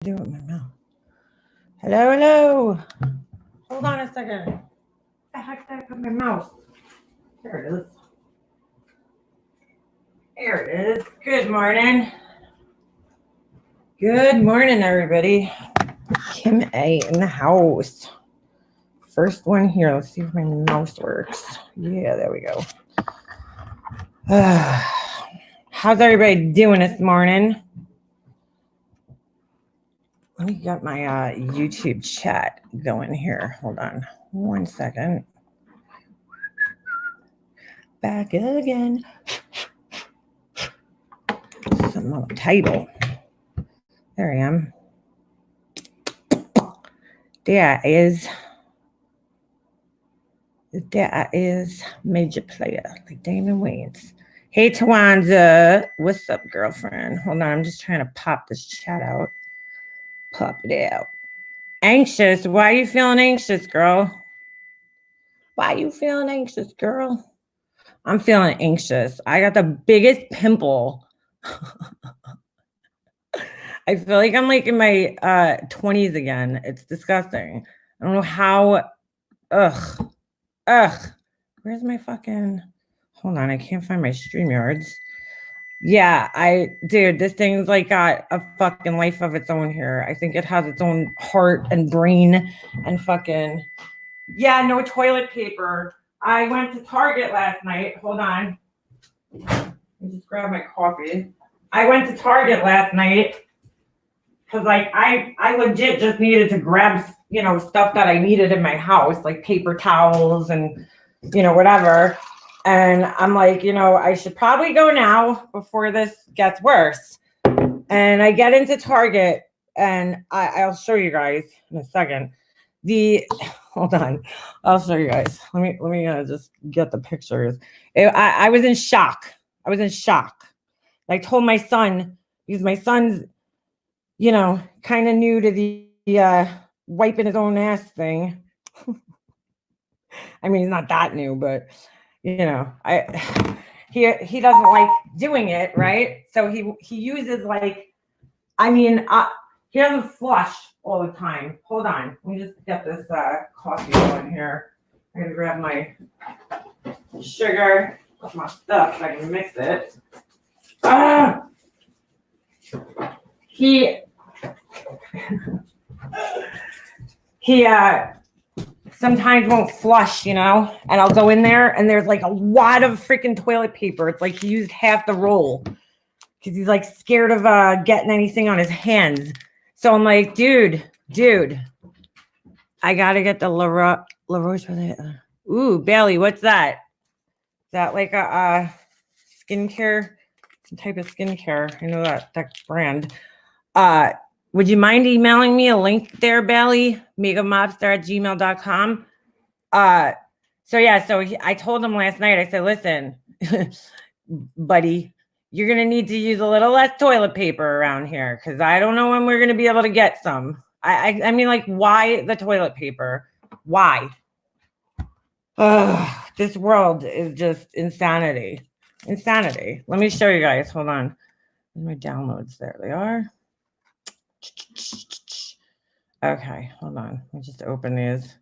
Do it with my mouth. Hello, hello. Hold on a second. What the heck did I put my mouse? There it is. There it is. Good morning. Good morning, everybody. Kim A in the house. First one here. Let's see if my mouse works. Yeah, there we go. How's everybody doing this morning? Let me get my YouTube chat going here. Hold on 1 second. Back again. Something on the title. There I am. There is major player like Damon Wayans. Hey Tawanza, what's up, girlfriend? Hold on, I'm just trying to pop this chat out. Pop it out. Anxious? Why are you feeling anxious, girl? Why are you feeling anxious, girl? I'm feeling anxious. I got the biggest pimple. I feel like I'm like in my 20s again. It's disgusting. I don't know how. Ugh. Where's my fucking... Hold on, I can't find my StreamYards. Yeah, dude, this thing's like got a fucking life of its own here. I think it has its own heart and brain and fucking... Yeah, no toilet paper. I went to Target last night. Hold on. Let me just grab my coffee. I went to Target last night because like I legit just needed to grab, stuff that I needed in my house, like paper towels and, whatever. And I'm like, I should probably go now before this gets worse. And I get into Target and I'll show you guys in a second. Hold on, I'll show you guys. Let me just get the pictures. I was in shock. I told my son, because my son's, kind of new to the wiping his own ass thing. I mean, he's not that new, but he doesn't like doing it, right? So he uses he doesn't flush all the time. Hold on, let me just get this coffee going here. I'm gonna grab my sugar, put my stuff so I can mix it. He sometimes won't flush, and I'll go in there and there's like a wad of freaking toilet paper. It's like he used half the roll because he's like scared of getting anything on his hands. So I'm like, dude, I gotta get the La Roche. Ooh, Bailey, what's that? Is that like a skincare? Some type of skincare. I know that brand. Would you mind emailing me a link there, Bailey? megamobster@gmail.com. So I told him last night, I said, listen, buddy, you're going to need to use a little less toilet paper around here because I don't know when we're going to be able to get some. I mean, like, why the toilet paper? Why? This world is just insanity. Let me show you guys. Hold on. My downloads, there they are. Okay, hold on. Let me just open these.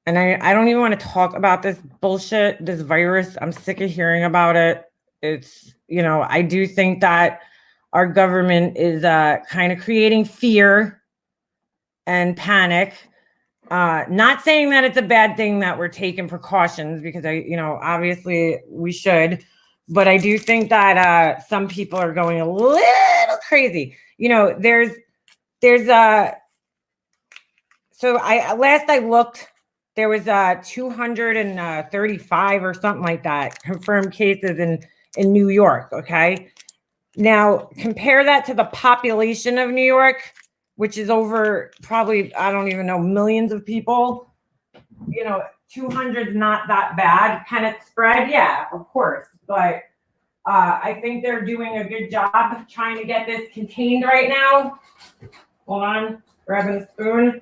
And I don't even want to talk about this bullshit, this virus. I'm sick of hearing about it. It's, I do think that our government is kind of creating fear and panic. Not saying that it's a bad thing that we're taking precautions because obviously we should. But I do think that some people are going a little crazy. So last I looked, there was 235 or something like that confirmed cases in New York. Okay, now compare that to the population of New York, which is over probably, I don't even know, millions of people. 200 is not that bad. Can it spread? Yeah, of course, but I think they're doing a good job trying to get this contained right now. Hold on, grabbing a spoon.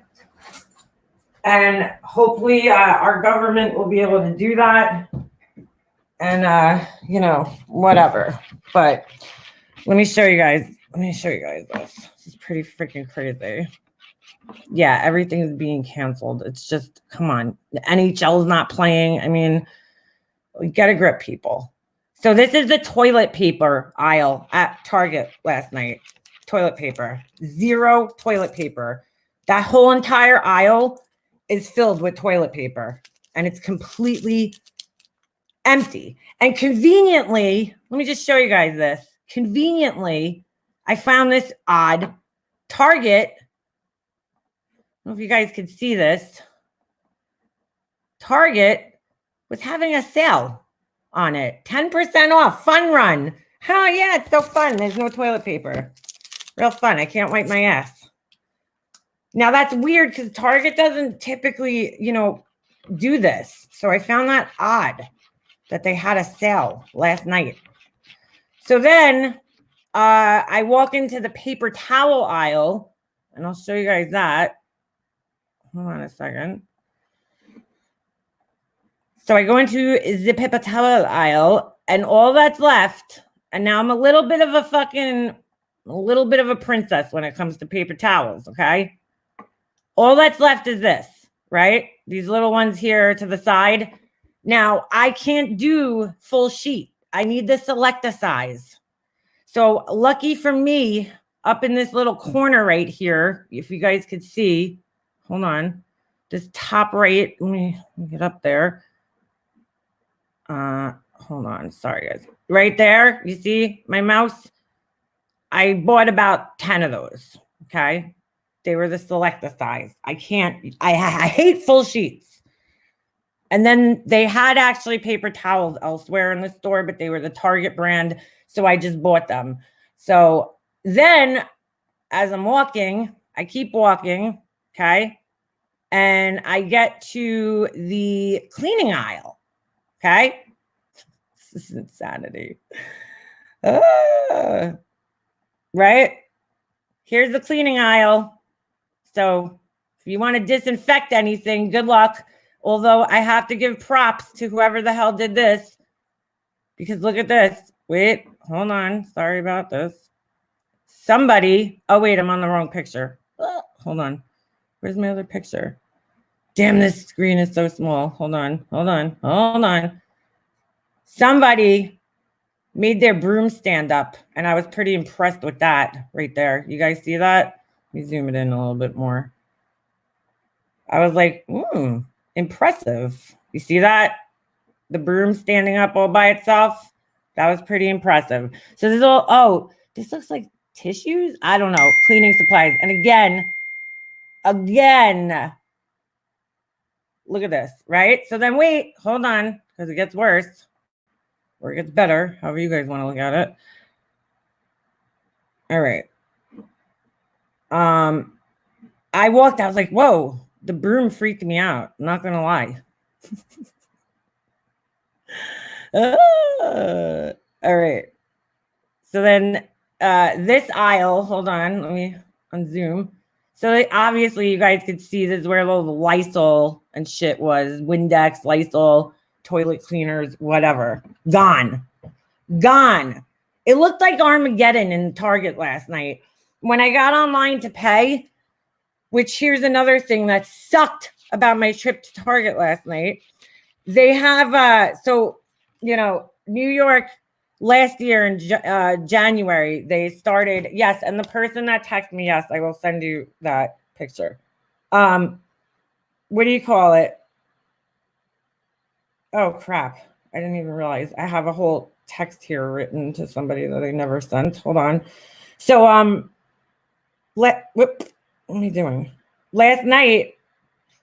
And hopefully our government will be able to do that. And, whatever. But let me show you guys this. This is pretty freaking crazy. Yeah, everything's being canceled. It's just, come on. The NHL's not playing. I mean, get a grip, people. So this is the toilet paper aisle at Target last night. Toilet paper. 0 toilet paper. That whole entire aisle is filled with toilet paper. And it's completely empty. And conveniently, let me just show you guys this. Conveniently, I found this odd. Target, I don't know if you guys could see this. Target was having a sale on it. 10% off. Fun run. Oh, yeah, it's so fun. There's no toilet paper. Real fun. I can't wipe my ass. Now, that's weird because Target doesn't typically, do this. So I found that odd that they had a sale last night. So then I walk into the paper towel aisle, and I'll show you guys that. Hold on a second. So I go into the paper towel aisle, and all that's left, and now I'm a little bit of a princess when it comes to paper towels, okay? All that's left is this, right? These little ones here to the side. Now, I can't do full sheet. I need the Selecta size. So lucky for me, up in this little corner right here, if you guys could see, hold on, this top right, let me get up there. Hold on, sorry guys. Right there, you see my mouse? I bought about 10 of those, okay? They were the Selecta size. I hate full sheets. And then they had actually paper towels elsewhere in the store, but they were the Target brand. So I just bought them. So then as I'm walking, I keep walking, okay? And I get to the cleaning aisle, okay? This is insanity. Right? Here's the cleaning aisle. So if you want to disinfect anything, good luck. Although I have to give props to whoever the hell did this. Because look at this. Wait, hold on. Sorry about this. Somebody. Oh, wait, I'm on the wrong picture. Hold on. Where's my other picture? Damn, this screen is so small. Hold on. Somebody made their broom stand up, and I was pretty impressed with that right there. You guys see that? Let me zoom it in a little bit more. I was like, impressive. You see that? The broom standing up all by itself? That was pretty impressive. So this is all, this looks like tissues? I don't know. Cleaning supplies. And again, look at this, right? So then wait, hold on, because it gets worse. Or it gets better, however you guys want to look at it. All right. I walked, I was like, whoa, the broom freaked me out. I'm not going to lie. All right. So then this aisle, hold on, let me unzoom. So obviously you guys could see this is where the Lysol and shit was. Windex, Lysol, toilet cleaners, whatever. Gone. It looked like Armageddon in Target last night. When I got online to pay, which here's another thing that sucked about my trip to Target last night. They have, New York last year in January, they started, yes, and the person that texted me, yes, I will send you that picture. What do you call it? Oh, crap. I didn't even realize. I have a whole text here written to somebody that I never sent. Hold on. So, what am I doing? Last night,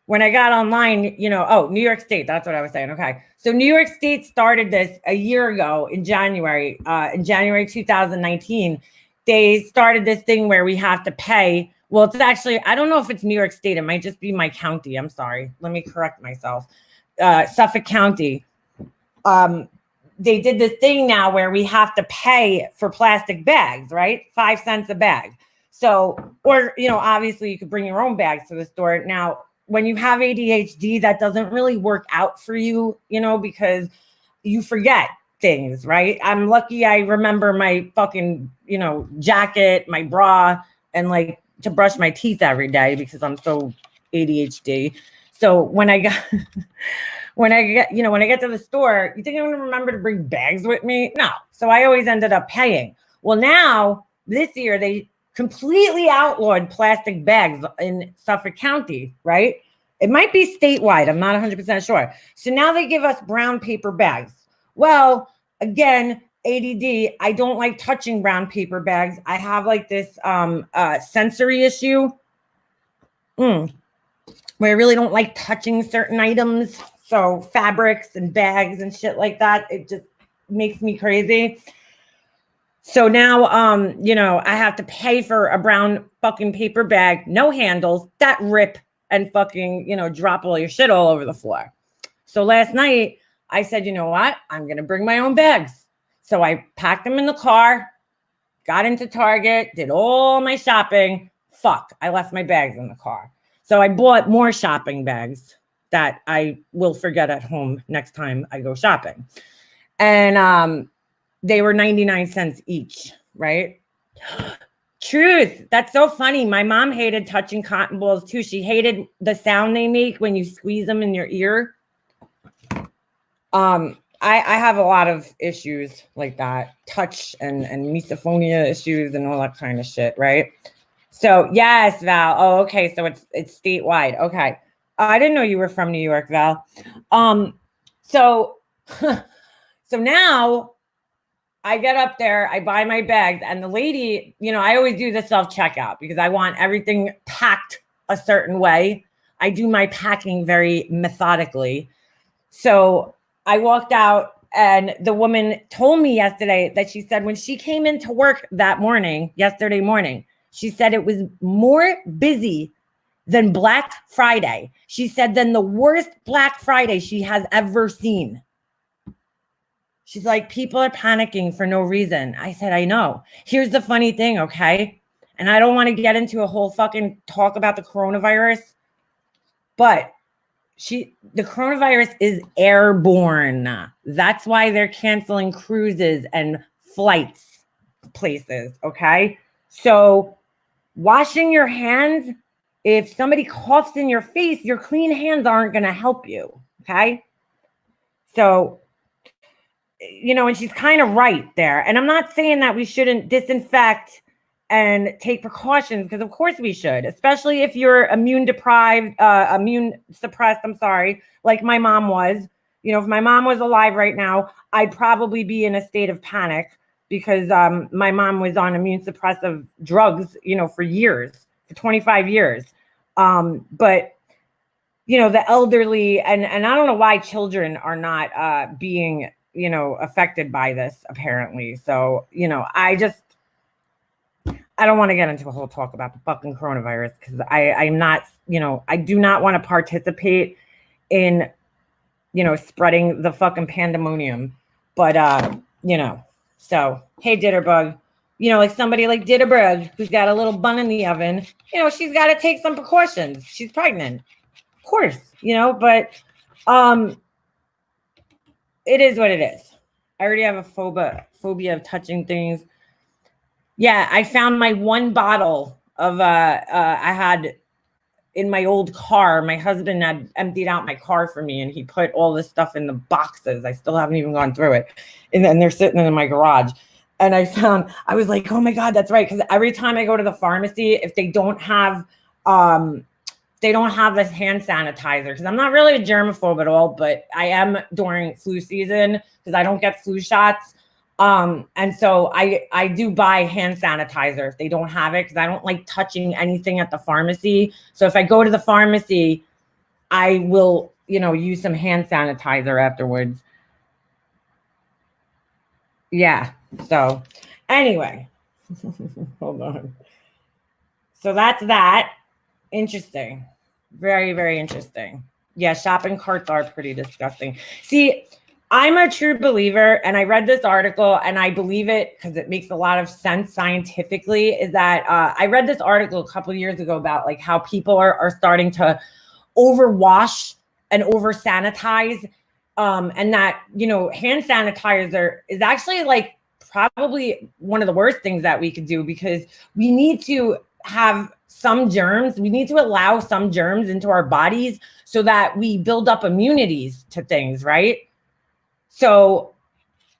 when I got online, New York State, that's what I was saying. Okay. So New York State started this a year ago in January 2019. They started this thing where we have to pay. Well, it's actually, I don't know if it's New York State. It might just be my county. I'm sorry. Let me correct myself. Suffolk County. They did this thing now where we have to pay for plastic bags, right? 5 cents a bag. So, or, obviously you could bring your own bags to the store. Now, when you have ADHD, that doesn't really work out for you, because you forget things, right? I'm lucky I remember my fucking, jacket, my bra, and like to brush my teeth every day because I'm so ADHD. So when I get when I get to the store, you think I'm gonna remember to bring bags with me? No. So I always ended up paying. Well, now this year they completely outlawed plastic bags in Suffolk County, right? It might be statewide. I'm not 100% sure. So now they give us brown paper bags. Well, again, ADD, I don't like touching brown paper bags. I have like this sensory issue where I really don't like touching certain items. So fabrics and bags and shit like that, it just makes me crazy. So now, I have to pay for a brown fucking paper bag, no handles, that rip and fucking, drop all your shit all over the floor. So last night I said, you know what? I'm going to bring my own bags. So I packed them in the car, got into Target, did all my shopping. Fuck, I left my bags in the car. So I bought more shopping bags that I will forget at home next time I go shopping. And they were 99 cents each, right? Truth. That's so funny. My mom hated touching cotton balls too. She hated the sound they make when you squeeze them in your ear. I have a lot of issues like that, touch and misophonia issues and all that kind of shit, right? So yes, Val. Oh, okay. So it's statewide. Okay. I didn't know you were from New York, Val. So now I get up there, I buy my bags, and the lady, I always do the self-checkout because I want everything packed a certain way. I do my packing very methodically. So I walked out and the woman told me yesterday that she said when she came into work yesterday morning, she said it was more busy than Black Friday. She said than the worst Black Friday she has ever seen. She's like, people are panicking for no reason. I said, I know. Here's the funny thing, okay? And I don't want to get into a whole fucking talk about the coronavirus, but the coronavirus is airborne. That's why they're canceling cruises and flights places, okay? So washing your hands, if somebody coughs in your face, your clean hands aren't going to help you, okay? So, and she's kind of right there. And I'm not saying that we shouldn't disinfect and take precautions, because of course we should, especially if you're immune suppressed, like my mom was. If my mom was alive right now, I'd probably be in a state of panic because my mom was on immune suppressive drugs, for years, for 25 years. But the elderly, and I don't know why children are not being affected by this, apparently. So, I don't want to get into a whole talk about the fucking coronavirus because I'm not, I do not want to participate in, spreading the fucking pandemonium. But, so, hey, Ditterbug, like somebody like Ditterbug who's got a little bun in the oven, she's got to take some precautions. She's pregnant, of course, but it is what it is. I already have a phobia of touching things. Yeah, I found my one bottle of I had in my old car. My husband had emptied out my car for me, and he put all this stuff in the boxes. I still haven't even gone through it, and then they're sitting in my garage. And I was like, oh my God, that's right. Because every time I go to the pharmacy, if they don't have this hand sanitizer, because I'm not really a germaphobe at all, but I am during flu season because I don't get flu shots. And so I do buy hand sanitizer if they don't have it, because I don't like touching anything at the pharmacy. So if I go to the pharmacy, I will, use some hand sanitizer afterwards. Yeah. So anyway, hold on. So that's that. Interesting. Very, very interesting. Yeah, shopping carts are pretty disgusting. See, I'm a true believer, and I read this article, and I believe it because it makes a lot of sense scientifically, is that I read this article a couple of years ago about like how people are starting to overwash and over sanitize, and that, hand sanitizer is actually like probably one of the worst things that we could do, because we need to have some germs. We need to allow some germs into our bodies so that we build up immunities to things, right? So,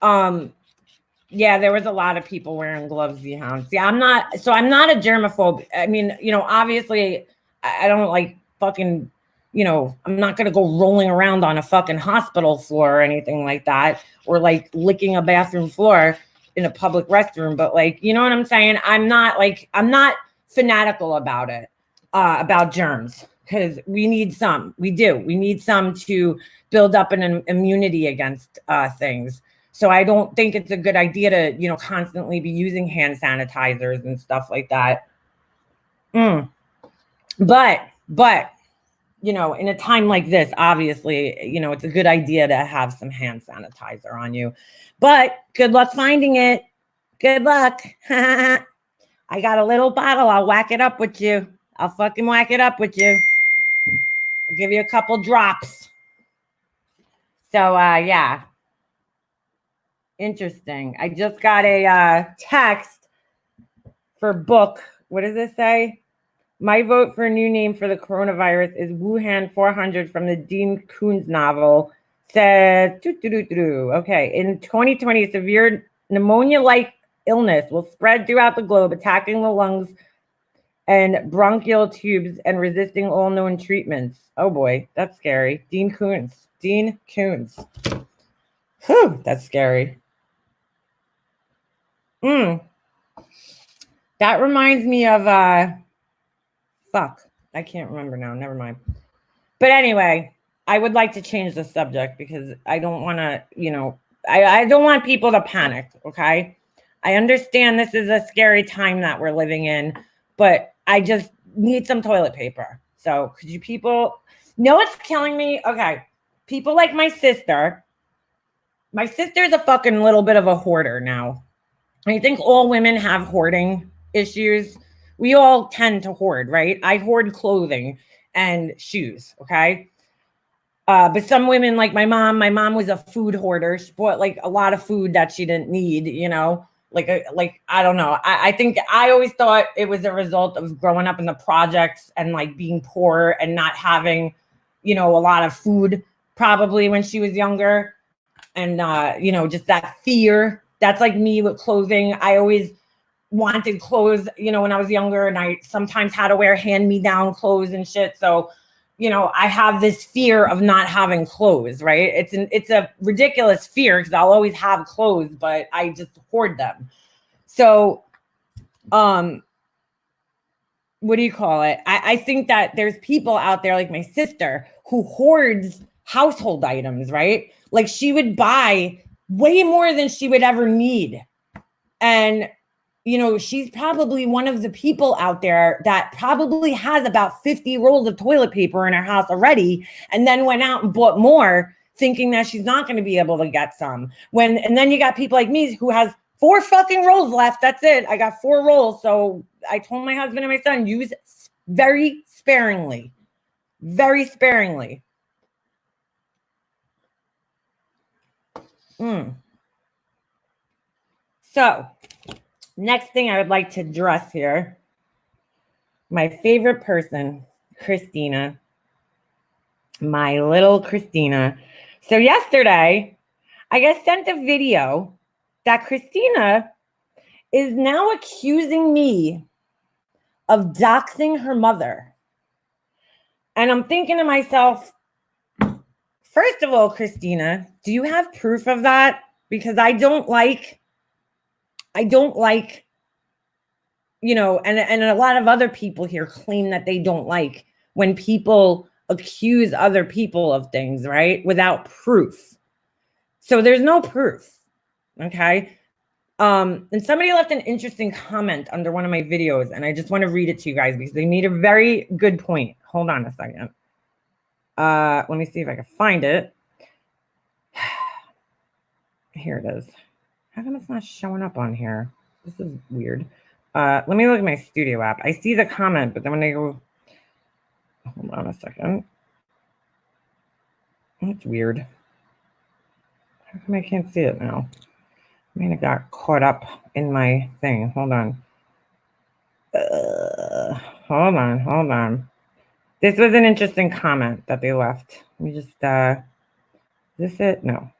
yeah, there was a lot of people wearing gloves, Hound. See, I'm not a germaphobe. I mean, obviously I don't like fucking, I'm not going to go rolling around on a fucking hospital floor or anything like that, or like licking a bathroom floor in a public restroom. But like, you know what I'm saying? I'm not fanatical about it, about germs, because we need some. We need some to build up an immunity against things. So I don't think it's a good idea to, constantly be using hand sanitizers and stuff like that. But, in a time like this, obviously, it's a good idea to have some hand sanitizer on you. But good luck finding it. Good luck. I got a little bottle. I'll whack it up with you. I'll fucking whack it up with you. I'll give you a couple drops. So, yeah. Interesting. I just got a text for book. What does it say? My vote for a new name for the coronavirus is Wuhan 400 from the Dean Koontz novel. Said, okay, in 2020, severe pneumonia-like illness will spread throughout the globe, attacking the lungs and bronchial tubes and resisting all known treatments. Oh boy, that's scary. Dean Koontz. Whew, that's scary. That reminds me of fuck. I can't remember now. Never mind. But anyway, I would like to change the subject because I don't want to, I don't want people to panic. Okay. I understand this is a scary time that we're living in, but I just need some toilet paper. So could you people know what's killing me? Okay. People like my sister. My sister's a fucking little bit of a hoarder now. I think all women have hoarding issues. We all tend to hoard, right? I hoard clothing and shoes, okay? But some women, like my mom was a food hoarder. She bought like a lot of food that she didn't need, like I don't know. I think I always thought it was a result of growing up in the projects and like being poor and not having, a lot of food probably when she was younger. And, just that fear. That's like me with clothing. I always wanted clothes, when I was younger, and I sometimes had to wear hand-me-down clothes and shit. So, I have this fear of not having clothes, right? It's a ridiculous fear because I'll always have clothes, but I just hoard them. So, what do you call it? I think that there's people out there like my sister who hoards household items, right? Like she would buy way more than she would ever need. And, she's probably one of the people out there that probably has about 50 rolls of toilet paper in her house already, and then went out and bought more thinking that she's not going to be able to get some. And then you got people like me who has 4 fucking rolls left. That's it. I got 4 rolls. So I told my husband and my son, use very sparingly. Very sparingly. So, next thing I would like to address here, my favorite person, Christina, my little Christina. So yesterday, I got sent a video that Christina is now accusing me of doxing her mother. And I'm thinking to myself, first of all, Christina, do you have proof of that? Because I don't like, and a lot of other people here claim that they don't like when people accuse other people of things, right? Without proof. So there's no proof. Okay. And somebody left an interesting comment under one of my videos, and I just want to read it to you guys because they made a very good point. Hold on a second. Let me see if I can find it. Here it is. How come it's not showing up on here? This is weird. Let me look at my studio app. I see the comment, but then when I go, hold on a second. That's weird. How come I can't see it now? I mean, I got caught up in my thing. Hold on. Hold on. This was an interesting comment that they left. Let me just, is this it? No.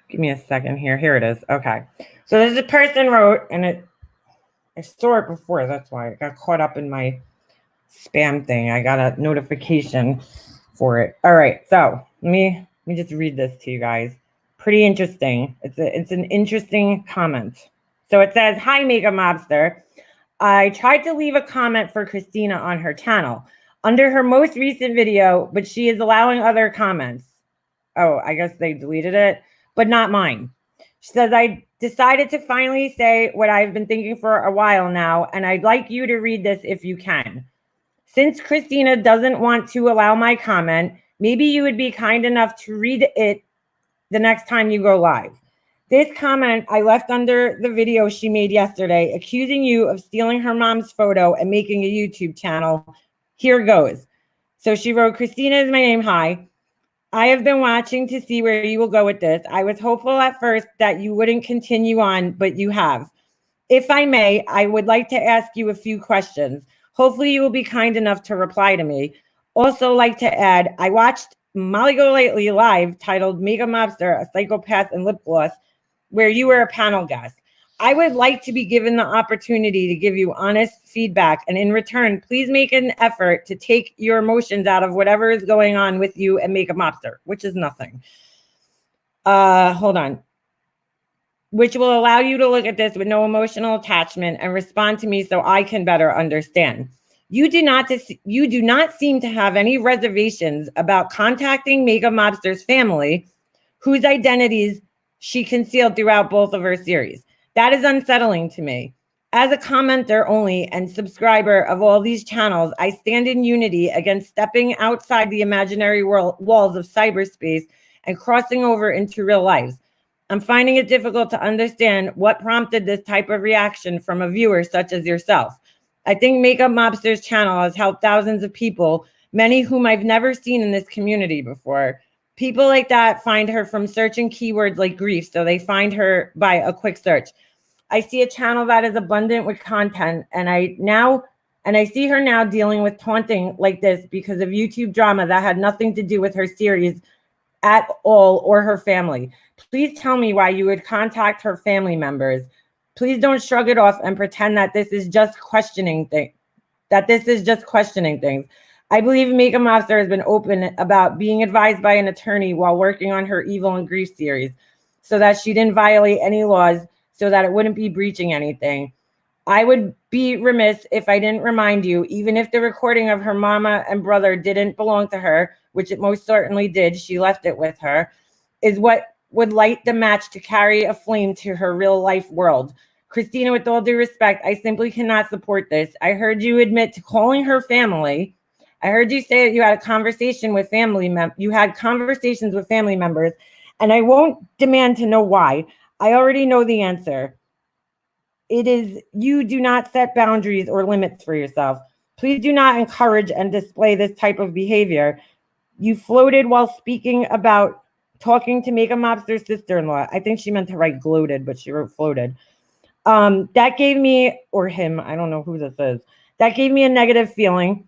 Give me a second here. Here it is. Okay. So this is a person wrote, and I saw it before. That's why I got caught up in my spam thing. I got a notification for it. All right. So let me just read this to you guys. Pretty interesting. It's an interesting comment. So it says, "Hi, Mega Mobster. I tried to leave a comment for Christina on her channel under her most recent video, but she is allowing other comments." Oh, I guess they deleted it, but not mine. She says, "I decided to finally say what I've been thinking for a while now, and I'd like you to read this if you can. Since Christina doesn't want to allow my comment, maybe you would be kind enough to read it the next time you go live. This comment I left under the video she made yesterday, accusing you of stealing her mom's photo and making a YouTube channel. Here goes." So she wrote, "Christina is my name. Hi. I have been watching to see where you will go with this. I was hopeful at first that you wouldn't continue on, but you have. If I may, I would like to ask you a few questions. Hopefully you will be kind enough to reply to me. Also like to add, I watched Molly Golightly live titled Mega Mobster, a Psychopath and Lip Gloss, where you were a panel guest. I would like to be given the opportunity to give you honest feedback, and in return, please make an effort to take your emotions out of whatever is going on with you and Mega Mobster," which is nothing. Hold on. "Which will allow you to look at this with no emotional attachment and respond to me so I can better understand. You do not seem to have any reservations about contacting Mega Mobster's family, whose identities she concealed throughout both of her series. That is unsettling to me. As a commenter only and subscriber of all these channels, I stand in unity against stepping outside the imaginary walls of cyberspace and crossing over into real lives. I'm finding it difficult to understand what prompted this type of reaction from a viewer such as yourself. I think Makeup Mobster's channel has helped thousands of people, many whom I've never seen in this community before. People like that find her from searching keywords like grief, so they find her by a quick search. I see a channel that is abundant with content, and I see her now dealing with taunting like this because of YouTube drama that had nothing to do with her series at all or her family. Please tell me why you would contact her family members. Please don't shrug it off and pretend that this is just questioning things. I believe Mega Mobster has been open about being advised by an attorney while working on her Evil and Grief series so that she didn't violate any laws, so that it wouldn't be breaching anything. I would be remiss if I didn't remind you, even if the recording of her mama and brother didn't belong to her, which it most certainly did, she left it with her, is what would light the match to carry a flame to her real life world. Christina, with all due respect, I simply cannot support this. I heard you admit to calling her family. I heard you say that you had conversations with family members, and I won't demand to know why. I already know the answer. It is you do not set boundaries or limits for yourself. Please do not encourage and display this type of behavior. You floated while speaking about talking to Mega Mobster's sister-in-law. I think she meant to write gloated, but she wrote floated. That gave me, or him, I don't know who this is. That gave me a negative feeling.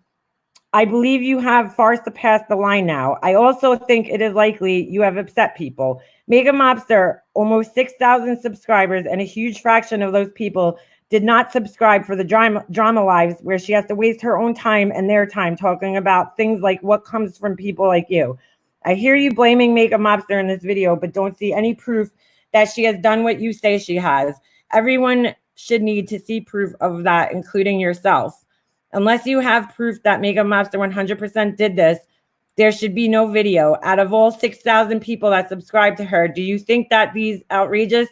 I believe you have far surpassed the line now. I also think it is likely you have upset people. Mega Mobster, almost 6,000 subscribers, and a huge fraction of those people did not subscribe for the drama lives where she has to waste her own time and their time talking about things like what comes from people like you. I hear you blaming Mega Mobster in this video, but don't see any proof that she has done what you say she has. Everyone should need to see proof of that, including yourself. Unless you have proof that Mega Mobster 100% did this, there should be no video. Out of all 6,000 people that subscribe to her, do you think that these outrageous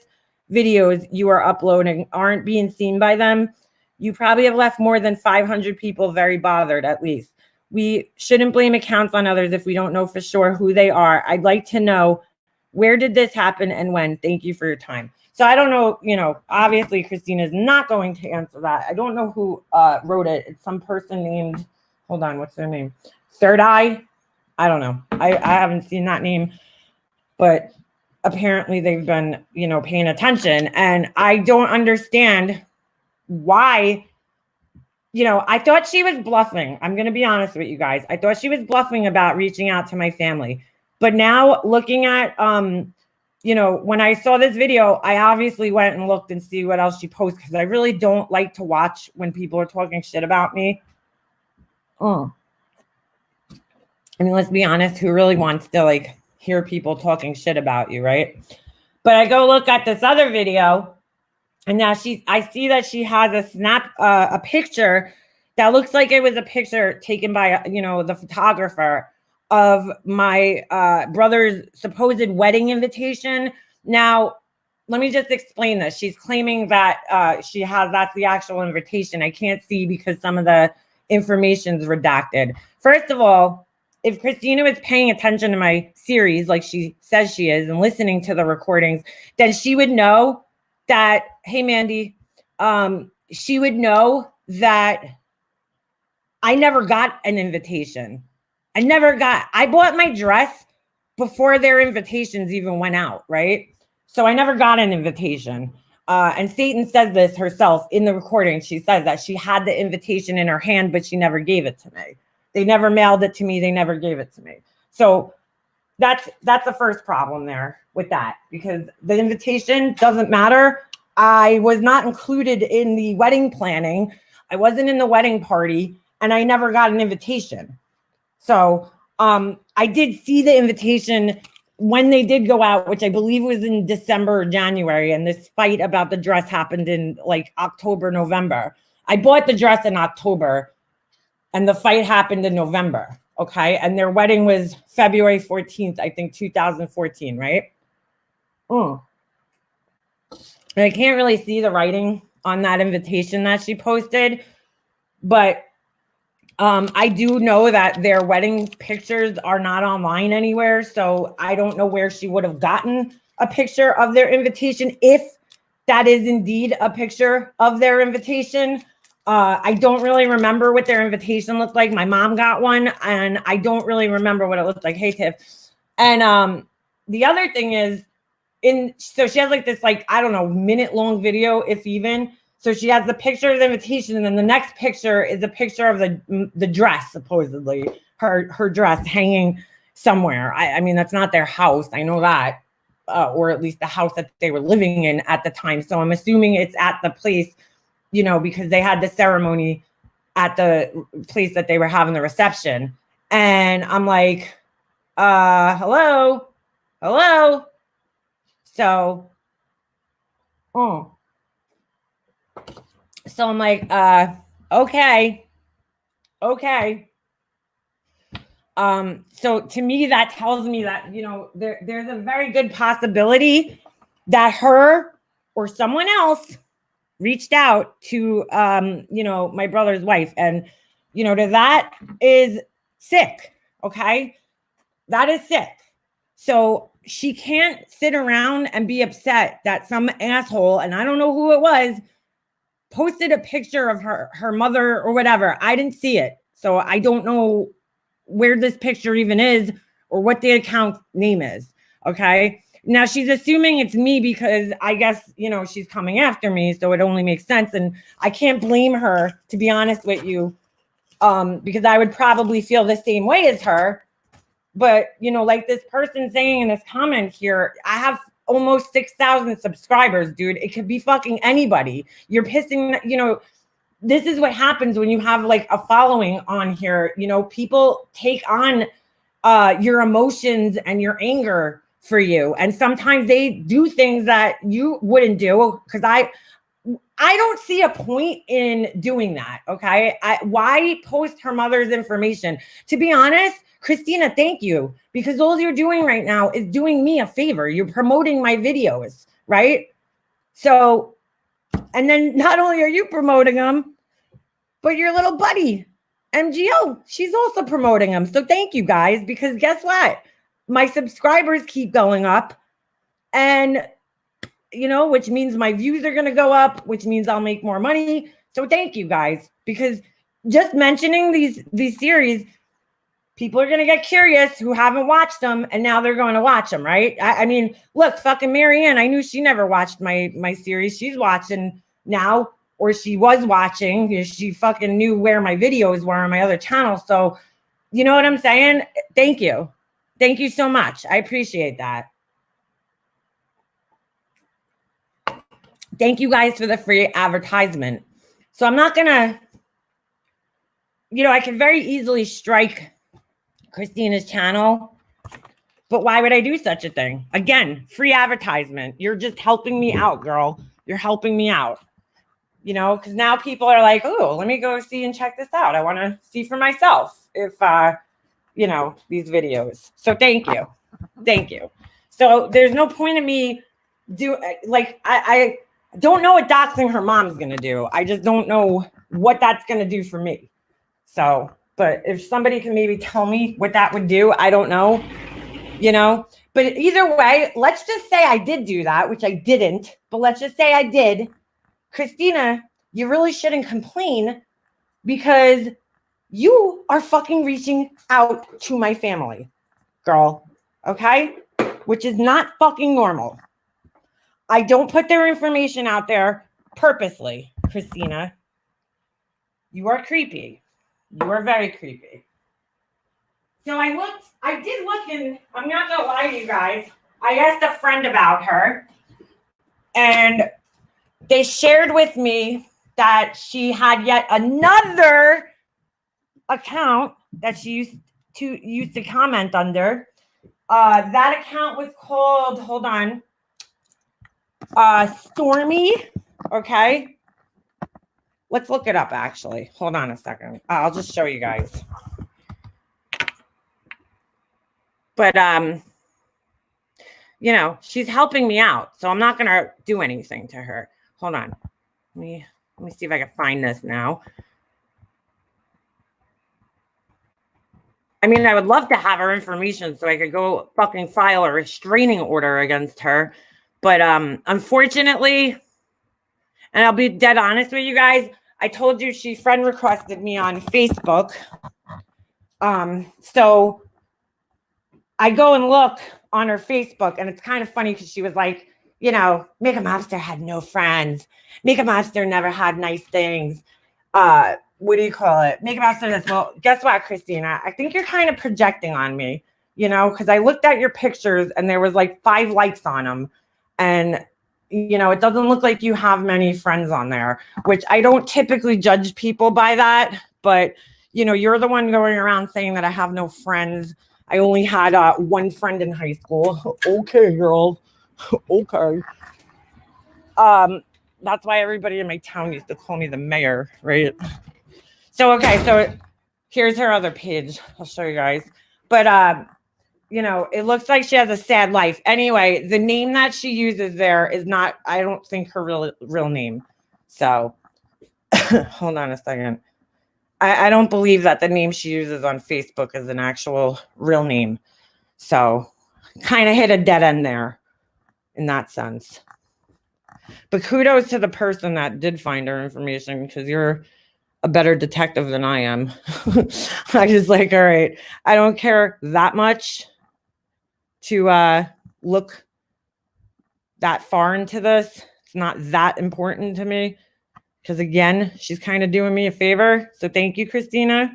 videos you are uploading aren't being seen by them? You probably have left more than 500 people very bothered, at least. We shouldn't blame accounts on others if we don't know for sure who they are. I'd like to know, where did this happen and when? Thank you for your time. So I don't know, obviously Christina's not going to answer that. I don't know who wrote it. It's some person named, hold on, what's their name? Third Eye? I don't know. I haven't seen that name, but apparently they've been, paying attention. And I don't understand why I thought she was bluffing. I'm going to be honest with you guys. I thought she was bluffing about reaching out to my family. But now looking at, when I saw this video, I obviously went and looked and see what else she posts because I really don't like to watch when people are talking shit about me. I mean, let's be honest, who really wants to hear people talking shit about you, right? But I go look at this other video, and now I see that she has a picture that looks like it was a picture taken by, the photographer of my brother's supposed wedding invitation. Now, let me just explain this. She's claiming that that's the actual invitation. I can't see because some of the information's redacted. First of all, if Christina was paying attention to my series like she says she is and listening to the recordings, then she would know that, hey, Mandy, she would know that I never got an invitation. I bought my dress before their invitations even went out, right? So I never got an invitation. And Satan says this herself in the recording. She says that she had the invitation in her hand, but she never gave it to me. They never mailed it to me. They never gave it to me. So that's the first problem there with that, because the invitation doesn't matter. I was not included in the wedding planning. I wasn't in the wedding party, and I never got an invitation. So I did see the invitation when they did go out, which I believe was in December or January, and this fight about the dress happened in October, November. I bought the dress in October, and the fight happened in November, okay? And their wedding was February 14th, I think, 2014, right? And I can't really see the writing on that invitation that she posted, but I do know that their wedding pictures are not online anywhere, so I don't know where she would have gotten a picture of their invitation, if that is indeed a picture of their invitation. I don't really remember what their invitation looked like. My mom got one, and I don't really remember what it looked like. Hey, Tiff. And the other thing is, so she has this, I don't know, minute-long video, if even. So she has the picture of the invitation, and then the next picture is a picture of the dress, supposedly, her dress hanging somewhere. I mean, that's not their house. I know that, or at least the house that they were living in at the time. So I'm assuming it's at the place, because they had the ceremony at the place that they were having the reception. And I'm like, hello? So, So I'm like, okay. So to me, that tells me that, there's a very good possibility that her or someone else reached out to, my brother's wife. And, that is sick. Okay. That is sick. So she can't sit around and be upset that some asshole, and I don't know who it was, posted a picture of her mother or whatever. I didn't see it. So I don't know where this picture even is or what the account name is. Okay. Now she's assuming it's me because I guess, she's coming after me. So it only makes sense. And I can't blame her, to be honest with you, because I would probably feel the same way as her. But, like this person saying in this comment here, I have almost 6,000 subscribers, dude. It could be fucking anybody. You're pissing, this is what happens when you have a following on here. People take on your emotions and your anger for you. And sometimes they do things that you wouldn't do, because I don't see a point in doing that. Okay. Why post her mother's information? To be honest, Christina, thank you, because all you're doing right now is doing me a favor. You're promoting my videos, right? So, and then not only are you promoting them, but your little buddy, MGO, she's also promoting them. So thank you guys, because guess what? My subscribers keep going up, and, which means my views are going to go up, which means I'll make more money. So thank you guys, because just mentioning these series, people are going to get curious who haven't watched them, and now they're going to watch them, right? I mean, look, fucking Marianne, I knew she never watched my series. She's watching now. or she was watching. She fucking knew where my videos were on my other channel. So, you know what I'm saying? Thank you. Thank you so much. I appreciate that. Thank you guys for the free advertisement. So I'm not going to, I can very easily strike Christina's channel, but why would I do such a thing? Again, free advertisement. You're just helping me out, girl. You're helping me out. Because now people are like, oh, let me go see and check this out. I want to see for myself if, these videos. So thank you. Thank you. So there's no point in me I don't know what doxing her mom's going to do. I just don't know what that's going to do for me. So, but if somebody can maybe tell me what that would do, I don't know, but either way, let's just say I did do that, which I didn't, but let's just say I did. Christina, you really shouldn't complain because you are fucking reaching out to my family, girl. Okay? Which is not fucking normal. I don't put their information out there purposely, Christina. You are creepy. You are very creepy. So I did look and I'm not gonna lie to you guys. I asked a friend about her and they shared with me that she had yet another account that she used to comment under. That account was called, hold on, Stormy. Okay. Let's look it up actually. Hold on a second. I'll just show you guys. But she's helping me out. So I'm not gonna do anything to her. Hold on. Let me see if I can find this now. I mean, I would love to have her information so I could go fucking file a restraining order against her. But unfortunately, and I'll be dead honest with you guys, I told you she friend requested me on Facebook. So I go and look on her Facebook, and it's kind of funny because she was like, Makeup Mobster had no friends. Makeup Mobster never had nice things. What do you call it? Makeup Mobster says, well, guess what, Christina? I think you're kind of projecting on me, because I looked at your pictures and there was like 5 likes on them. And, it doesn't look like you have many friends on there, which I don't typically judge people by that. But, you're the one going around saying that I have no friends. I only had 1 friend in high school. Okay, girl. Okay. That's why everybody in my town used to call me the mayor, right? So, okay, so here's her other page. I'll show you guys. But, it looks like she has a sad life. Anyway, the name that she uses there is not, I don't think, her real name. So, hold on a second. I don't believe that the name she uses on Facebook is an actual real name. So, kind of hit a dead end there in that sense. But kudos to the person that did find her information because you're a better detective than I am. I just like, all right, I don't care that much to look that far into this. It's not that important to me because, again, she's kind of doing me a favor. So thank you, Christina.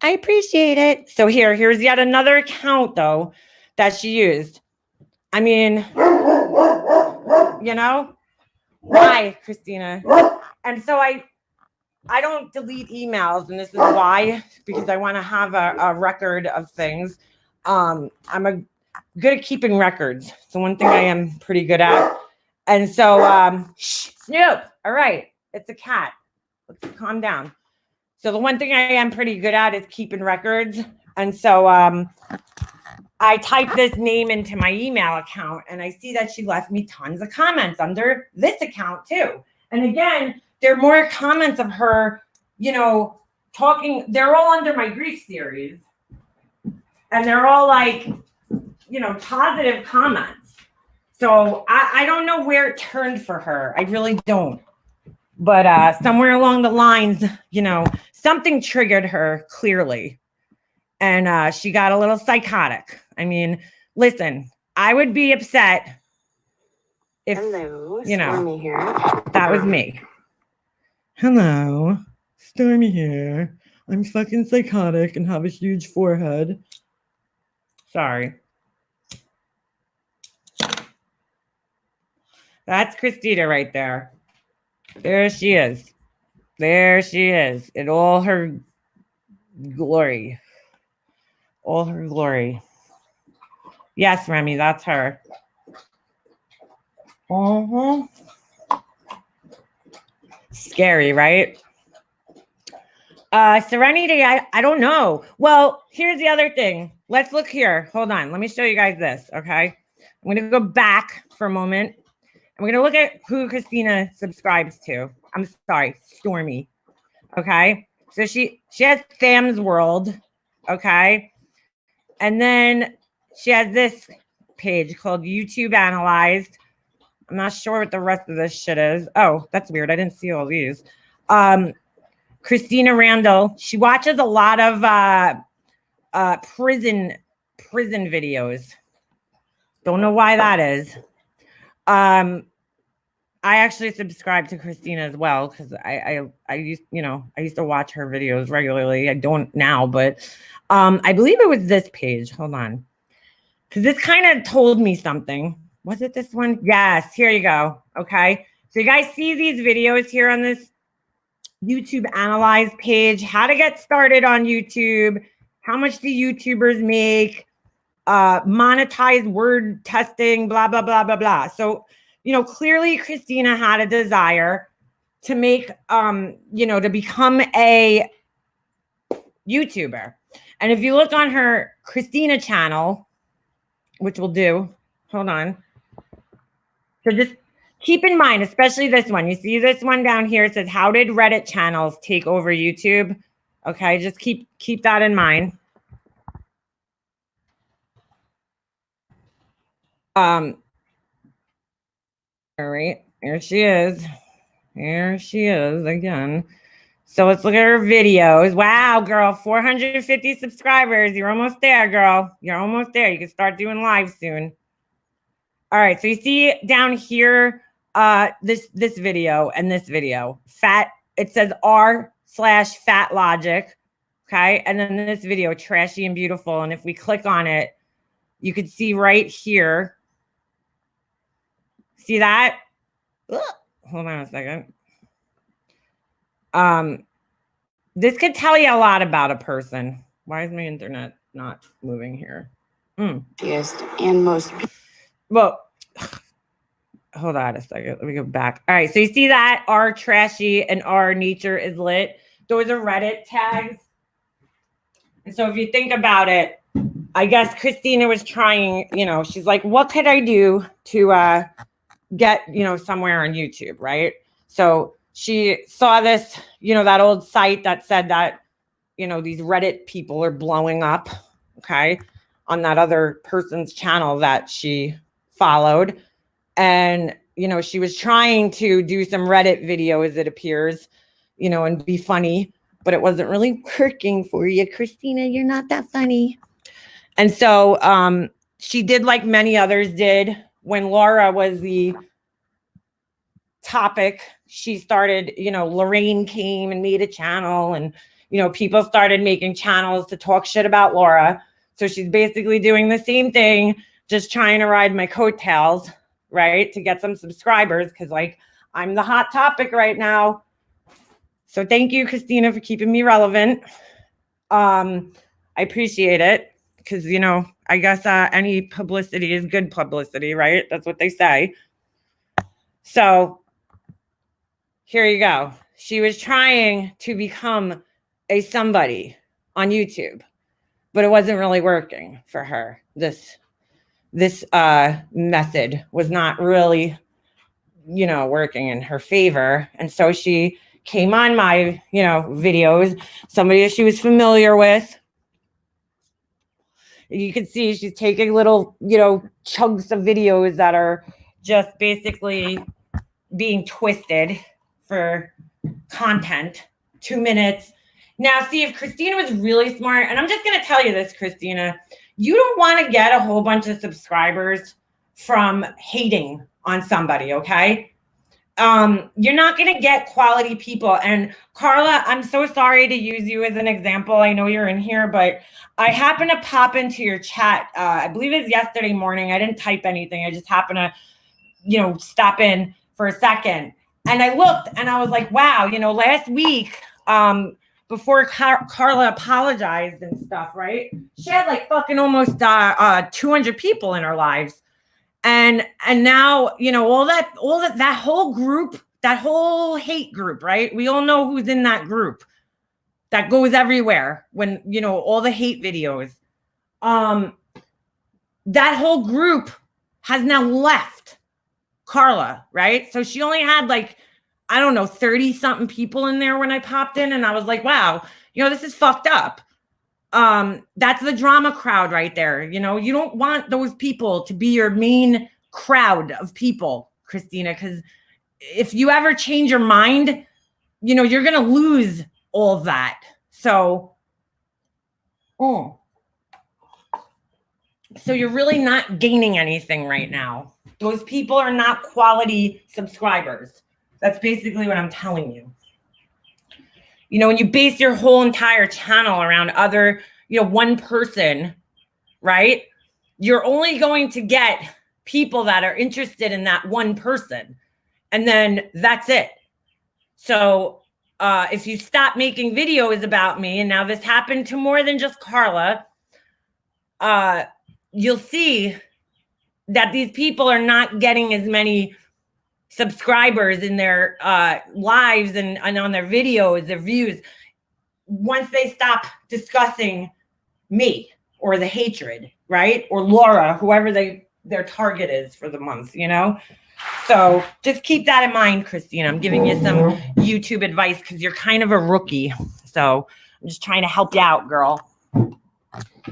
I appreciate it. So here's yet another account, though, that she used. I mean, why, Christina? And so I don't delete emails, and this is why, because I want to have a record of things. I'm good at keeping records. So one thing I am pretty good at. And so, Snoop, all right, it's a cat. Let's calm down. So the one thing I am pretty good at is keeping records. And so I typed this name into my email account, and I see that she left me tons of comments under this account too. And again, there are more comments of her, talking. They're all under my grief series. And they're all like, positive comments. So I don't know where it turned for her. I really don't. But somewhere along the lines, something triggered her clearly. And she got a little psychotic. I mean, listen, I would be upset if, Hello, Stormy here. That was me. Hello, Stormy here. I'm fucking psychotic and have a huge forehead. Sorry. That's Christina right there. There she is. There she is in all her glory. All her glory. Yes, Remy, that's her. Scary, right? Serenity, I don't know. Well, here's the other thing. Let's look here. Hold on. Let me show you guys this, okay? I'm going to go back for a moment. I'm going to look at who Christina subscribes to. I'm sorry, Stormy. Okay? So she has Sam's World, okay? And then she has this page called YouTube Analyzed. I'm not sure what the rest of this shit is. Oh, that's weird. I didn't see all these. Christina Randall. She watches a lot of prison videos. Don't know why that is. I actually subscribe to Christina as well because I used to watch her videos regularly. I don't now, but I believe it was this page. Hold on, because this kind of told me something. Was it this one? Yes. Here you go. Okay. So you guys see these videos here on this YouTube Analyze page, how to get started on YouTube, how much do YouTubers make, monetize word testing, blah, blah, blah, blah, blah. So, clearly Christina had a desire to make, to become a YouTuber. And if you look on her Christina channel, which we'll do, hold on. So just keep in mind, especially this one. You see this one down here? It says, how did Reddit channels take over YouTube? Okay, just keep that in mind. All right, here she is. Here she is again. So let's look at her videos. Wow, girl, 450 subscribers. You're almost there, girl. You're almost there. You can start doing live soon. All right, so you see down here, this video and this video. It says r/Fat Logic. Okay, and then this video, Trashy and Beautiful. And if we click on it, you could see right here. See that? Ugh. Hold on a second. This could tell you a lot about a person. Why is my internet not moving here? And most. Well, hold on a second. Let me go back. All right. So you see that R Trashy and R Nature is Lit. Those are Reddit tags. And so if you think about it, I guess Christina was trying, she's like, what could I do to get, somewhere on YouTube, right? So she saw this, that old site that said that, these Reddit people are blowing up, okay, on that other person's channel that she followed. And, she was trying to do some Reddit videos, it appears, and be funny, but it wasn't really working for you, Christina. You're not that funny. And so she did like many others did. When Laura was the topic, she started, Lorraine came and made a channel, and, people started making channels to talk shit about Laura. So she's basically doing the same thing, just trying to ride my coattails, right, to get some subscribers, because like I'm the hot topic right now. So thank you, Christina, for keeping me relevant. I appreciate it, because I guess any publicity is good publicity, right? That's what they say. So here you go. She was trying to become a somebody on YouTube, but it wasn't really working for her. This method was not really, working in her favor. And so she came on my, videos, somebody she was familiar with. You can see she's taking little, chunks of videos that are just basically being twisted for content, 2 minutes. Now, see, if Christina was really smart, and I'm just going to tell you this, Christina, you don't want to get a whole bunch of subscribers from hating on somebody, okay? You're not going to get quality people. And Carla, I'm so sorry to use you as an example. I know you're in here, but I happened to pop into your chat. I believe it was yesterday morning. I didn't type anything. I just happened to, stop in for a second. And I looked and I was like, wow, last week, before Carla apologized and stuff, right? She had like fucking almost 200 people in her lives. And now, all that whole group, that whole hate group, right? We all know who's in that group that goes everywhere when, all the hate videos. That whole group has now left Carla, right? So she only had like, I don't know, 30 something people in there when I popped in, and I was like, wow, this is fucked up. That's the drama crowd right there. You don't want those people to be your main crowd of people, Christina, because if you ever change your mind, you're going to lose all that. So you're really not gaining anything right now. Those people are not quality subscribers. That's basically what I'm telling you. When you base your whole entire channel around other, one person, right? You're only going to get people that are interested in that one person. And then that's it. So if you stop making videos about me, and now this happened to more than just Carla, you'll see that these people are not getting as many subscribers in their lives and on their videos, their views, once they stop discussing me or the hatred, right? Or Laura, whoever their target is for the month, So just keep that in mind, Christina. I'm giving you some YouTube advice because you're kind of a rookie. So I'm just trying to help you out, girl.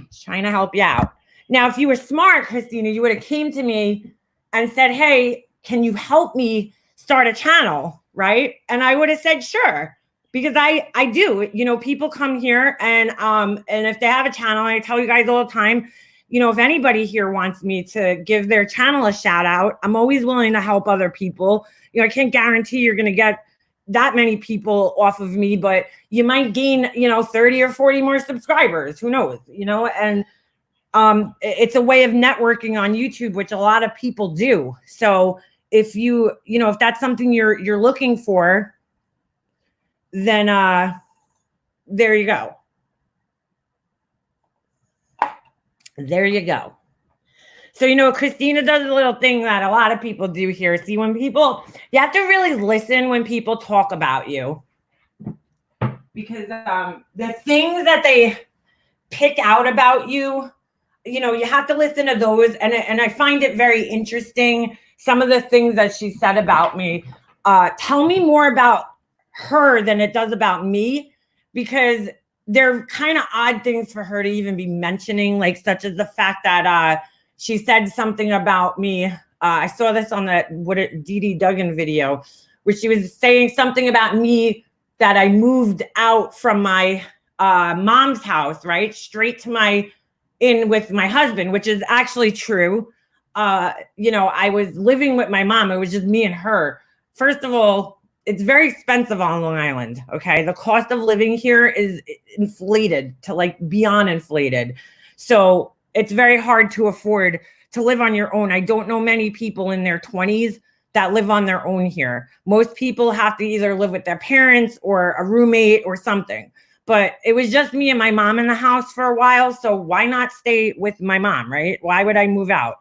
Just trying to help you out. Now, if you were smart, Christina, you would have came to me and said, hey, can you help me start a channel, right? And I would have said, sure, because I do. People come here and if they have a channel, I tell you guys all the time, if anybody here wants me to give their channel a shout out, I'm always willing to help other people. I can't guarantee you're going to get that many people off of me, but you might gain, 30 or 40 more subscribers. Who knows, and it's a way of networking on YouTube, which a lot of people do. So if if that's something you're looking for, then there you go. There you go. So, Christina does a little thing that a lot of people do here. See, you have to really listen when people talk about you, because the things that they pick out about you, you have to listen to those. And I find it very interesting. Some of the things that she said about me, tell me more about her than it does about me, because they're kind of odd things for her to even be mentioning, like such as the fact that she said something about me. I saw this on that Dee Dee Duggan video, where she was saying something about me that I moved out from my mom's house, right, straight to in with my husband, which is actually true. I was living with my mom. It was just me and her. First of all, it's very expensive on Long Island. Okay. The cost of living here is inflated to like beyond inflated. So it's very hard to afford to live on your own. I don't know many people in their 20s that live on their own here. Most people have to either live with their parents or a roommate or something. But it was just me and my mom in the house for a while. So why not stay with my mom, right? Why would I move out?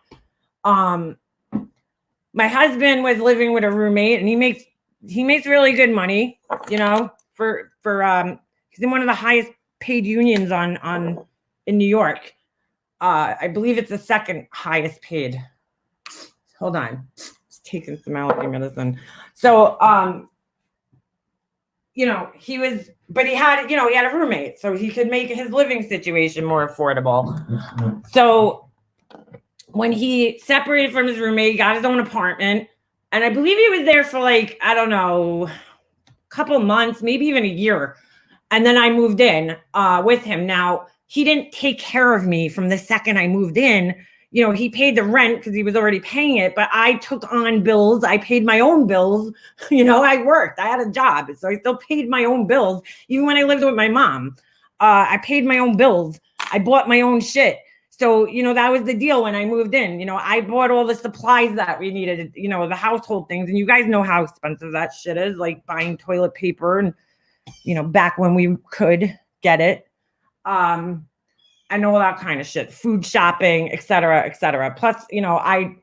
My husband was living with a roommate, and he makes really good money, for he's in one of the highest paid unions in New York. I believe it's the second highest paid. Hold on. Just taking some allergy medicine. So he had a roommate, so he could make his living situation more affordable. So when he separated from his roommate, he got his own apartment, and I believe he was there for like, I don't know, a couple months, maybe even a year. And then I moved in with him. Now, he didn't take care of me from the second I moved in. you know, he paid the rent because he was already paying it, but I took on bills. I paid my own bills. You know, I worked. I had a job. So I still paid my own bills, even when I lived with my mom. I paid my own bills. I bought my own shit. So, you know, that was the deal when I moved in. You know, I bought all the supplies that we needed, you know, the household things. And you guys know how expensive that shit is, like buying toilet paper and, you know, back when we could get it. And all that kind of shit, food shopping, et cetera, et cetera. Plus, you know, I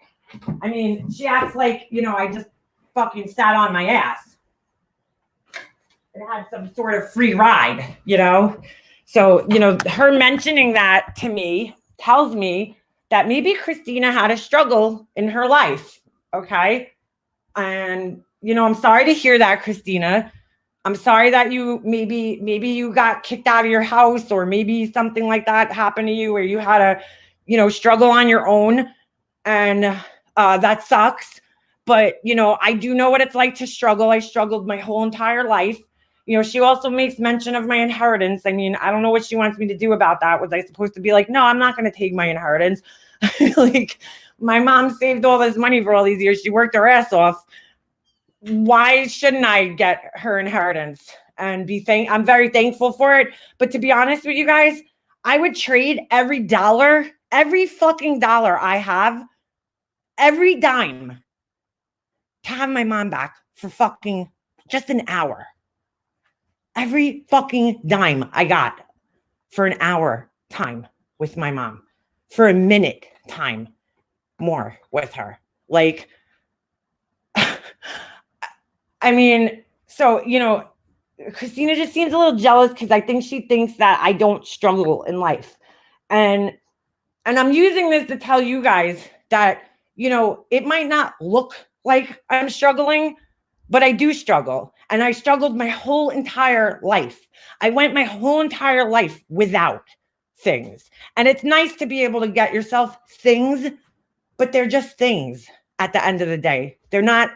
mean, she acts like, you know, I just fucking sat on my ass. It had some sort of free ride, you know? So, you know, her mentioning that to me tells me that maybe Christina had a struggle in her life, okay? And, you know, I'm sorry to hear that, Christina. I'm sorry that you maybe you got kicked out of your house, or maybe something like that happened to you where you had a, you know, struggle on your own, and that sucks. But, you know, I do know what it's like to struggle. I struggled my whole entire life. You know, she also makes mention of my inheritance. I mean, I don't know what she wants me to do about that. Was I supposed to be like, no, I'm not going to take my inheritance? Like, my mom saved all this money for all these years. She worked her ass off. Why shouldn't I get her inheritance and I'm very thankful for it. But to be honest with you guys, I would trade every dollar, every fucking dollar I have, every dime, to have my mom back for fucking just an hour. Every fucking dime I got for an hour time with my mom, for a minute time more with her. Like, I mean, so, you know, Christina just seems a little jealous because I think she thinks that I don't struggle in life. And I'm using this to tell you guys that, you know, it might not look like I'm struggling, but I do struggle. And I struggled my whole entire life. I went my whole entire life without things. And it's nice to be able to get yourself things, but they're just things at the end of the day. They're not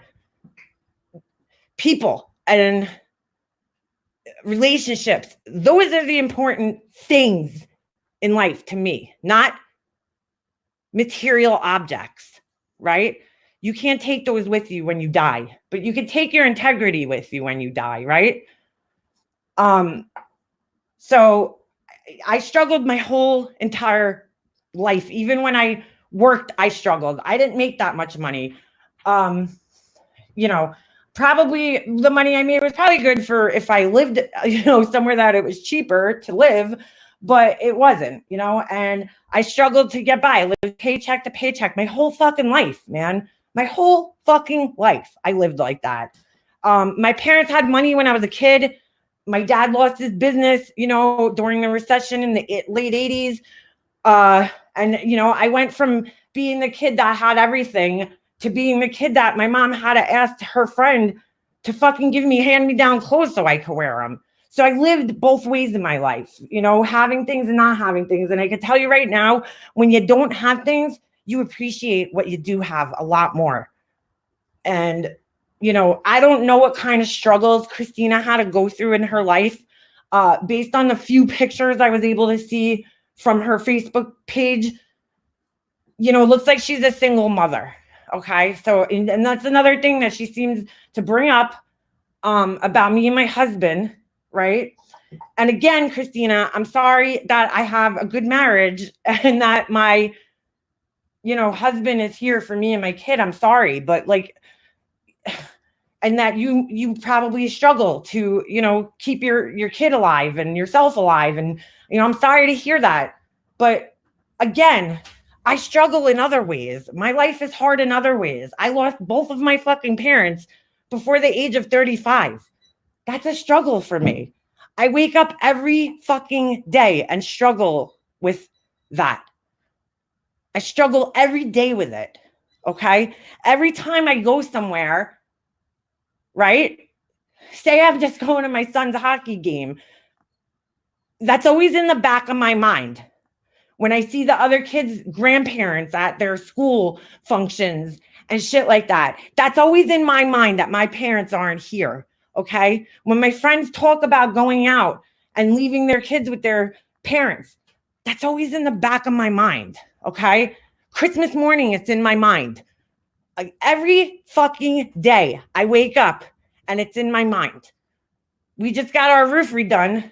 people and relationships. Those are the important things in life to me, not material objects, right? You can't take those with you when you die, but you can take your integrity with you when you die, right? So I struggled my whole entire life. Even when I worked, I struggled. I didn't make that much money. You know, probably the money I made was probably good for if I lived, you know, somewhere that it was cheaper to live, but it wasn't, you know, and I struggled to get by. I lived paycheck to paycheck my whole fucking life, man. My whole fucking life. I lived like that. My parents had money when I was a kid. My dad lost his business, you know, during the recession in the late 80s. And, you know, I went from being the kid that had everything to being the kid that my mom had to ask her friend to fucking give me hand-me-down clothes so I could wear them. So I lived both ways in my life, you know, having things and not having things. And I can tell you right now, when you don't have things, you appreciate what you do have a lot more. And, you know, I don't know what kind of struggles Christina had to go through in her life. Based on the few pictures I was able to see from her Facebook page, you know, it looks like she's a single mother. Okay. So, and that's another thing that she seems to bring up about me and my husband. Right. And again, Christina, I'm sorry that I have a good marriage and that my, you know, husband is here for me and my kid. I'm sorry, but like, and that you probably struggle to, you know, keep your kid alive and yourself alive. And, you know, I'm sorry to hear that. But again, I struggle in other ways. My life is hard in other ways. I lost both of my fucking parents before the age of 35. That's a struggle for me. I wake up every fucking day and struggle with that. I struggle every day with it. Okay. Every time I go somewhere, right? Say I'm just going to my son's hockey game. That's always in the back of my mind. When I see the other kids' grandparents at their school functions and shit like that, that's always in my mind that my parents aren't here. Okay. When my friends talk about going out and leaving their kids with their parents, that's always in the back of my mind. Okay. Christmas morning, it's in my mind. Like every fucking day I wake up and it's in my mind. We just got our roof redone.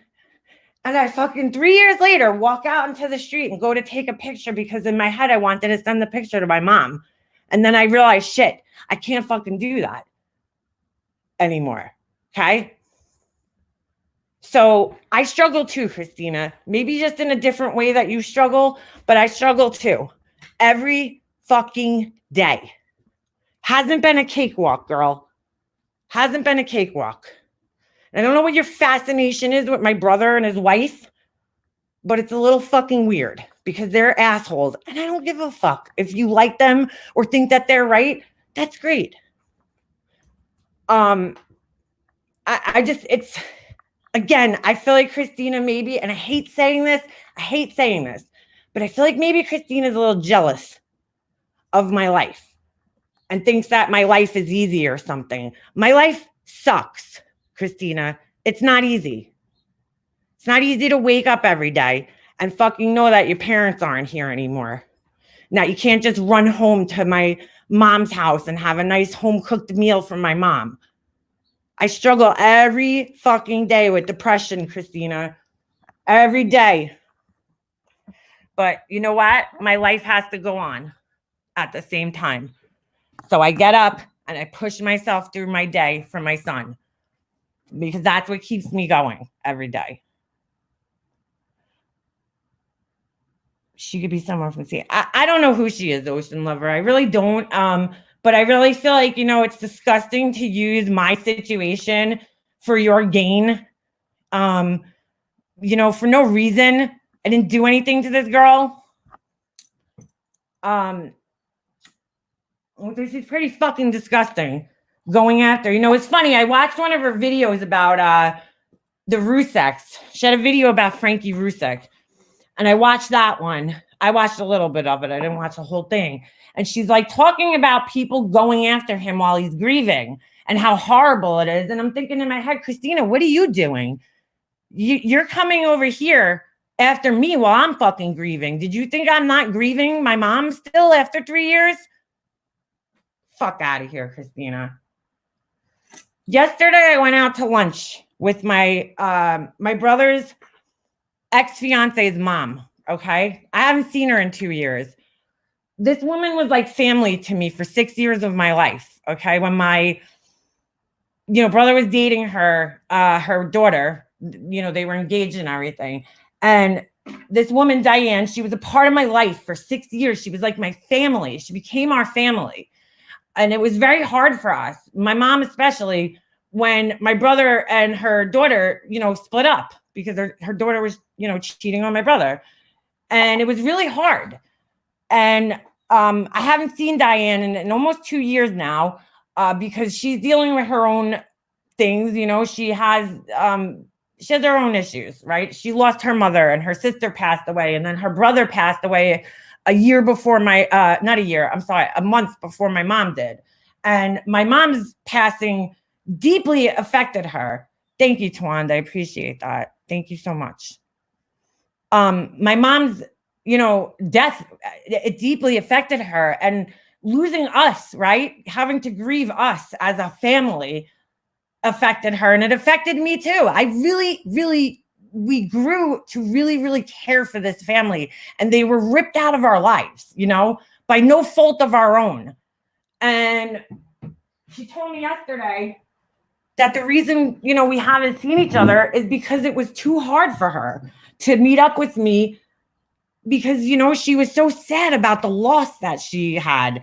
And I fucking 3 years later walk out into the street and go to take a picture because in my head I wanted to send the picture to my mom. And then I realized, shit, I can't fucking do that anymore. Okay? So I struggle too, Christina. Maybe just in a different way that you struggle, but I struggle too. Every fucking day. Hasn't been a cakewalk, girl. Hasn't been a cakewalk. I don't know what your fascination is with my brother and his wife, but it's a little fucking weird because they're assholes. And I don't give a fuck. If you like them or think that they're right, that's great. I just, it's, again, I feel like Christina maybe, and I hate saying this, but I feel like maybe Christina's a little jealous of my life and thinks that my life is easy or something. My life sucks, Christina. It's not easy. It's not easy to wake up every day and fucking know that your parents aren't here anymore. Now, you can't just run home to my mom's house and have a nice home-cooked meal from my mom. I struggle every fucking day with depression, Christina. Every day. But you know what? My life has to go on at the same time. So I get up and I push myself through my day for my son because that's what keeps me going every day. She could be someone from sea. I don't know who she is, Ocean Lover. I really don't. But I really feel like, it's disgusting to use my situation for your gain. For no reason. I didn't do anything to this girl. This is pretty fucking disgusting. Going after, it's funny. I watched one of her videos about the Ruseks. She had a video about Frankie Rusek. And I watched that one. I watched a little bit of it. I didn't watch the whole thing. And she's like talking about people going after him while he's grieving and how horrible it is. And I'm thinking in my head, Christina, what are you doing? You're coming over here after me while I'm fucking grieving. Did you think I'm not grieving my mom still after 3 years? Fuck out of here, Christina. Yesterday, I went out to lunch with my brother's ex-fiance's mom. Okay. I haven't seen her in 2 years. This woman was like family to me for 6 years of my life. Okay. When my, brother was dating her daughter, they were engaged and everything. And this woman, Diane, she was a part of my life for 6 years. She was like my family. She became our family. And it was very hard for us, my mom especially, when my brother and her daughter, split up because her daughter was, cheating on my brother. And it was really hard. And I haven't seen Diane in almost 2 years now because she's dealing with her own things. She has her own issues, right? She lost her mother and her sister passed away. And then her brother passed away a month before my mom did. And my mom's passing deeply affected her. Thank you, Tawanda. I appreciate that. Thank you so much. My mom's, death, it deeply affected her, and losing us, right? Having to grieve us as a family affected her, and it affected me too. We grew to really, really care for this family, and they were ripped out of our lives, by no fault of our own. And she told me yesterday that the reason, we haven't seen each other is because it was too hard for her to meet up with me because, she was so sad about the loss that she had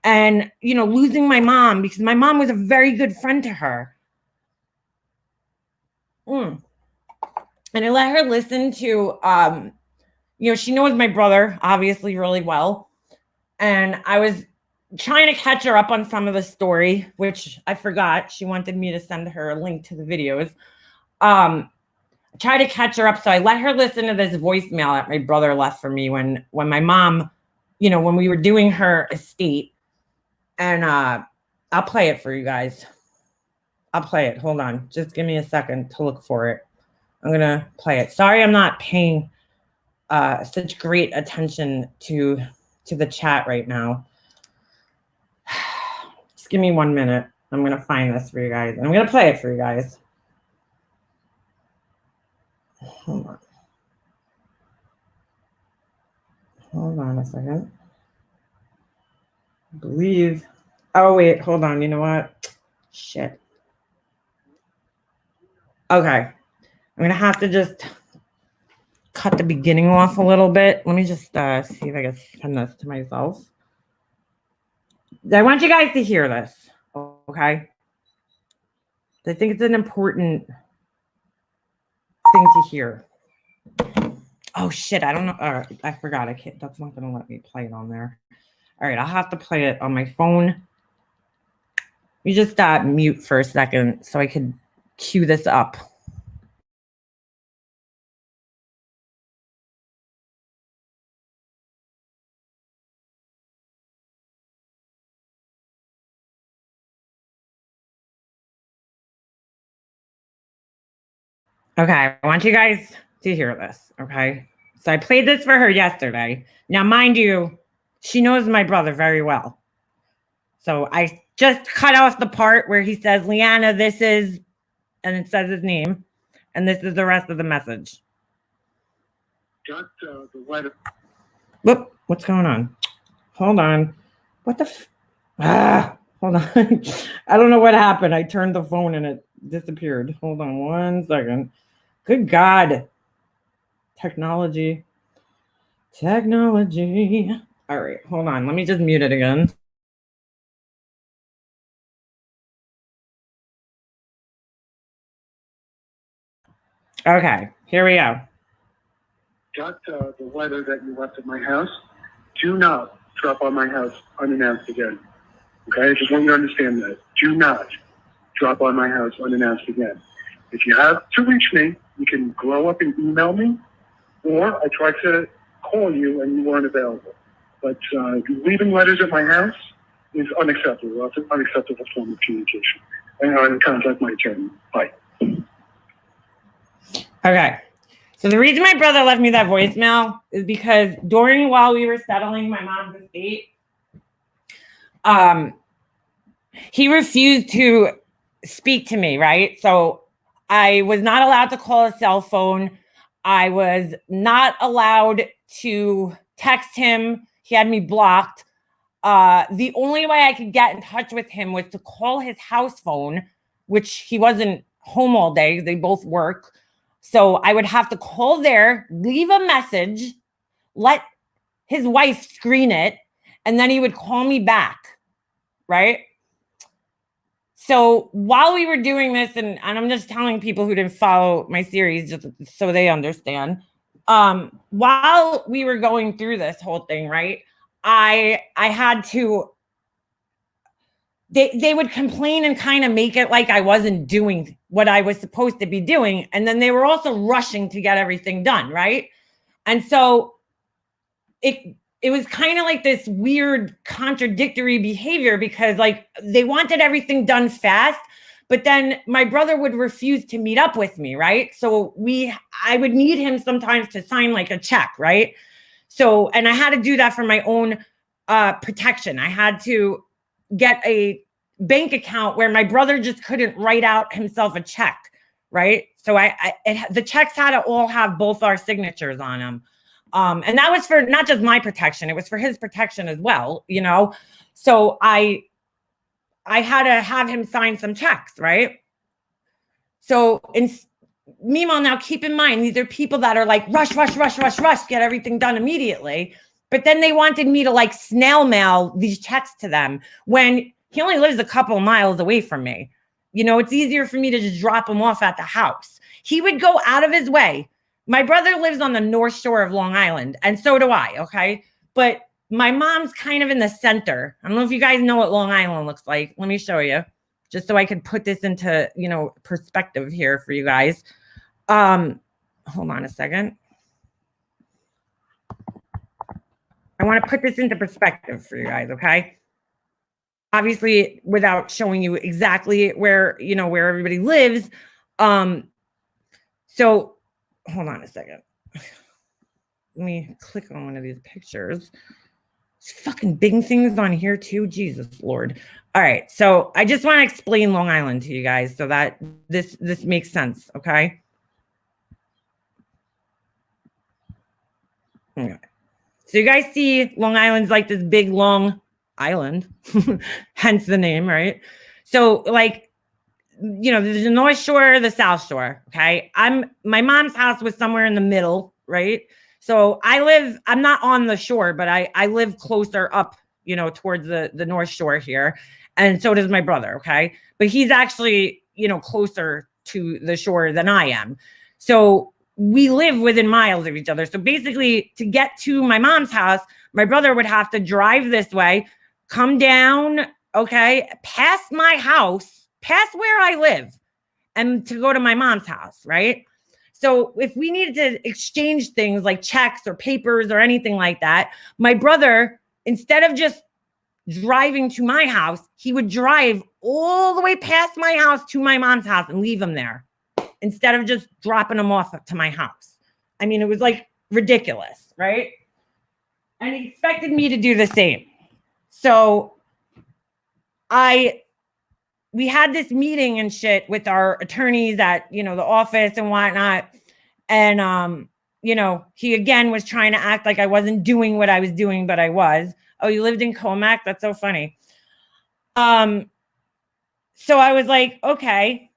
and, losing my mom because my mom was a very good friend to her. And I let her listen to, she knows my brother obviously really well. And I was trying to catch her up on some of the story, which I forgot. She wanted me to send her a link to the videos. Try to catch her up. So I let her listen to this voicemail that my brother left for me when my mom, when we were doing her estate. And I'll play it for you guys. I'll play it. Hold on. Just give me a second to look for it. I'm going to play it. Sorry, I'm not paying such great attention to to the chat right now. Just give me 1 minute. I'm going to find this for you guys. And I'm going to play it for you guys. Hold on. Hold on a second. I believe. Oh, wait. Hold on. You know what? Shit. Okay. I'm going to have to just cut the beginning off a little bit. Let me just see if I can send this to myself. I want you guys to hear this. Okay. I think it's an important thing to hear. Oh shit, I don't know. I forgot. I can't. That's not gonna let me play it on there. All right, I'll have to play it on my phone. You just mute for a second so I can cue this up. Okay, I want you guys to hear this. Okay, so I played this for her yesterday. Now, mind you, she knows my brother very well. So I just cut off the part where he says, Leanna, this is, and it says his name, and this is the rest of the message. Got the letter. Whoop, what's going on? Hold on. What the hold on. I don't know what happened. I turned the phone and it disappeared. Hold on 1 second. Good God. Technology. All right, hold on. Let me just mute it again. Okay, here we go. Got the letter that you left at my house. Do not drop by my house unannounced again. Okay, I just want you to understand that. Do not drop by my house unannounced again. If you have to reach me, you can grow up and email me, or I tried to call you and you weren't available. But leaving letters at my house is unacceptable. That's an unacceptable form of communication. And I contact my attorney. Bye. Okay. So the reason my brother left me that voicemail is because while we were settling my mom's estate, he refused to speak to me, right? So I was not allowed to call a cell phone. I was not allowed to text him. He had me blocked. The only way I could get in touch with him was to call his house phone, which he wasn't home all day. They both work. So I would have to call there, leave a message, let his wife screen it, and then he would call me back, right? So while we were doing this, and I'm just telling people who didn't follow my series just so they understand, while we were going through this whole thing, right, I had to, they would complain and kind of make it like I wasn't doing what I was supposed to be doing. And then they were also rushing to get everything done, right? And so it was kind of like this weird contradictory behavior because like they wanted everything done fast, but then my brother would refuse to meet up with me, right? So I would need him sometimes to sign like a check, right? So, and I had to do that for my own protection. I had to get a bank account where my brother just couldn't write out himself a check, right? So the checks had to all have both our signatures on them. And that was for not just my protection, it was for his protection as well, you know? So I had to have him sign some checks, right? So meanwhile, now keep in mind, these are people that are like, rush, get everything done immediately. But then they wanted me to like snail mail these checks to them when he only lives a couple of miles away from me. You know, it's easier for me to just drop him off at the house. He would go out of his way. My brother lives on the North Shore of Long Island, and so do I, okay? But my mom's kind of in the center. I don't know if you guys know what Long Island looks like. Let me show you, just so I can put this into, you know, perspective here for you guys. Hold on a second. I want to put this into perspective for you guys, okay? Obviously, without showing you exactly where, you know, where everybody lives. So hold on a second. Let me click on one of these pictures There's fucking big things on here too. Jesus Lord. All right. So I just want to explain Long Island to you guys so that this makes sense. Okay. Okay. So you guys see Long Island's like this big long island, hence the name, right? So like, you know, there's the North Shore, the South Shore. Okay. My mom's house was somewhere in the middle, right? So I'm not on the shore, but I live closer up, you know, towards the North Shore here. And so does my brother. Okay. But he's actually, you know, closer to the shore than I am. So we live within miles of each other. So basically, to get to my mom's house, my brother would have to drive this way, come down, okay, past my house, past where I live, and to go to my mom's house, right? So if we needed to exchange things like checks or papers or anything like that, my brother, instead of just driving to my house, he would drive all the way past my house to my mom's house and leave him there, instead of just dropping them off to my house. I mean, it was like ridiculous, right? And he expected me to do the same. So we had this meeting and shit with our attorneys at, you know, the office and whatnot. And, you know, he again was trying to act like I wasn't doing what I was doing, but I was. Oh, you lived in Comac? That's so funny. So I was like, okay.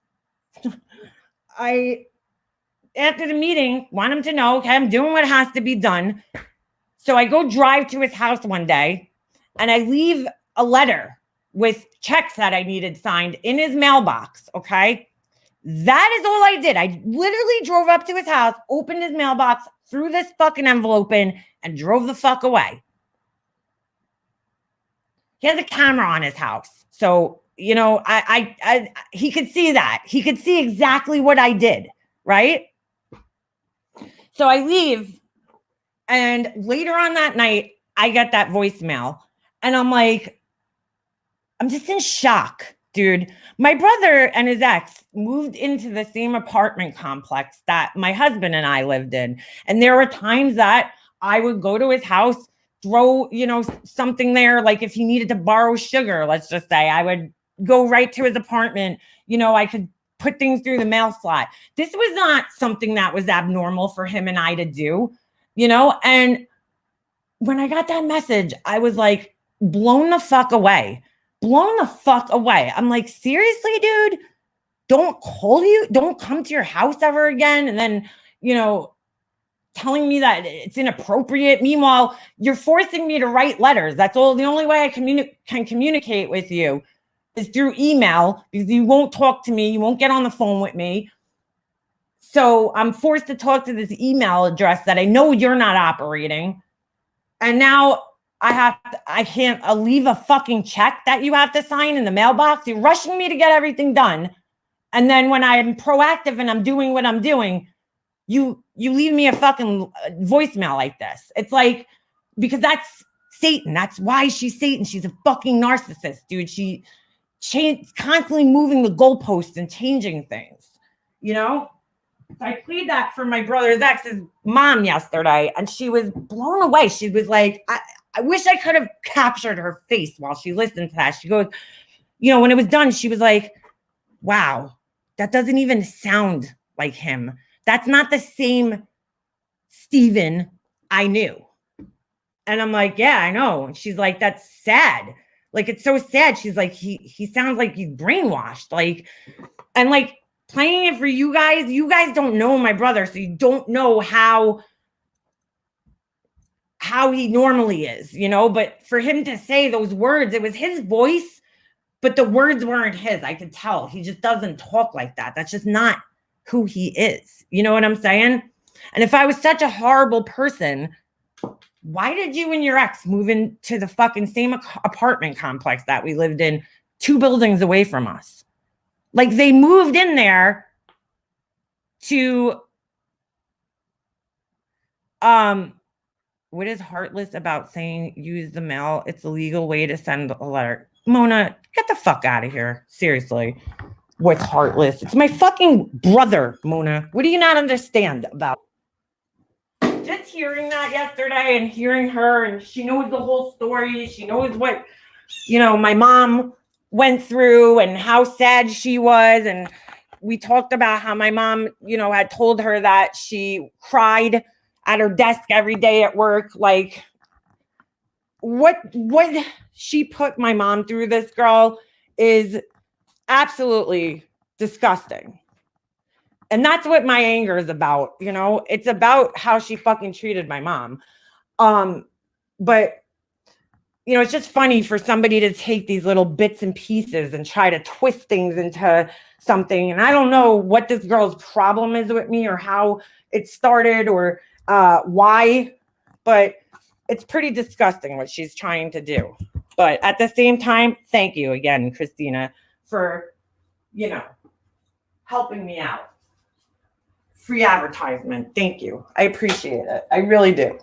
After the meeting, want him to know, okay, I'm doing what has to be done. So I go drive to his house one day and I leave a letter with checks that I needed signed in his mailbox. Okay. That is all I did. I literally drove up to his house, opened his mailbox, threw this fucking envelope in, and drove the fuck away. He has a camera on his house. So, you know, he could see that. He could see exactly what I did, right? So I leave, and later on that night, I get that voicemail, and I'm like, I'm just in shock, dude. My brother and his ex moved into the same apartment complex that my husband and I lived in. And there were times that I would go to his house, throw, you know, something there. Like if he needed to borrow sugar, let's just say, I would go right to his apartment. You know, I could put things through the mail slot. This was not something that was abnormal for him and I to do, you know? And when I got that message, I was like blown the fuck away. Blown the fuck away. I'm like, seriously, dude, don't come to your house ever again. And then, you know, telling me that it's inappropriate. Meanwhile, you're forcing me to write letters. That's all. The only way I can communicate with you is through email, because you won't talk to me. You won't get on the phone with me. So I'm forced to talk to this email address that I know you're not operating. And now I'll leave a fucking check that you have to sign in the mailbox. You're rushing me to get everything done. And then when I'm proactive and I'm doing what I'm doing, you leave me a fucking voicemail like this. It's like, because that's Satan. That's why she's Satan. She's a fucking narcissist, dude. She constantly moving the goalposts and changing things, you know? So I played that for my brother's ex's mom yesterday, and she was blown away. She was like, I wish I could have captured her face while she listened to that. She goes, you know, when it was done, she was like, wow, that doesn't even sound like him. That's not the same Steven I knew. And I'm like, yeah, I know. And she's like, that's sad. Like, it's so sad. She's like, he sounds like he's brainwashed. Like, and like playing it for you guys don't know my brother. So you don't know how he normally is, you know, but for him to say those words, it was his voice, but the words weren't his. I could tell he just doesn't talk like that. That's just not who he is. You know what I'm saying? And if I was such a horrible person, why did you and your ex move into the fucking same apartment complex that we lived in 2 buildings away from us? Like, they moved in there to, what is heartless about saying use the mail? It's a legal way to send a letter. Mona, get the fuck out of here. Seriously. What's heartless? It's my fucking brother, Mona. What do you not understand about? just hearing that yesterday and hearing her, and she knows the whole story. She knows what, my mom went through and how sad she was. And we talked about how my mom, had told her that she cried at her desk every day at work. Like, what she put my mom through, this girl, is absolutely disgusting. And that's what my anger is about. It's about how she fucking treated my mom. But it's just funny for somebody to take these little bits and pieces and try to twist things into something. And I don't know what this girl's problem is with me, or how it started, or why, but it's pretty disgusting what she's trying to do. But at the same time, thank you again, Christina, for, helping me out. Free advertisement. Thank you. I appreciate it. I really do.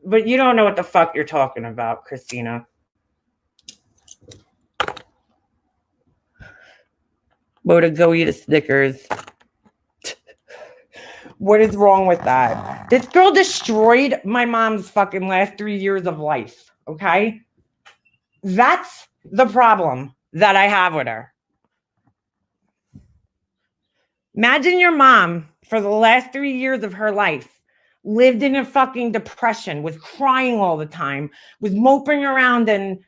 But you don't know what the fuck you're talking about, Christina. Go to go eat a Snickers. What is wrong with that? This girl destroyed my mom's fucking last 3 years of life, okay? That's the problem that I have with her. Imagine your mom, for the last 3 years of her life, lived in a fucking depression, was crying all the time, was moping around and,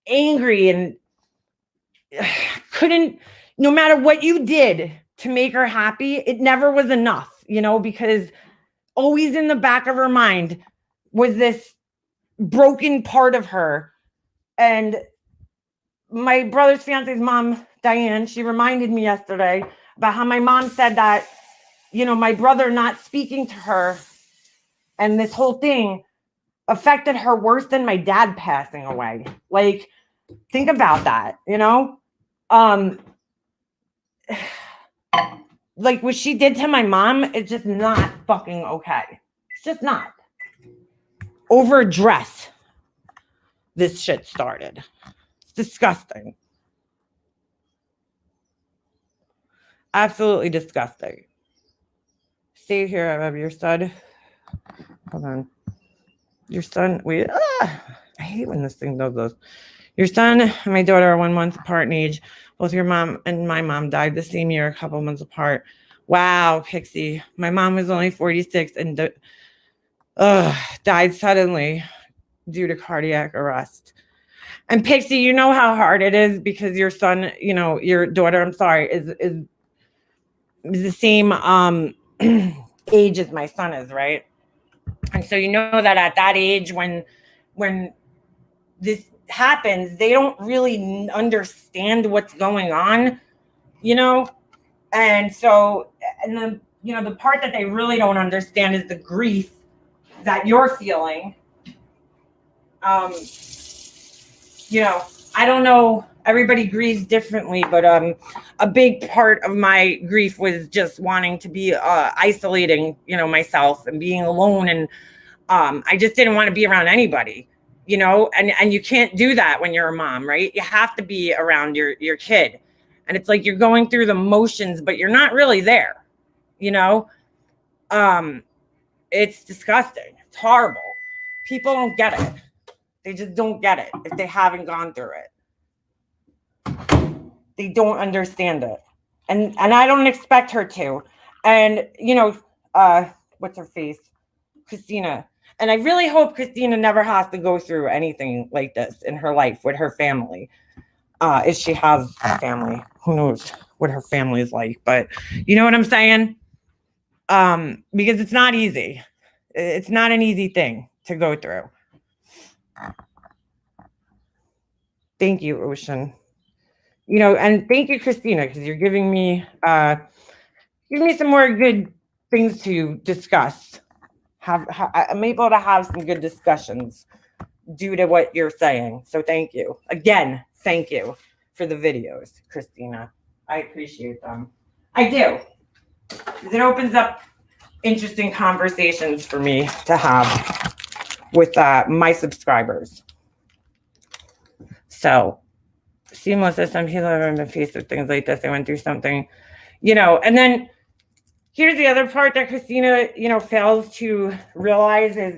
angry, and couldn't, no matter what you did to make her happy, it never was enough, because always in the back of her mind was this broken part of her. And my brother's fiance's mom, Diane, she reminded me yesterday about how my mom said that, my brother not speaking to her and this whole thing affected her worse than my dad passing away. Like, think about that, like what she did to my mom is just not fucking okay. It's just not. Over a dress, this shit started. It's disgusting. Absolutely disgusting. Stay here. I love your son. Hold on. Your son, I hate when this thing does this. Your son and my daughter are 1 month apart in age. Both your mom and my mom died the same year, a couple months apart. Wow, Pixie. My mom was only 46 and died suddenly due to cardiac arrest. And Pixie, you know how hard it is because your son, your daughter, I'm sorry, is the same age as my son is, right? And so that at that age, when this happens, they don't really understand what's going on, and so, and then the part that they really don't understand is the grief that you're feeling. I don't know, everybody grieves differently, but a big part of my grief was just wanting to be isolating, myself, and being alone, and I just didn't want to be around anybody, and you can't do that when you're a mom, right? You have to be around your kid, and it's like you're going through the motions, but you're not really there, it's disgusting. It's horrible. People don't get it. They just don't get it if they haven't gone through it. They don't understand it. And I don't expect her to. And, what's her face? Christina. And I really hope Christina never has to go through anything like this in her life with her family. If she has a family. Who knows what her family is like. But you know what I'm saying? Because it's not easy. It's not an easy thing to go through. Thank you, Ocean. And thank you, Christina, because you're giving me some more good things to discuss. I'm able to have some good discussions due to what you're saying. So thank you. Again, thank you for the videos, Christina. I appreciate them. I do. Because it opens up interesting conversations for me to have with my subscribers. So, seamless, some people are in the face of things like this. They went through something, and then, here's the other part that Christina, fails to realize is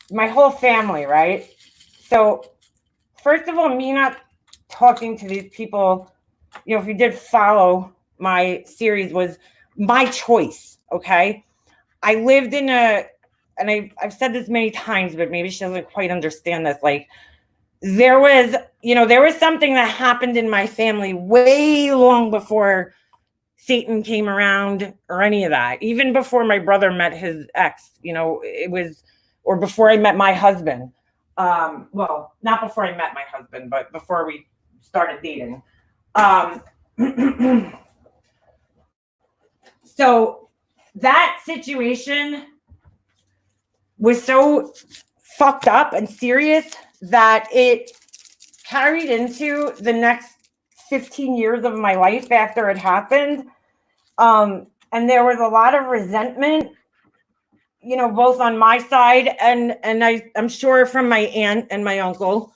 my whole family, right? So first of all, me not talking to these people, if you did follow my series, was my choice, okay? I lived in and I've said this many times, but maybe she doesn't quite understand this. Like, there was something that happened in my family way long before Satan came around or any of that. Even before my brother met his ex, it was, or before I met my husband. Well, not before I met my husband, but before we started dating. So that situation was so fucked up and serious that it carried into the next 15 years of my life after it happened. And there was a lot of resentment, both on my side and I'm sure from my aunt and my uncle.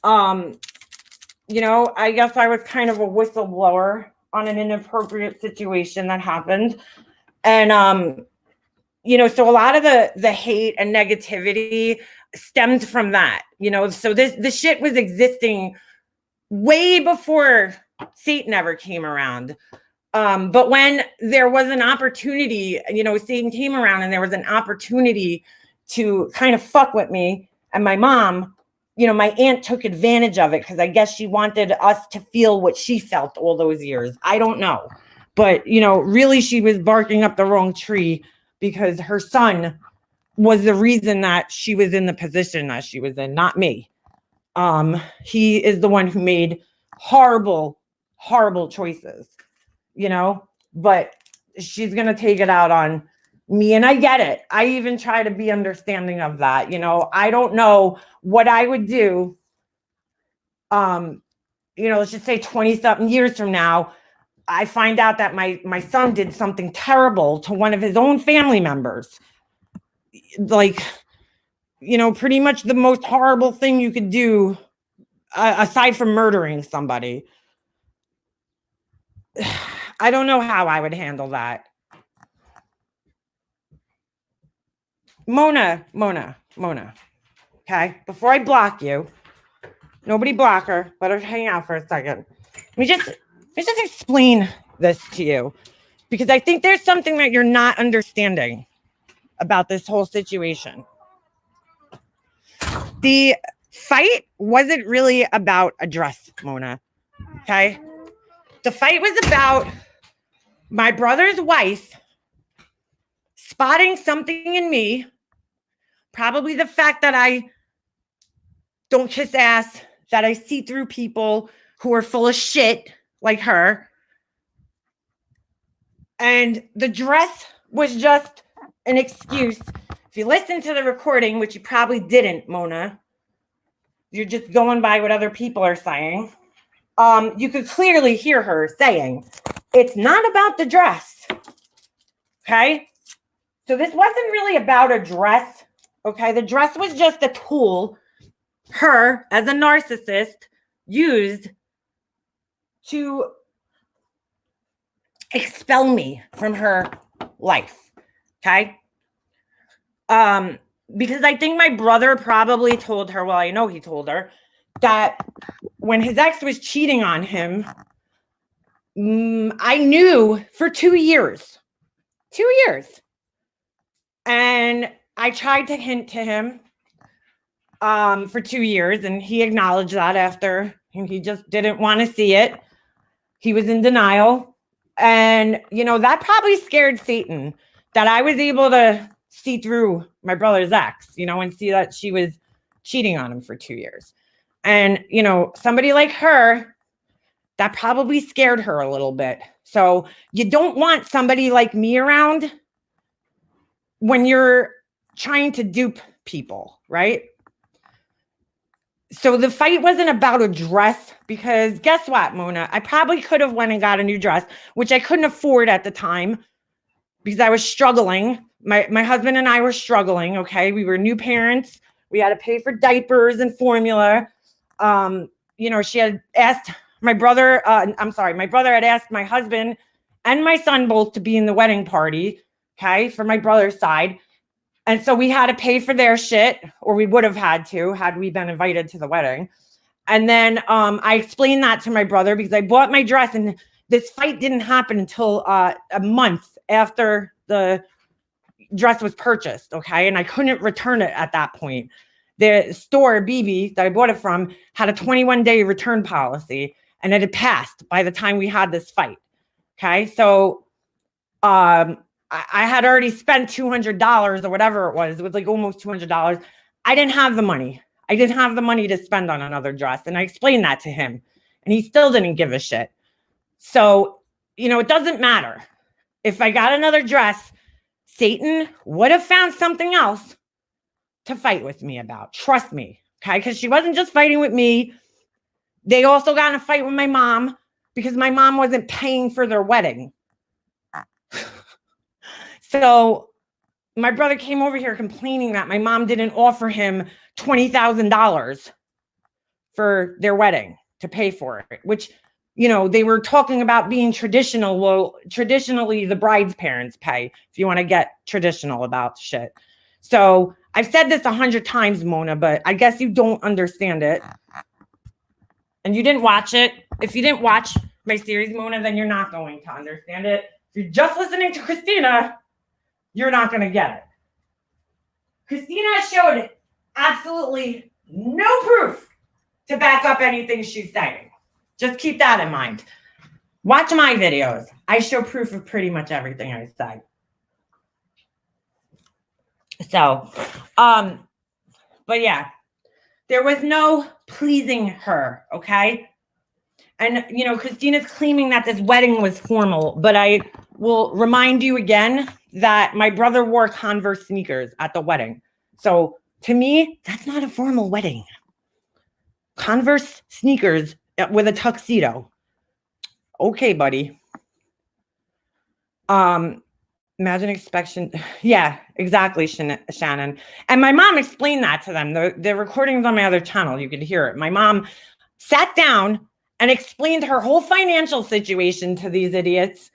I guess I was kind of a whistleblower on an inappropriate situation that happened. And, so a lot of the hate and negativity stemmed from that, so this shit was existing way before Satan ever came around. But when there was an opportunity, Satan came around and there was an opportunity to kind of fuck with me and my mom, my aunt took advantage of it because I guess she wanted us to feel what she felt all those years. I don't know. But, really she was barking up the wrong tree because her son was the reason that she was in the position that she was in, not me. He is the one who made horrible, horrible choices, but she's going to take it out on me. And I get it. I even try to be understanding of that. I don't know what I would do. Let's just say 20 something years from now, I find out that my son did something terrible to one of his own family members. Like, pretty much the most horrible thing you could do aside from murdering somebody. I don't know how I would handle that. Mona. Okay, before I block you, nobody block her. Let her hang out for a second. Let me just explain this to you, because I think there's something that you're not understanding about this whole situation. The fight wasn't really about a dress, Mona. Okay? The fight was about my brother's wife spotting something in me, probably the fact that I don't kiss ass, that I see through people who are full of shit like her. And the dress was just an excuse. If you listen to the recording, which you probably didn't, Mona, you're just going by what other people are saying. You could clearly hear her saying, it's not about the dress. Okay? So this wasn't really about a dress. Okay? The dress was just a tool her, as a narcissist, used to expel me from her life. Okay? Because I think my brother probably told her, well, I know he told her, that when his ex was cheating on him, I knew for 2 years. 2 years. And I tried to hint to him for 2 years, and he acknowledged that after, and he just didn't want to see it. He was in denial. And, that probably scared Satan, that I was able to see through my brother's ex, and see that she was cheating on him for 2 years. And, somebody like her, that probably scared her a little bit. So you don't want somebody like me around when you're trying to dupe people, right? So the fight wasn't about a dress, because guess what, Mona? I probably could have went and got a new dress, which I couldn't afford at the time because I was struggling. My husband and I were struggling, okay? We were new parents. We had to pay for diapers and formula. She had asked my brother had asked my husband and my son both to be in the wedding party, okay, for my brother's side. And so we had to pay for their shit, or we would have had we been invited to the wedding. And then I explained that to my brother because I bought my dress, and this fight didn't happen until a month after the dress was purchased, okay? And I couldn't return it at that point. The store, BB, that I bought it from, had a 21-day return policy, and it had passed by the time we had this fight, okay? So I had already spent $200 or whatever it was. It was like almost $200. I didn't have the money. I didn't have the money to spend on another dress. And I explained that to him, and he still didn't give a shit. So, it doesn't matter. If I got another dress, Satan would have found something else to fight with me about. Trust me. Okay. Because she wasn't just fighting with me. They also got in a fight with my mom because my mom wasn't paying for their wedding. So my brother came over here complaining that my mom didn't offer him $20,000 for their wedding to pay for it, which, they were talking about being traditional. Well, traditionally, the bride's parents pay if you want to get traditional about shit. So I've said this 100 times, Mona, but I guess you don't understand it. And you didn't watch it. If you didn't watch my series, Mona, then you're not going to understand it. If you're just listening to Christina, you're not going to get it. Christina showed absolutely no proof to back up anything she's saying. Just keep that in mind. Watch my videos. I show proof of pretty much everything I say. So, but yeah, there was no pleasing her, okay? And, Christina's claiming that this wedding was formal, but I will remind you again that my brother wore Converse sneakers at the wedding. So to me, that's not a formal wedding. Converse sneakers with a tuxedo. Okay, buddy. Imagine expectation. Yeah, exactly, Shannon. And my mom explained that to them. The recordings on my other channel, you could hear it. My mom sat down and explained her whole financial situation to these idiots.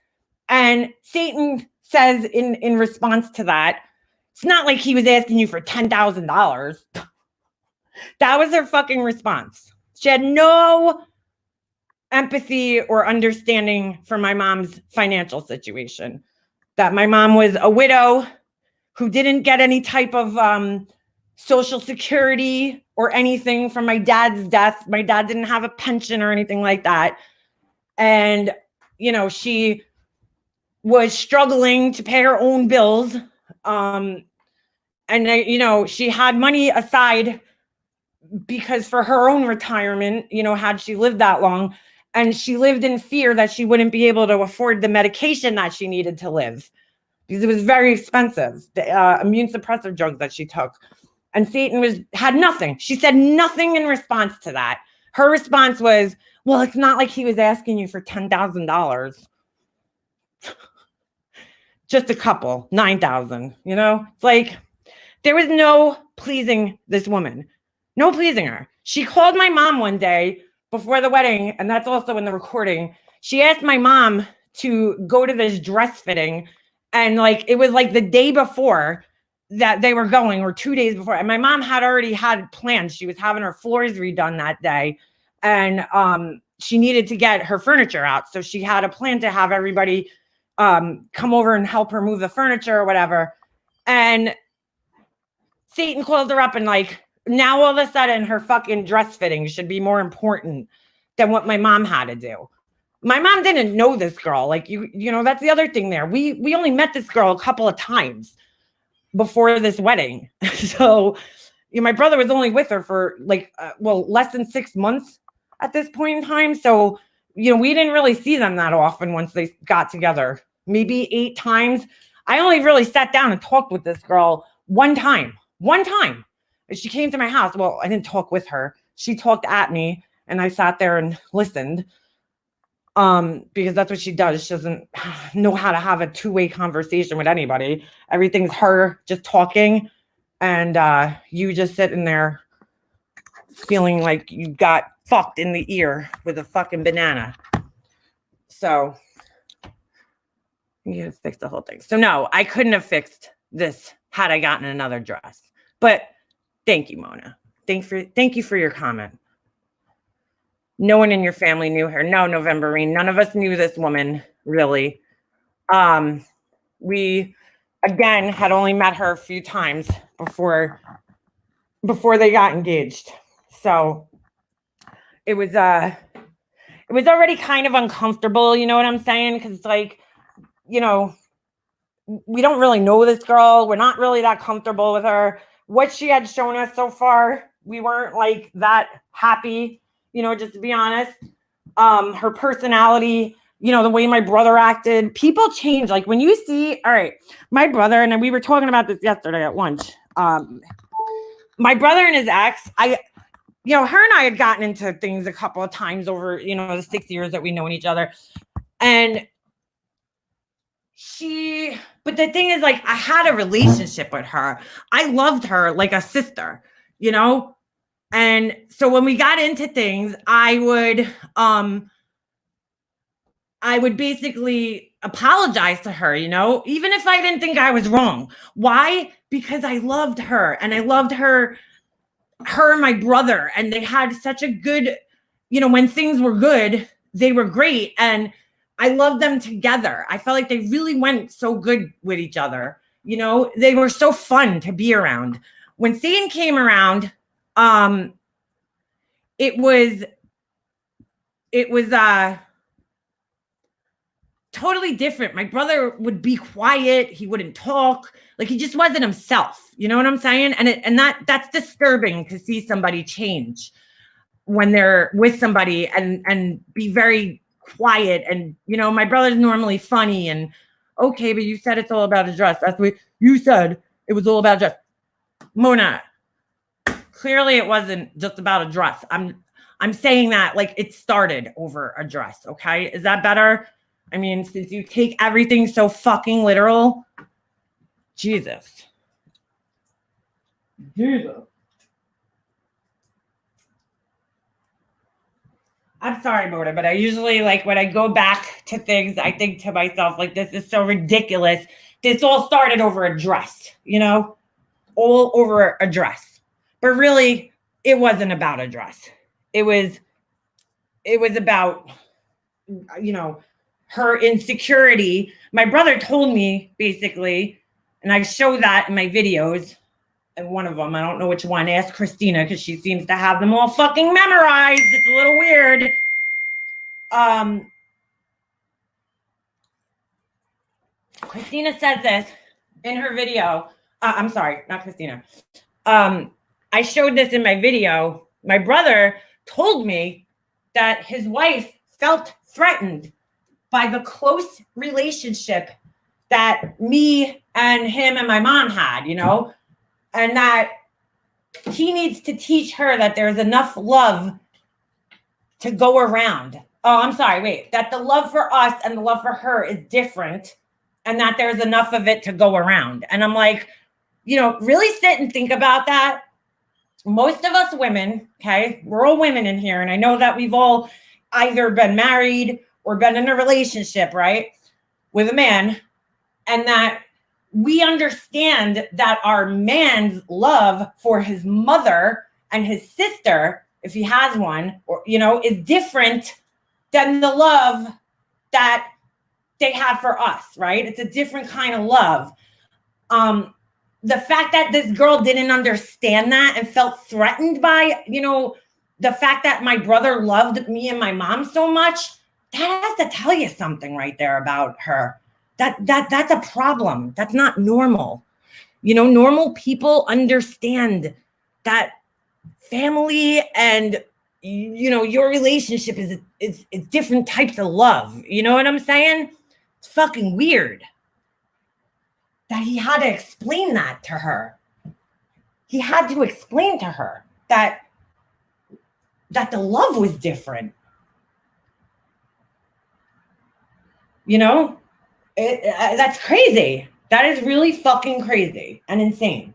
And Satan says in response to that, it's not like he was asking you for $10,000. That was her fucking response. She had no empathy or understanding for my mom's financial situation. That my mom was a widow who didn't get any type of Social Security or anything from my dad's death. My dad didn't have a pension or anything like that. And, she was struggling to pay her own bills. And, she had money aside because for her own retirement, had she lived that long, and she lived in fear that she wouldn't be able to afford the medication that she needed to live because it was very expensive, the immune suppressive drugs that she took. And Satan had nothing. She said nothing in response to that. Her response was, well, it's not like he was asking you for $10,000. Just a couple, 9,000, It's like there was no pleasing this woman. No pleasing her. She called my mom one day before the wedding, and that's also in the recording. She asked my mom to go to this dress fitting, and it was the day before that they were going, or 2 days before. And my mom had already had plans. She was having her floors redone that day, and she needed to get her furniture out. So she had a plan to have everybody come over and help her move the furniture or whatever. And Satan called her up and now all of a sudden her fucking dress fitting should be more important than what my mom had to do. My mom didn't know this girl. That's the other thing there. We only met this girl a couple of times before this wedding. So, my brother was only with her for less than 6 months at this point in time. So, we didn't really see them that often once they got together. Maybe 8 times. I only really sat down and talked with this girl one time. She came to my house. Well, I didn't talk with her. She talked at me, and I sat there and listened. Because that's what she does. She doesn't know how to have a two-way conversation with anybody. Everything's her just talking, and you just sitting there feeling like you got fucked in the ear with a fucking banana. So you gotta fix the whole thing. So no, I couldn't have fixed this had I gotten another dress. But thank you, Mona. Thank you for your comment. No one in your family knew her. No, Novemberine. None of us knew this woman, really. We, again, had only met her a few times before they got engaged. So it was already kind of uncomfortable, you know what I'm saying? Because, like, you know, we don't really know this girl. We're not really that comfortable with her. What she had shown us so far, we weren't, like, that happy, you know, just to be honest. Her personality, you know, the way my brother acted, people change. Like, when you see, all right, my brother, and we were talking about this yesterday at lunch. My brother and his ex, you know, her and I had gotten into things a couple of times over, you know, the 6 years that we known each other. And but the thing is, like, I had a relationship with her. I loved her like a sister, you know? And so when we got into things, I would basically apologize to her, you know, even if I didn't think I was wrong. Why? Because I loved her, and I loved her and my brother, and they had such a good, you know, when things were good, they were great. And I loved them together. I felt like they really went so good with each other. You know, they were so fun to be around. When Satan came around, it was totally different. My brother would be quiet. He wouldn't talk. Like, he just wasn't himself. You know what I'm saying? And that's disturbing to see somebody change when they're with somebody and be very quiet. And, you know, my brother's normally funny and okay, but you said it's all about a dress. That's what you said. It was all about a dress. Mona, clearly it wasn't just about a dress. I'm saying that like it started over a dress. Okay. Is that better? I mean, since you take everything so fucking literal, Jesus. I'm sorry, Mona, but I usually, like, when I go back to things, I think to myself, like, this is so ridiculous. This all started over a dress, you know, all over a dress. But really, it wasn't about a dress. It was about, you know, her insecurity. My brother told me, basically, and I show that in my videos, and one of them, I don't know which one, ask Christina, because she seems to have them all fucking memorized. It's a little weird. Christina said this in her video. I'm sorry, not Christina. I showed this in my video. My brother told me that his wife felt threatened by the close relationship that me and him and my mom had, you know, and that he needs to teach her that there's enough love to go around. Oh, I'm sorry. Wait, that the love for us and the love for her is different, and that there's enough of it to go around. And I'm like, you know, really sit and think about that. Most of us women, okay, we're all women in here. And I know that we've all either been married or been in a relationship, right, with a man. And that we understand that our man's love for his mother and his sister, if he has one, or, you know, is different than the love that they have for us, right? It's a different kind of love. The fact that this girl didn't understand that and felt threatened by, you know, the fact that my brother loved me and my mom so much, that has to tell you something right there about her. That's a problem. That's not normal. You know, normal people understand that family and, you know, your relationship is different types of love. You know what I'm saying? It's fucking weird that he had to explain that to her. He had to explain to her that the love was different. You know, that's crazy. That is really fucking crazy and insane.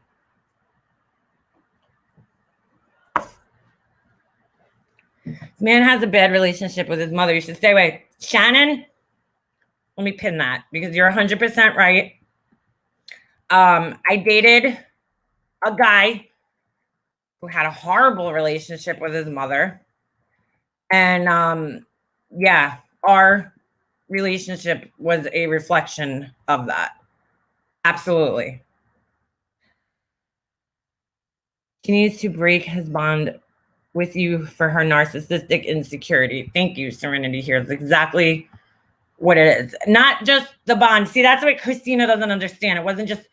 This man has a bad relationship with his mother. You should stay away. Shannon, let me pin that because you're 100% right. I dated a guy who had a horrible relationship with his mother. And yeah, our relationship was a reflection of that. Absolutely. He needs to break his bond with you for her narcissistic insecurity. Thank you, Serenity. Here's exactly what it is. Not just the bond. See, that's what Christina doesn't understand. It wasn't just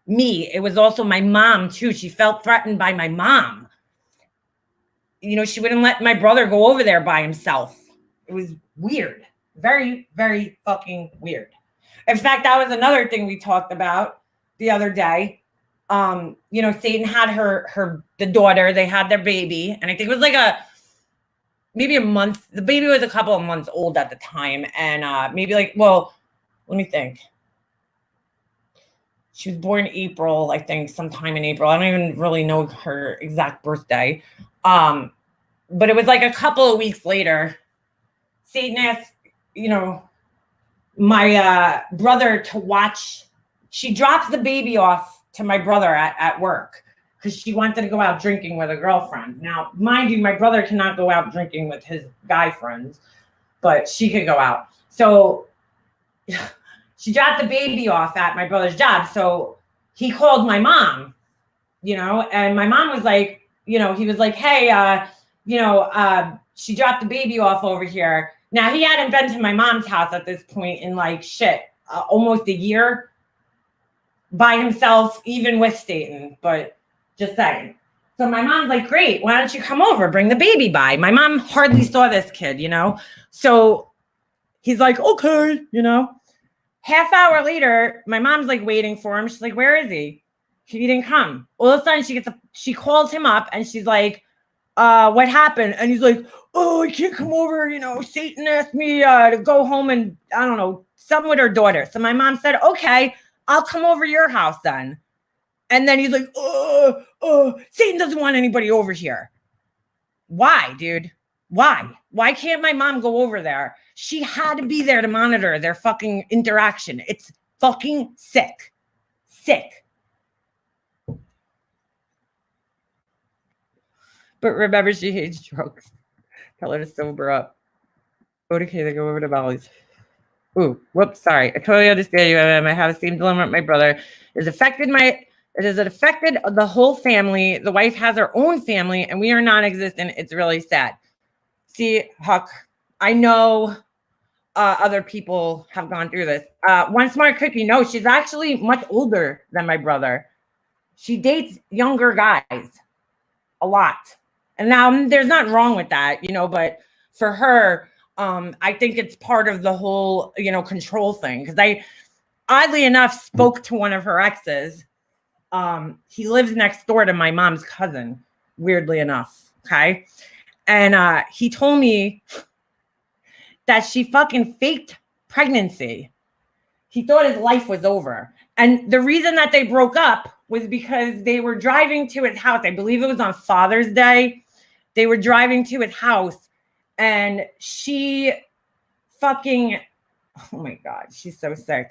me. It was also my mom, too. She felt threatened by my mom. You know, she wouldn't let my brother go over there by himself. It was weird. Very, very fucking weird. In fact, that was another thing we talked about the other day. You know, Satan had the daughter, they had their baby, and I think it was like maybe a month. The baby was a couple of months old at the time, and maybe like, well, let me think. She was born April, I think, sometime in April. I don't even really know her exact birthday. But it was like a couple of weeks later, Satan asked, you know, my brother to watch. She drops the baby off to my brother at work because she wanted to go out drinking with a girlfriend. Now, mind you, my brother cannot go out drinking with his guy friends, but she could go out. So she dropped the baby off at my brother's job. So he called my mom, you know, and my mom was like, you know, he was like, hey, she dropped the baby off over here. Now, he hadn't been to my mom's house at this point in like almost a year by himself, even with Satan, but just saying. So my mom's like, great, why don't you come over, bring the baby by? My mom hardly saw this kid, you know? So he's like, okay, you know? Half hour later, my mom's like waiting for him. She's like, where is he? He didn't come. All of a sudden, she calls him up and she's like, what happened? And he's like, oh, I can't come over. You know, Satan asked me to go home and, I don't know, something with her daughter. So my mom said, okay, I'll come over to your house then. And then he's like, Satan doesn't want anybody over here. Why, dude? Why? Why can't my mom go over there? She had to be there to monitor their fucking interaction. It's fucking sick. Sick. But remember, she hates drugs. Tell her to sober up. Okay, they go over to Molly's. Ooh, whoops, sorry. I totally understand you. I have the same dilemma with my brother. It has affected the whole family. The wife has her own family, and we are non-existent. It's really sad. See, Huck, I know other people have gone through this. One smart cookie, no, she's actually much older than my brother. She dates younger guys a lot. And now there's nothing wrong with that, you know, but for her, I think it's part of the whole, you know, control thing. Because I, oddly enough, spoke to one of her exes. He lives next door to my mom's cousin, weirdly enough. Okay. And he told me that she fucking faked pregnancy. He thought his life was over. And the reason that they broke up was because they were driving to his house. I believe it was on Father's Day. They were driving to his house and she fucking, oh my God, she's so sick.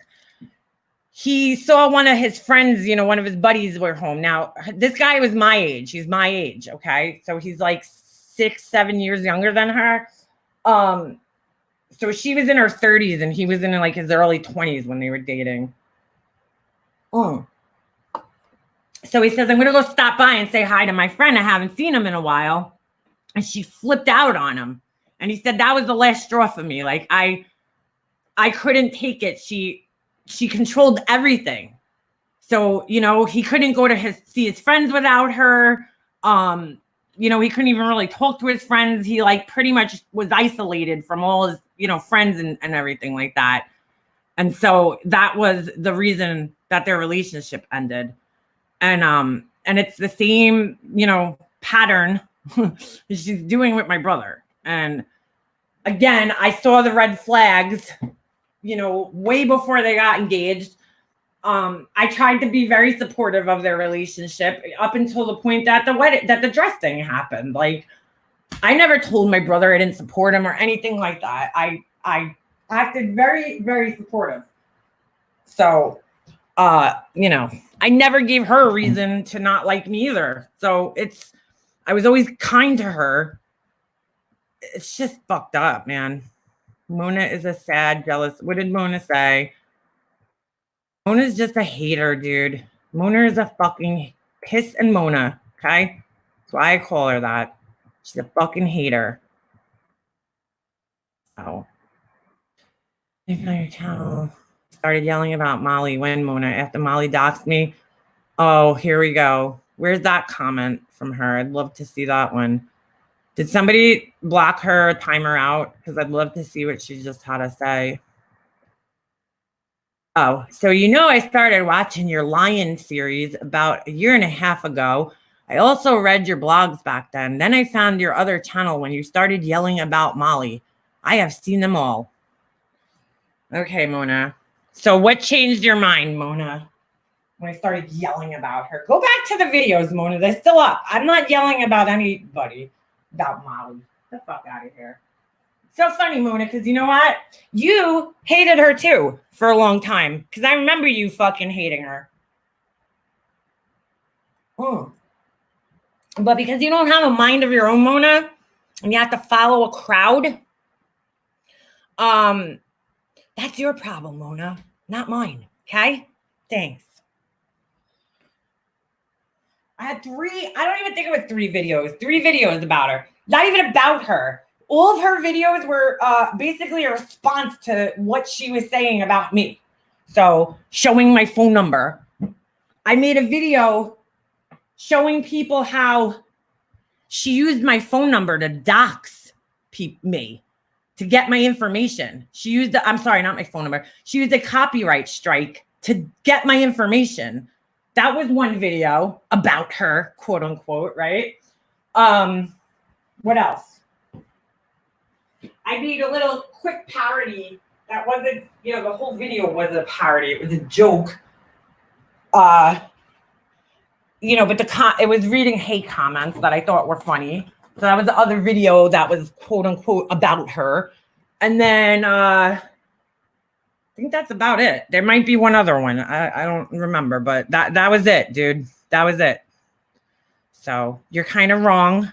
He saw one of his friends, you know, one of his buddies were home. Now, this guy was my age. He's my age, okay? So he's like 6-7 years younger than her. So she was in her 30s and he was in like his early 20s when they were dating. So he says, I'm going to go stop by and say hi to my friend. I haven't seen him in a while. And she flipped out on him. And he said, that was the last straw for me. Like, I couldn't take it. She controlled everything. So, you know, he couldn't go to see his friends without her. You know, he couldn't even really talk to his friends. He like pretty much was isolated from all his, you know, friends and everything like that. And so that was the reason that their relationship ended. And it's the same, you know, pattern she's doing with my brother. And again, I saw the red flags, you know, way before they got engaged. I tried to be very supportive of their relationship up until the point that the dress thing happened. Like, I never told my brother I didn't support him or anything like that. I acted very, very supportive. So, you know, I never gave her a reason to not like me either. So I was always kind to her. It's just fucked up, man. Mona is a sad, jealous. What did Mona say? Mona's just a hater, dude. Mona is a fucking piss and Mona, okay? That's why I call her that. She's a fucking hater. So, if I tell, started yelling about Molly when Mona, after Molly doxed me. Oh, here we go. Where's that comment from her? I'd love to see that one. Did somebody block her, time her out? Because I'd love to see what she just had to say. Oh, so you know I started watching your Lion series about a year and a half ago. I also read your blogs back then. Then I found your other channel when you started yelling about Molly. I have seen them all. Okay, Mona. So what changed your mind, Mona, when I started yelling about her? Go back to the videos, Mona. They're still up. I'm not yelling about anybody, about Molly. Get the fuck out of here. So funny, Mona, because you know what? You hated her too for a long time. Because I remember you fucking hating her. But because you don't have a mind of your own, Mona, and you have to follow a crowd, that's your problem, Mona, not mine. Okay? Thanks. I had I don't even think it was 3 videos about her. Not even about her. All of her videos were basically a response to what she was saying about me. So showing my phone number. I made a video showing people how she used my phone number to dox me, to get my information. She used I'm sorry, not my phone number. She used a copyright strike to get my information. That was one video about her, quote unquote, right? What else? I made a little quick parody that wasn't, you know, the whole video was a parody. It was a joke. You know, but it was reading hate comments that I thought were funny. So that was the other video that was quote unquote about her. And then I think that's about it. There might be one other one. I don't remember, but that was it, dude. That was it. So you're kind of wrong.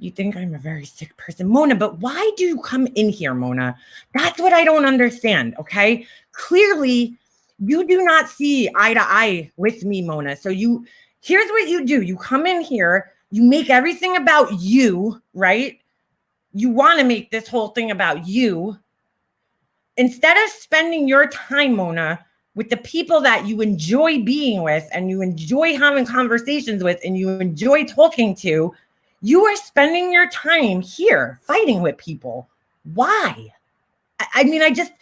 You think I'm a very sick person, Mona, but why do you come in here, Mona? That's what I don't understand, okay? Clearly, you do not see eye to eye with me, Mona. So here's what you do. You come in here, you make everything about you, right? You want to make this whole thing about you. Instead of spending your time, Mona, with the people that you enjoy being with and you enjoy having conversations with and you enjoy talking to, you are spending your time here fighting with people. Why? I mean, I just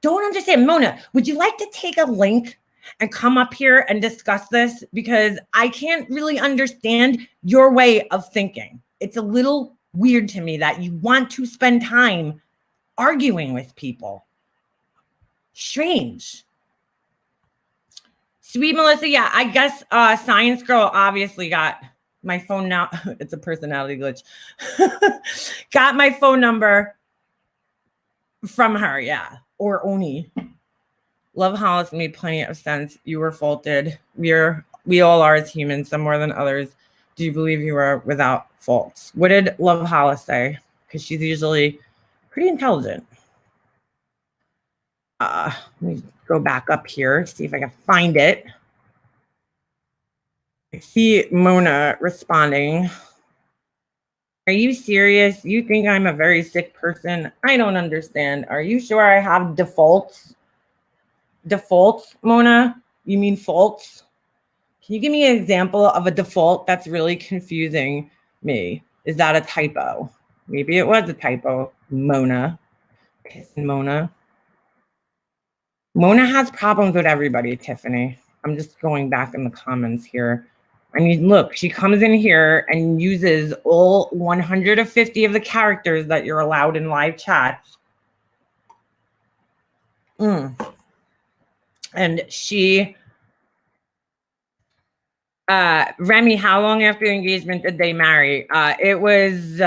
don't understand. Mona, would you like to take a link and come up here and discuss this? Because I can't really understand your way of thinking. It's a little weird to me that you want to spend time arguing with people. Strange. Sweet Melissa, yeah, I guess Science Girl obviously got my phone now. It's a personality glitch. Got my phone number from her, yeah. Or Oni. Love Hollis made plenty of sense. You were faulted. We all are as humans, some more than others. Do you believe you are without faults? What did Love Hollis say? Because she's usually pretty intelligent. Let me go back up here, see if I can find it. I see Mona responding. Are you serious? You think I'm a very sick person? I don't understand. Are you sure I have defaults? Defaults, Mona? You mean faults? Can you give me an example of a default that's really confusing me? Is that a typo? Maybe it was a typo, Mona. Piss Mona. Mona has problems with everybody, Tiffany. I'm just going back in the comments here. I mean, look, she comes in here and uses all 150 of the characters that you're allowed in live chats. And she Remy, how long after the engagement did they marry? It was,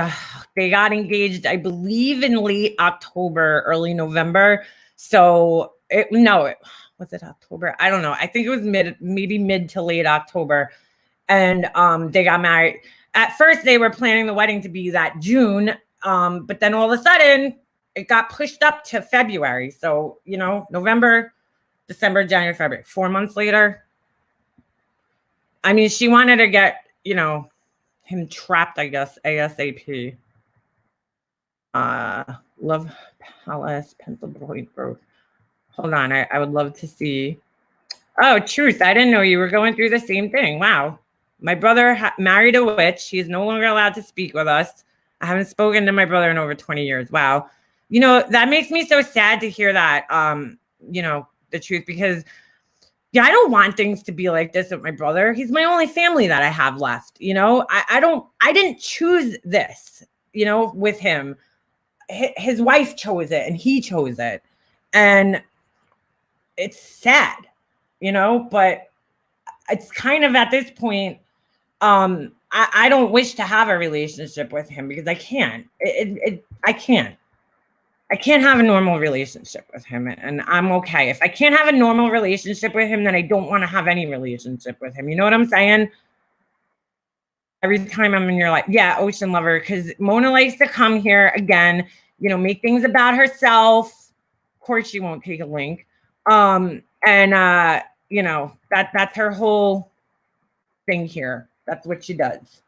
they got engaged, I believe, in late October, early November. So was it October? I don't know. I think it was maybe mid to late October. And they got married. At first, they were planning the wedding to be that June. But then all of a sudden, it got pushed up to February. So, November, December, January, February, 4 months later. I mean, she wanted to get, him trapped, I guess, ASAP. Love Palace, Pennsylvania Grove. Hold on, I would love to see. Oh, truth. I didn't know you were going through the same thing. Wow. My brother married a witch. He's no longer allowed to speak with us. I haven't spoken to my brother in over 20 years. Wow. That makes me so sad to hear that, the truth, because I don't want things to be like this with my brother. He's my only family that I have left. I didn't choose this, with him. His wife chose it and he chose it. And it's sad, but it's kind of at this point, I don't wish to have a relationship with him because I can't. I can't. I can't have a normal relationship with him, and I'm okay. If I can't have a normal relationship with him, then I don't want to have any relationship with him. You know what I'm saying? Every time I'm in your life. Yeah, Ocean Lover, because Mona likes to come here again, make things about herself. Of course, she won't take a link. That's her whole thing here. That's what she does.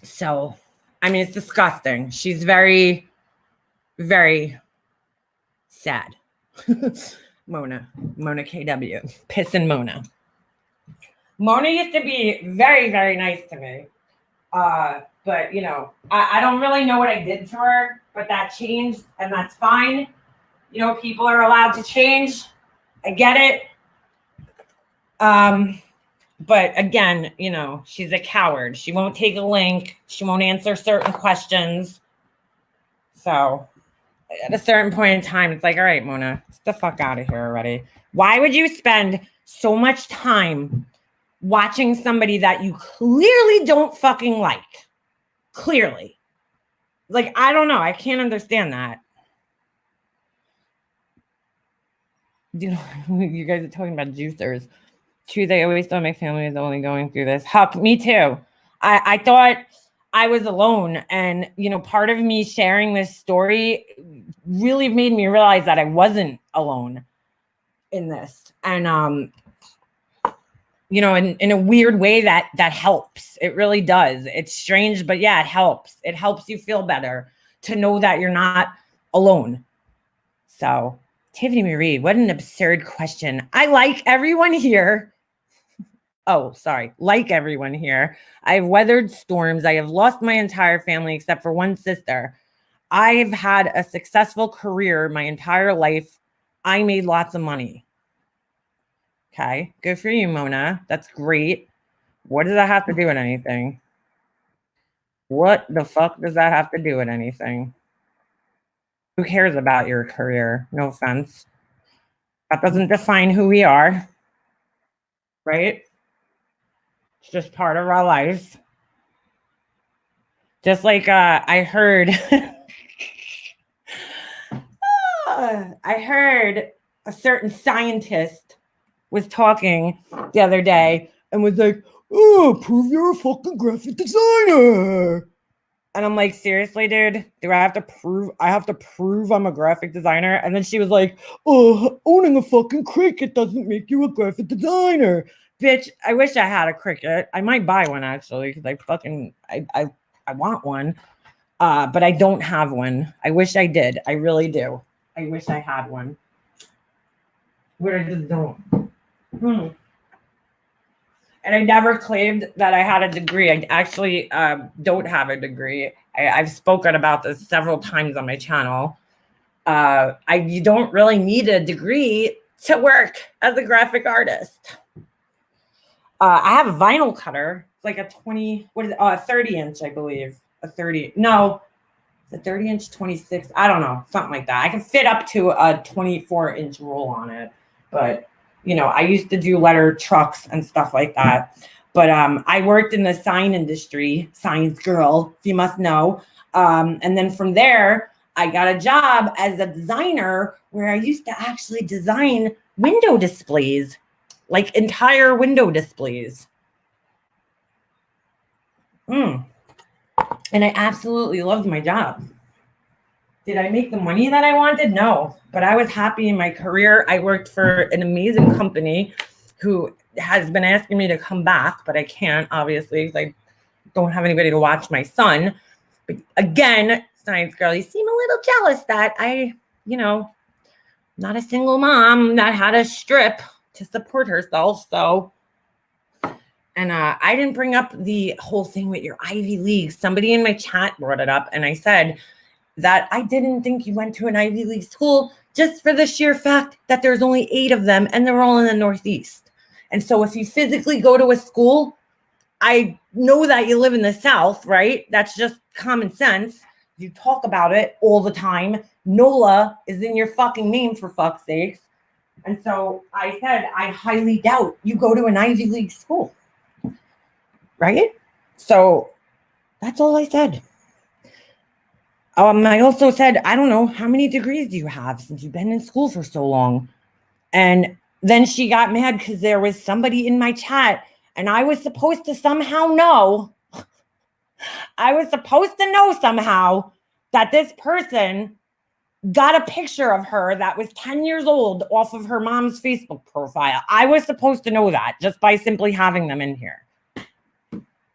So, I mean, it's disgusting. She's very, very sad. Mona KW. Pissin' Mona. Mona used to be very, very nice to me. But, I don't really know what I did to her, but that changed, and that's fine. People are allowed to change. I get it. But again, she's a coward. She won't take a link. She won't answer certain questions. So at a certain point in time, it's like, all right, Mona, get the fuck out of here already. Why would you spend so much time watching somebody that you clearly don't fucking like? Clearly. Like, I don't know. I can't understand that. You guys are talking about juicers. True, they always thought my family was only going through this. Huck, me too. I thought I was alone. And, part of me sharing this story really made me realize that I wasn't alone in this. And, in a weird way that helps. It really does. It's strange, but yeah, it helps. It helps you feel better to know that you're not alone. So, Tiffany Marie, what an absurd question. I like everyone here. Oh, sorry. Like everyone here. I've weathered storms. I have lost my entire family except for one sister. I've had a successful career my entire life. I made lots of money. Okay. Good for you, Mona. That's great. What does that have to do with anything? What the fuck does that have to do with anything? Who cares about your career? No offense. That doesn't define who we are. Right? It's just part of our life. Just like I heard I heard a certain scientist was talking the other day and was like, oh, prove you're a fucking graphic designer. And I'm like, seriously, dude, do I have to prove I'm a graphic designer? And then she was like, oh, owning a fucking Cricut doesn't make you a graphic designer. Bitch, I wish I had a Cricut. I might buy one actually, because I want one. But I don't have one. I wish I did. I really do. I wish I had one. But I just don't. And I never claimed that I had a degree. I actually don't have a degree. I've spoken about this several times on my channel. You don't really need a degree to work as a graphic artist. I have a vinyl cutter. It's like a 30 inch, I believe. A 30 inch, 26. I don't know, something like that. I can fit up to a 24 inch roll on it, but I used to do letter trucks and stuff like that. But I worked in the sign industry, science girl, if you must know. And then from there, I got a job as a designer where I used to actually design window displays, like entire window displays. And I absolutely loved my job. Did I make the money that I wanted? No, but I was happy in my career. I worked for an amazing company who has been asking me to come back, but I can't, obviously, because I don't have anybody to watch my son. But again, science girl, you seem a little jealous that I, not a single mom that had a strip to support herself. So, and I didn't bring up the whole thing with your Ivy League. Somebody in my chat brought it up, and I said that I didn't think you went to an Ivy League school just for the sheer fact that there's only 8 of them and they're all in the Northeast. And so if you physically go to a school, I know that you live in the South, right? That's just common sense. You talk about it all the time. NOLA is in your fucking name, for fuck's sakes. And so I said, I highly doubt you go to an Ivy League school, right? So that's all I said. I also said, I don't know, how many degrees do you have since you've been in school for so long? And then she got mad because there was somebody in my chat and I was supposed to somehow know. I was supposed to know somehow that this person got a picture of her that was 10 years old off of her mom's Facebook profile. I was supposed to know that just by simply having them in here.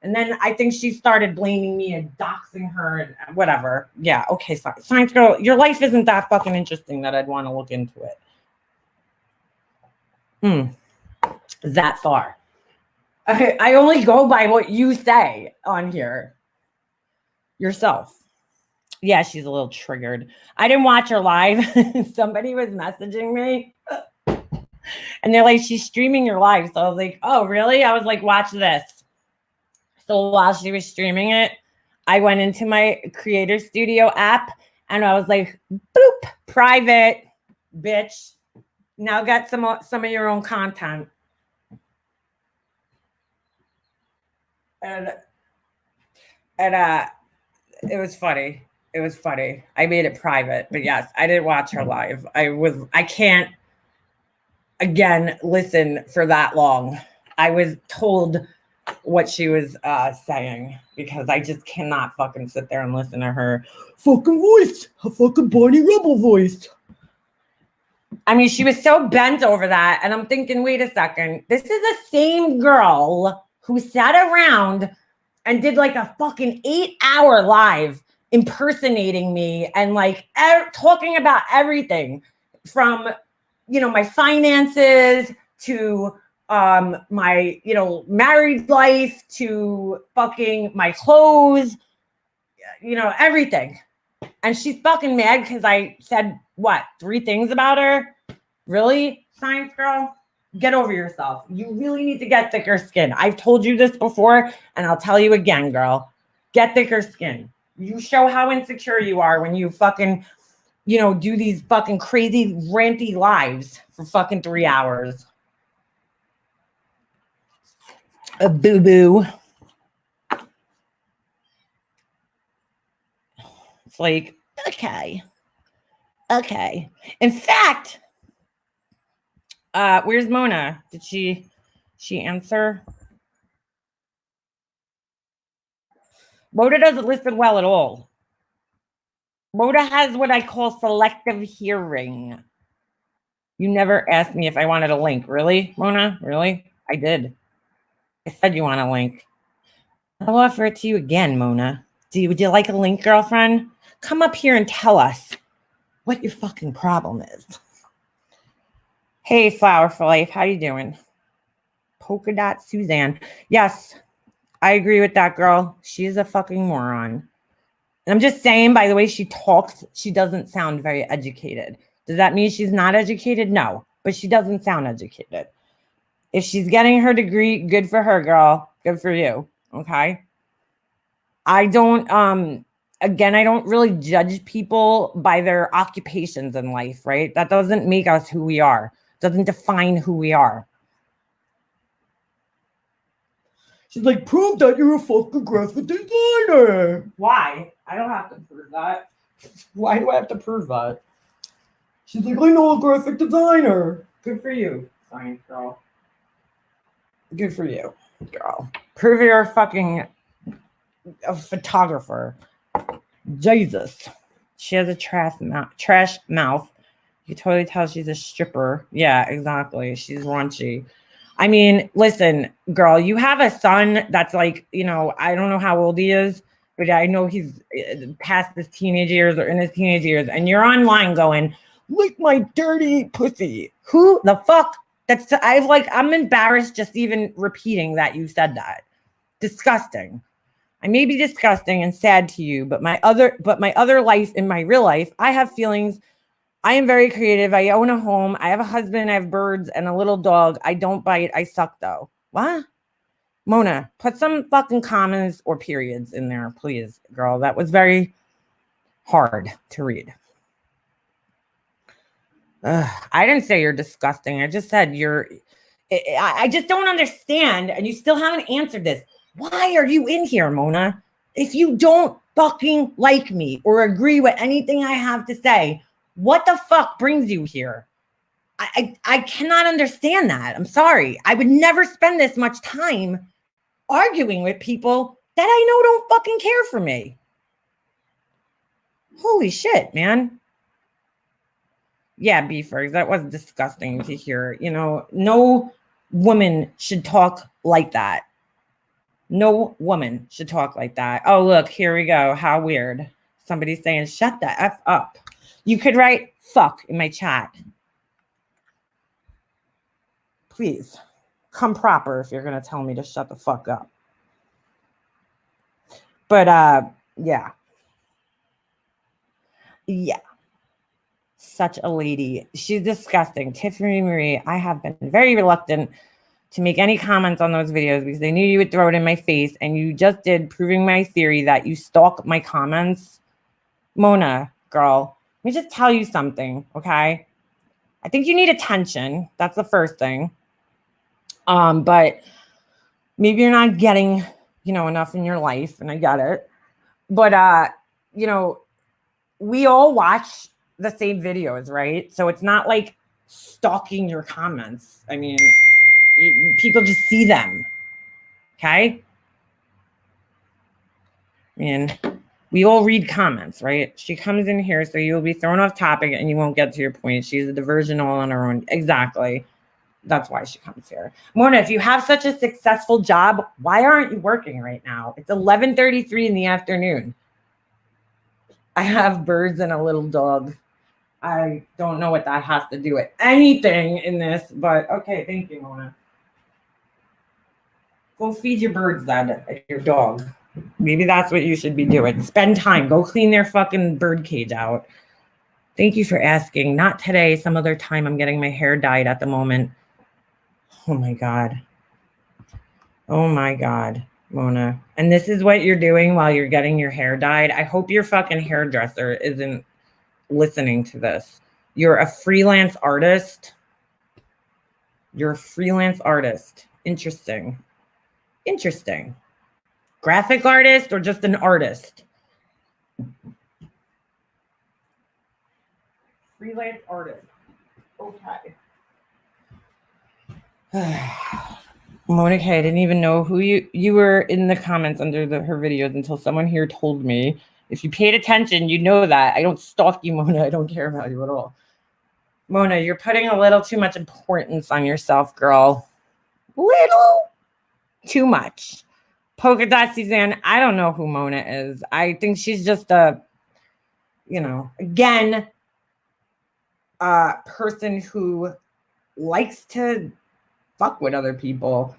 And then I think she started blaming me and doxing her and whatever. Yeah, okay, science girl, your life isn't that fucking interesting that I'd want to look into it. That far. I only go by what you say on here. Yourself. Yeah, she's a little triggered. I didn't watch her live. Somebody was messaging me. And they're like, she's streaming your live. So I was like, oh, really? I was like, watch this. So while she was streaming it, I went into my Creator Studio app and I was like, boop, private, bitch. Now get some of your own content. And it was funny. It was funny. I made it private, but yes, I didn't watch her live. I can't, again, listen for that long. I was told what she was saying because I just cannot fucking sit there and listen to her fucking voice, her fucking Barney Rubble voice. I mean, she was so bent over that, and I'm thinking, wait a second, this is the same girl who sat around and did like a fucking 8-hour live impersonating me and like talking about everything from, my finances to my, married life to fucking my clothes, everything. And she's fucking mad because I said, 3 things about her? Really, science girl? Get over yourself. You really need to get thicker skin. I've told you this before, and I'll tell you again, girl. Get thicker skin. You show how insecure you are when you fucking, do these fucking crazy ranty lives for fucking 3 hours. A boo-boo. It's like, okay. In fact, where's Mona? Did she answer? Mona doesn't listen well at all. Mona has what I call selective hearing. You never asked me if I wanted a link. Really, Mona? Really? I did. I said you want a link. I'll offer it to you again, Mona. Would you like a link, girlfriend? Come up here and tell us what your fucking problem is. Hey, Flower for Life, how you doing? Polka Dot Suzanne. Yes, I agree with that girl. She's a fucking moron. And I'm just saying, by the way she talks, she doesn't sound very educated. Does that mean she's not educated? No, but she doesn't sound educated. If she's getting her degree, good for her, girl. Good for you. Okay. I don't really judge people by their occupations in life, right? That doesn't make us who we are. Doesn't define who we are. She's like, prove that you're a fucking graphic designer. Why? I don't have to prove that. Why do I have to prove that? She's like, I know a graphic designer. Good for you, science girl. Good for you, girl. Prove you're a photographer. Jesus. She has a trash mouth. You can totally tell she's a stripper. Yeah, exactly. She's raunchy. I mean, listen, girl, you have a son that's like, I don't know how old he is, but I know he's past his teenage years or in his teenage years, and you're online going, lick my dirty pussy. Who the fuck? I'm embarrassed just even repeating that you said that. Disgusting. I may be disgusting and sad to you, but my other life, in my real life, I have feelings. I am very creative. I own a home. I have a husband. I have birds and a little dog. I don't bite. I suck though. What? Mona, put some fucking commas or periods in there, please, girl. That was very hard to read. I didn't say you're disgusting. I just said I just don't understand. And you still haven't answered this. Why are you in here, Mona? If you don't fucking like me or agree with anything I have to say, what the fuck brings you here? I cannot understand that. I'm sorry. I would never spend this much time arguing with people that I know don't fucking care for me. Holy shit, man. Yeah, Beefers, that was disgusting to hear. No woman should talk like that. No woman should talk like that. Oh, look, here we go. How weird. Somebody's saying, shut the F up. You could write fuck in my chat. Please, come proper if you're going to tell me to shut the fuck up. But, yeah. Yeah. Such a lady. She's disgusting. Tiffany Marie, I have been very reluctant to make any comments on those videos because I knew you would throw it in my face, and you just did, proving my theory that you stalk my comments. Mona, girl, let me just tell you something, okay? I think you need attention. That's the first thing. But maybe you're not getting, enough in your life, and I get it. But, we all watch the same videos, right? So it's not like stalking your comments. I mean, people just see them, okay? I mean, we all read comments, right? She comes in here, so you'll be thrown off topic and you won't get to your point. She's a diversion all on her own. Exactly. That's why she comes here. Mona, if you have such a successful job, why aren't you working right now? It's 11:33 in the afternoon. I have birds and a little dog. I don't know what that has to do with anything in this, but okay, thank you, Mona. Go feed your birds then, your dog. Maybe that's what you should be doing. Spend time. Go clean their fucking bird cage out. Thank you for asking. Not today, some other time. I'm getting my hair dyed at the moment. Oh my God. Oh my God, Mona. And this is what you're doing while you're getting your hair dyed. I hope your fucking hairdresser isn't listening to this. You're a freelance artist. You're a freelance artist. Interesting. Interesting. Graphic artist or just an artist? Freelance artist. Okay. Monica, I didn't even know who you were in the comments under her videos until someone here told me. If you paid attention, you know that. I don't stalk you, Mona. I don't care about you at all. Mona, you're putting a little too much importance on yourself, girl. Little too much. Polka Dot Suzanne, I don't know who Mona is. I think she's just a, again, a person who likes to fuck with other people.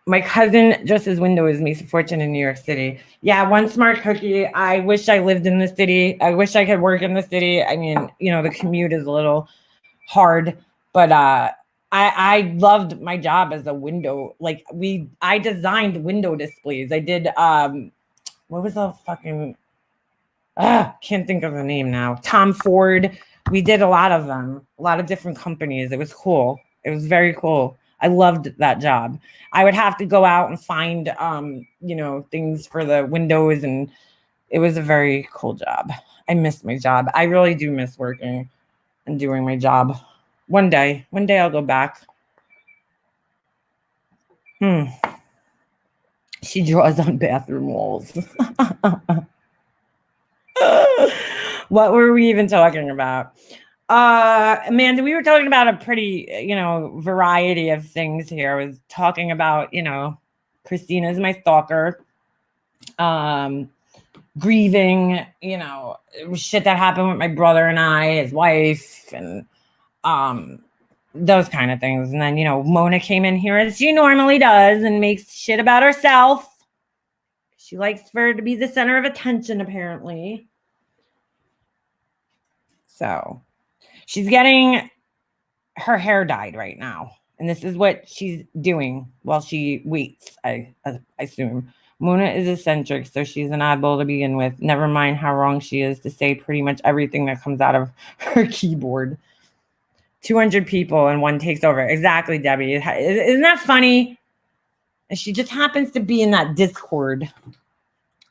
My cousin just his window is Mesa Fortune in New York City. Yeah, one smart cookie. I wish I lived in the city. I wish I could work in the city. I mean, the commute is a little hard, but I loved my job as a window. I designed window displays. I did what was the fucking can't think of the name now. Tom Ford We did a lot of them, a lot of different companies. It was cool. It was very cool. I loved that job. I would have to go out and find, things for the windows, and it was a very cool job. I miss my job. I really do miss working and doing my job. One day I'll go back. She draws on bathroom walls. What were we even talking about? Amanda, we were talking about a pretty, variety of things here. I was talking about, Christina's my stalker. Grieving, shit that happened with my brother and I, his wife, and those kind of things. And then, Mona came in here as she normally does and makes shit about herself. She likes for her to be the center of attention, apparently. So she's getting her hair dyed right now. And this is what she's doing while she waits, I assume. Mona is eccentric, so she's an oddball to begin with. Never mind how wrong she is to say pretty much everything that comes out of her keyboard. 200 people and one takes over. Exactly, Debbie. Isn't that funny? And she just happens to be in that Discord.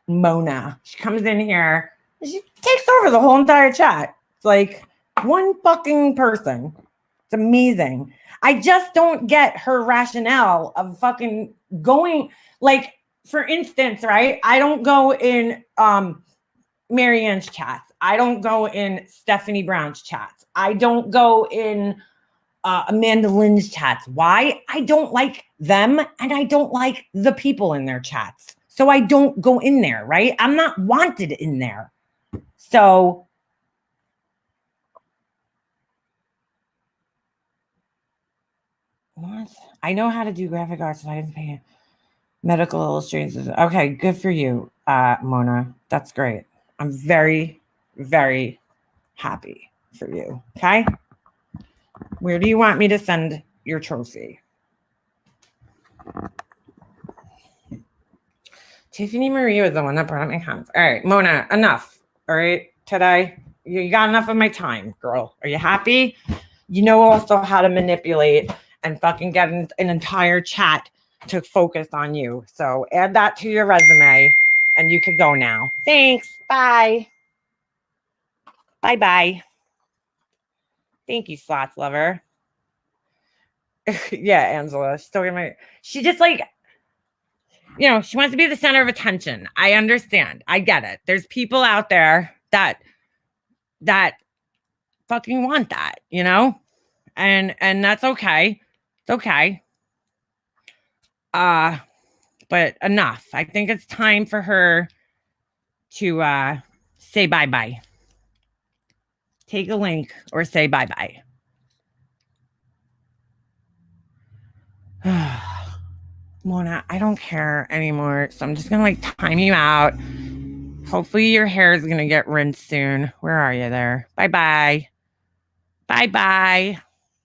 Mona. She comes in here and she takes over the whole entire chat. It's like one fucking person. It's amazing. I just don't get her rationale of fucking going, like, for instance, right? I don't go in Marianne's chats. I don't go in Stephanie Brown's chats. I don't go in Amanda Lynn's chats. Why? I don't like them and I don't like the people in their chats. So I don't go in there, right? I'm not wanted in there. So what? I know how to do graphic arts, so I didn't pay medical illustrations. Okay, good for you, Mona. That's great. I'm very, very happy for you. Okay. Where do you want me to send your trophy? Tiffany Marie was the one that brought up my hands. All right, Mona, enough. All right, today you got enough of my time, girl. Are you happy? You know also how to manipulate and fucking get an entire chat to focus on you. So add that to your resume and you can go now. Thanks. Bye. Bye-bye. Thank you, Slots Lover. Yeah, Angela. She just like, she wants to be the center of attention. I understand. I get it. There's people out there that fucking want that, and that's okay. It's okay. But enough. I think it's time for her to say bye-bye. Take a link or say bye-bye. Mona, I don't care anymore. So I'm just going to time you out. Hopefully your hair is going to get rinsed soon. Where are you there? Bye-bye. Bye-bye,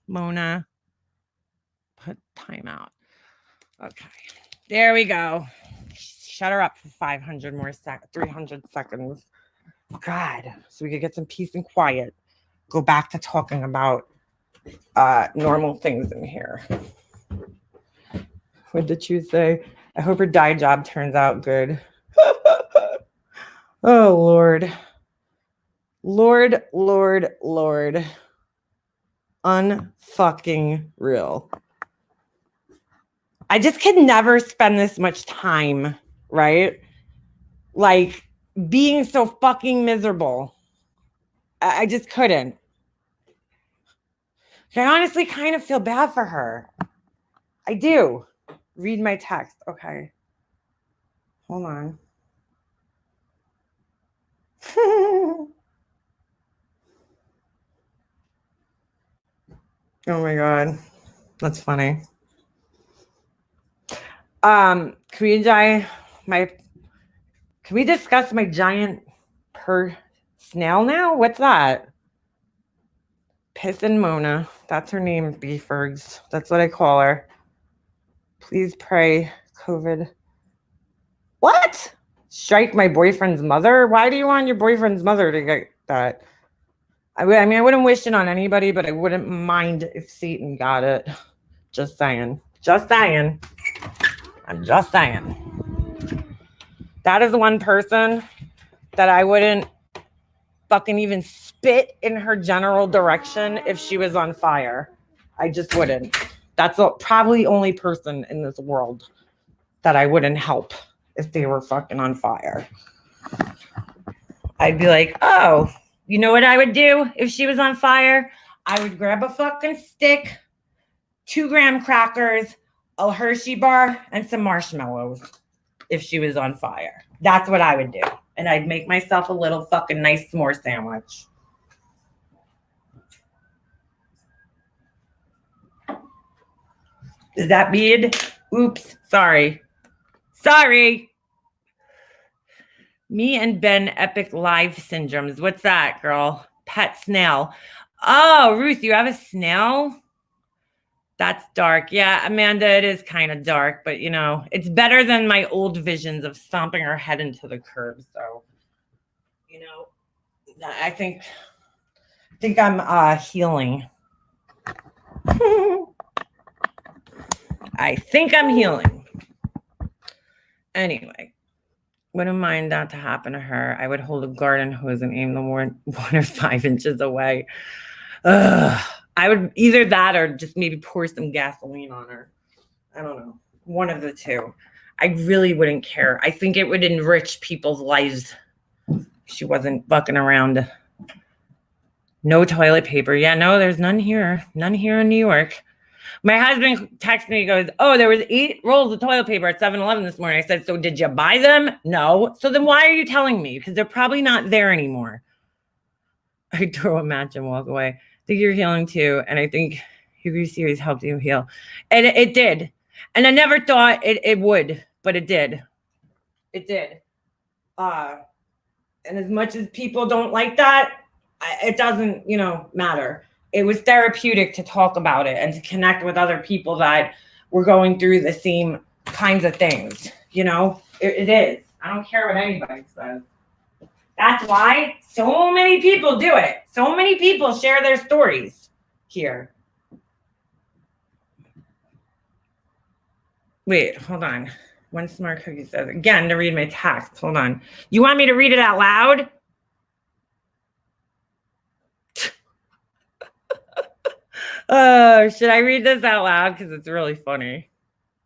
Mona. Put time out. Okay. There we go. Shut her up for 300 seconds. God. So we could get some peace and quiet. Go back to talking about normal things in here. What did you say? I hope her dye job turns out good. Oh, Lord. Lord. Unfucking real. I just could never spend this much time, right? Like being so fucking miserable. I just couldn't. I honestly kind of feel bad for her. I do. Read my text. Okay. Hold on. Oh my God. That's funny. Can we discuss my giant snail now? What's that? Pissin' Mona. That's her name, Beefergs. That's what I call her. Please pray COVID. What? Strike my boyfriend's mother? Why do you want your boyfriend's mother to get that? I mean, I wouldn't wish it on anybody, but I wouldn't mind if Satan got it. Just saying. Just saying. I'm just saying. That is one person that I wouldn't fucking even spit in her general direction if she was on fire. I just wouldn't. That's probably only person in this world that I wouldn't help if they were fucking on fire. I'd be like, oh, you know what I would do if she was on fire? I would grab a fucking stick, 2 graham crackers, a Hershey bar, and some marshmallows if she was on fire. That's what I would do. And I'd make myself a little fucking nice s'more sandwich. Is that bead? Oops, sorry. Sorry. Me and Ben epic live syndromes. What's that, girl? Pet snail. Oh, Ruth, you have a snail? That's dark. Yeah, Amanda, it is kind of dark, but you know, it's better than my old visions of stomping her head into the curb. So, you know, I think I'm healing. I think I'm healing. Anyway, wouldn't mind that to happen to her. I would hold a garden hose and aim the one or 5 inches away. Ugh. I would either that or just maybe pour some gasoline on her. I don't know. One of the two. I really wouldn't care. I think it would enrich people's lives if she wasn't fucking around. No toilet paper. Yeah, no, there's none here. None here in New York. My husband texted me, goes, oh, there was 8 rolls of toilet paper at 7-Eleven this morning. I said, so did you buy them? No. So then why are you telling me? Because they're probably not there anymore. I'd throw a match and walk away. I think you're healing too. And I think your series helped you heal. And it did. And I never thought it would, but it did. It did. And as much as people don't like that, it doesn't, matter. It was therapeutic to talk about it and to connect with other people that were going through the same kinds of things. It is. I don't care what anybody says. That's why so many people do it. So many people share their stories here. Wait, hold on. One smart cookie says, again, to read my text. Hold on. You want me to read it out loud? Should I read this out loud? Because it's really funny.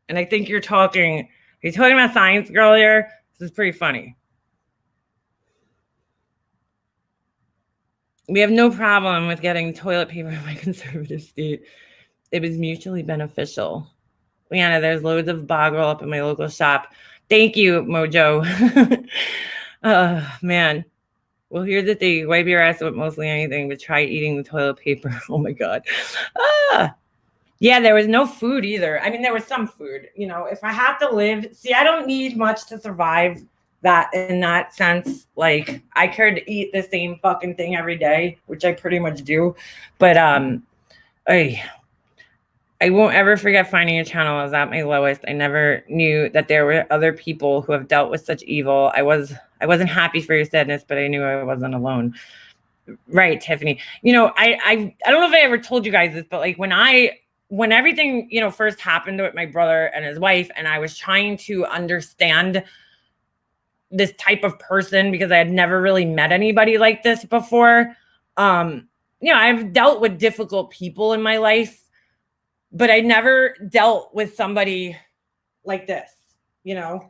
And I think you're talking about Science Girl here. This is pretty funny. We have no problem with getting toilet paper in my conservative state. It was mutually beneficial. Leanna, there's loads of boggle up in my local shop. Thank you, Mojo. Man. Well, here's the thing. Wipe your ass with mostly anything, but try eating the toilet paper. Oh, my God. Yeah, there was no food either. I mean, there was some food. If I have to live, I don't need much to survive that in that sense. Like, I could eat the same fucking thing every day, which I pretty much do. But I won't ever forget finding a channel. I was at my lowest. I never knew that there were other people who have dealt with such evil. I wasn't happy for your sadness, but I knew I wasn't alone. Right, Tiffany. I don't know if I ever told you guys this, but like when everything, first happened with my brother and his wife, and I was trying to understand this type of person because I had never really met anybody like this before. I've dealt with difficult people in my life, but I never dealt with somebody like this, and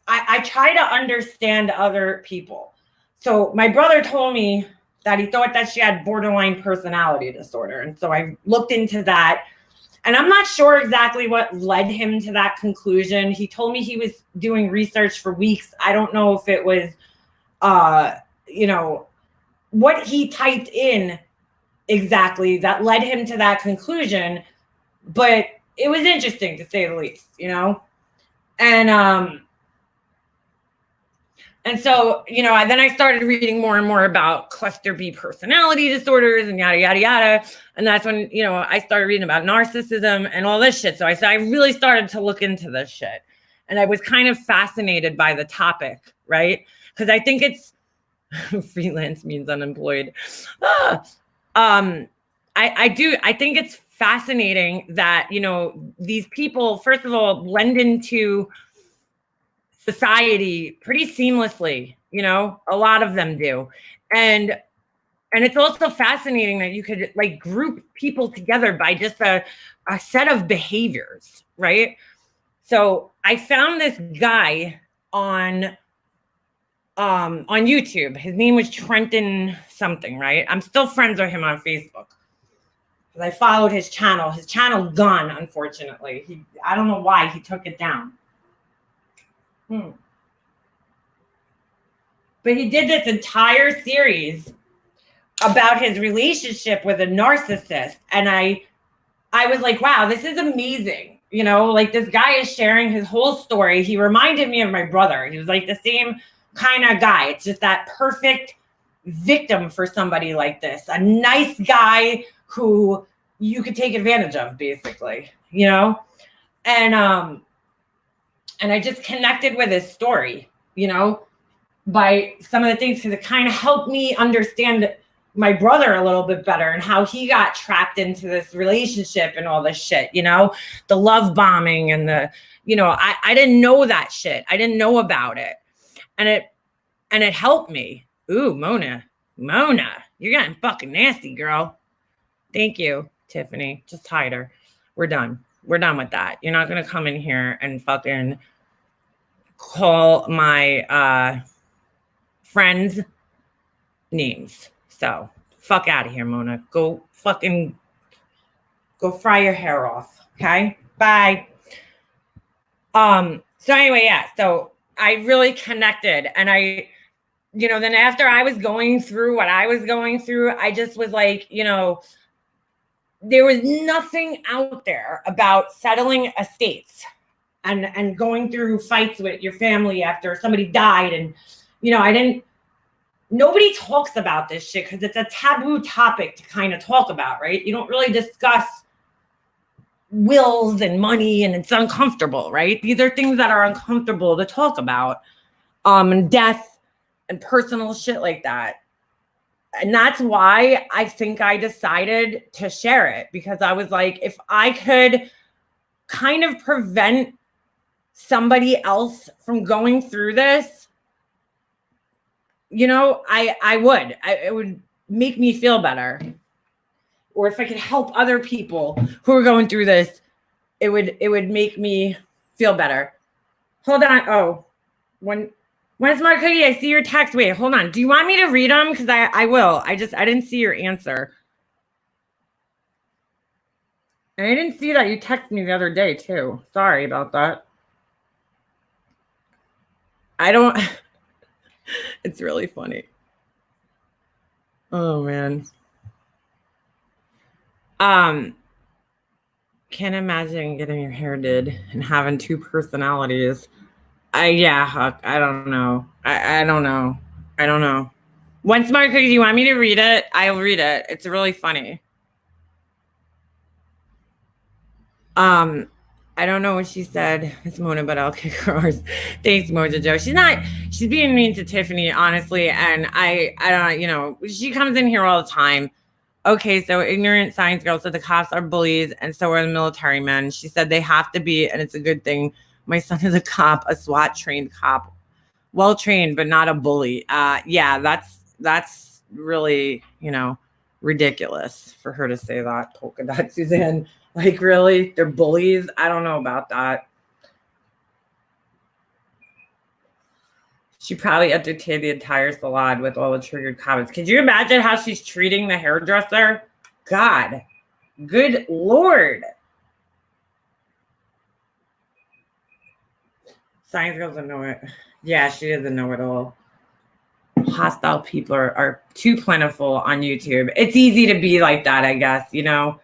I try to understand other people. So my brother told me that he thought that she had borderline personality disorder. And so I looked into that, and I'm not sure exactly what led him to that conclusion. He told me he was doing research for weeks. I don't know if it was, what he typed in exactly that led him to that conclusion, but it was interesting to say the least, And so, then I started reading more and more about cluster B personality disorders and yada, yada, yada. And that's when, I started reading about narcissism and all this shit. So I really started to look into this shit. And I was kind of fascinated by the topic, right? Because I think Freelance means unemployed. I think it's fascinating that, you know, these people, first of all, blend into society pretty seamlessly, you know, a lot of them do. And it's also fascinating that you could like group people together by just a set of behaviors, right? So I found this guy on YouTube. His name was Trenton something, right? I'm still friends with him on Facebook. Because I followed his channel. His channel's gone, unfortunately. I don't know why he took it down. But he did this entire series about his relationship with a narcissist. And I was like, wow, this is amazing. You know, like this guy is sharing his whole story. He reminded me of my brother. He was like the same kind of guy. It's just that perfect victim for somebody like this. A nice guy who you could take advantage of, basically, you know? And I just connected with his story, you know, by some of the things, because it kind of helped me understand my brother a little bit better and how he got trapped into this relationship and all this shit, you know, the love bombing and the, you know, I didn't know that shit. I didn't know about it. And it helped me. Ooh, Mona, you're getting fucking nasty, girl. Thank you, Tiffany. Just hide her. We're done. We're done with that. You're not going to come in here and fucking call my friends names. So fuck out of here, Mona. Go fry your hair off. Okay. Bye. So anyway, yeah. So I really connected, and I, you know, then after I was going through what I was going through, I just was like, you know, there was nothing out there about settling estates and going through fights with your family after somebody died. And, you know, nobody talks about this shit because it's a taboo topic to kind of talk about, right? You don't really discuss wills and money, and it's uncomfortable, right? These are things that are uncomfortable to talk about, and death and personal shit like that. And that's why I think I decided to share it, because I was like, if I could kind of prevent somebody else from going through this, you know, I would. It would make me feel better. Or if I could help other people who are going through this, it would make me feel better. Hold on. Oh, when Smart Cookie, I see your text. Wait, hold on. Do you want me to read them? Because I will. I didn't see your answer. And I didn't see that you texted me the other day too. Sorry about that. I don't. It's really funny. Oh man. Can't imagine getting your hair did and having two personalities. Yeah, Huck, I don't know. I don't know. I don't know. One Smart Cookie, do you want me to read it? I'll read it. It's really funny. I don't know what she said. It's Mona, but I'll kick hers. Thanks, Mojo Joe. She's being mean to Tiffany, honestly. And I don't, you know, she comes in here all the time. Okay, so ignorant science girl said the cops are bullies, and so are the military men. She said they have to be, and it's a good thing. My son is a cop, a SWAT trained cop. Well trained, but not a bully. Yeah, that's really, you know, ridiculous for her to say that, Polka Dot Suzanne. Like, really? They're bullies? I don't know about that. She probably entertained the entire salon with all the triggered comments. Could you imagine how she's treating the hairdresser? God. Good Lord. Science girl doesn't know it. Yeah, she doesn't know it all. Hostile people are too plentiful on YouTube. It's easy to be like that, I guess, you know?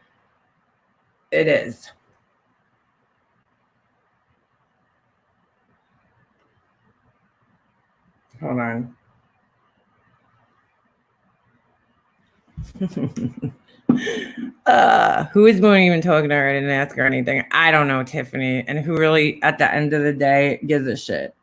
It is. Hold on. Who is Moon even talking to her? I didn't ask her anything. I don't know, Tiffany. And who really, at the end of the day, gives a shit?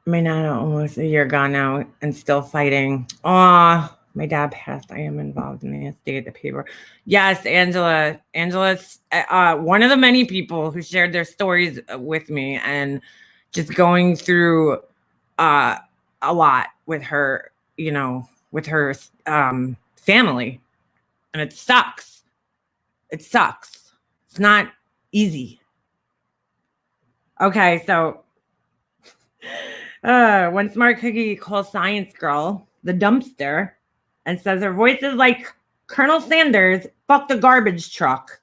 My nana almost a year gone now and still fighting. Aw, my dad passed. I am involved in the estate, the paper. Yes, Angela. Angela's one of the many people who shared their stories with me and just going through a lot with her, you know, with her family. And it sucks. It sucks. It's not easy. Okay, so one smart cookie calls Science Girl the dumpster and says her voice is like Colonel Sanders, fuck the garbage truck.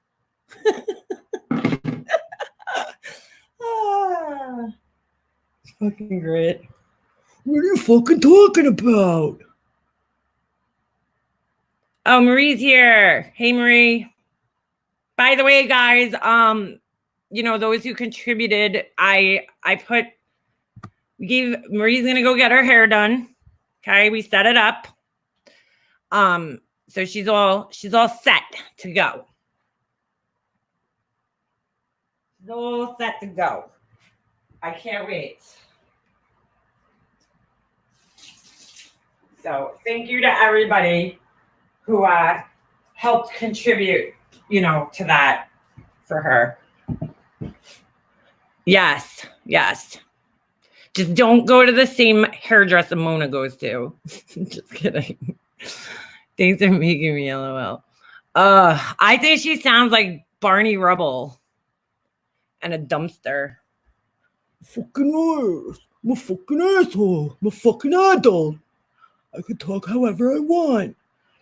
Fucking great. What are you fucking talking about? Oh, Marie's here. Hey, Marie. By the way, guys, you know, those who contributed, I put, Marie's gonna go get her hair done. Okay, we set it up. So she's all set to go. She's all set to go. I can't wait. So thank you to everybody who helped contribute, you know, to that for her. Yes, yes. Just don't go to the same hairdresser Mona goes to. Just kidding. Things are making me LOL. I think she sounds like Barney Rubble and a dumpster. Fucking ass. I'm a fucking asshole. I'm a fucking adult. I could talk however I want.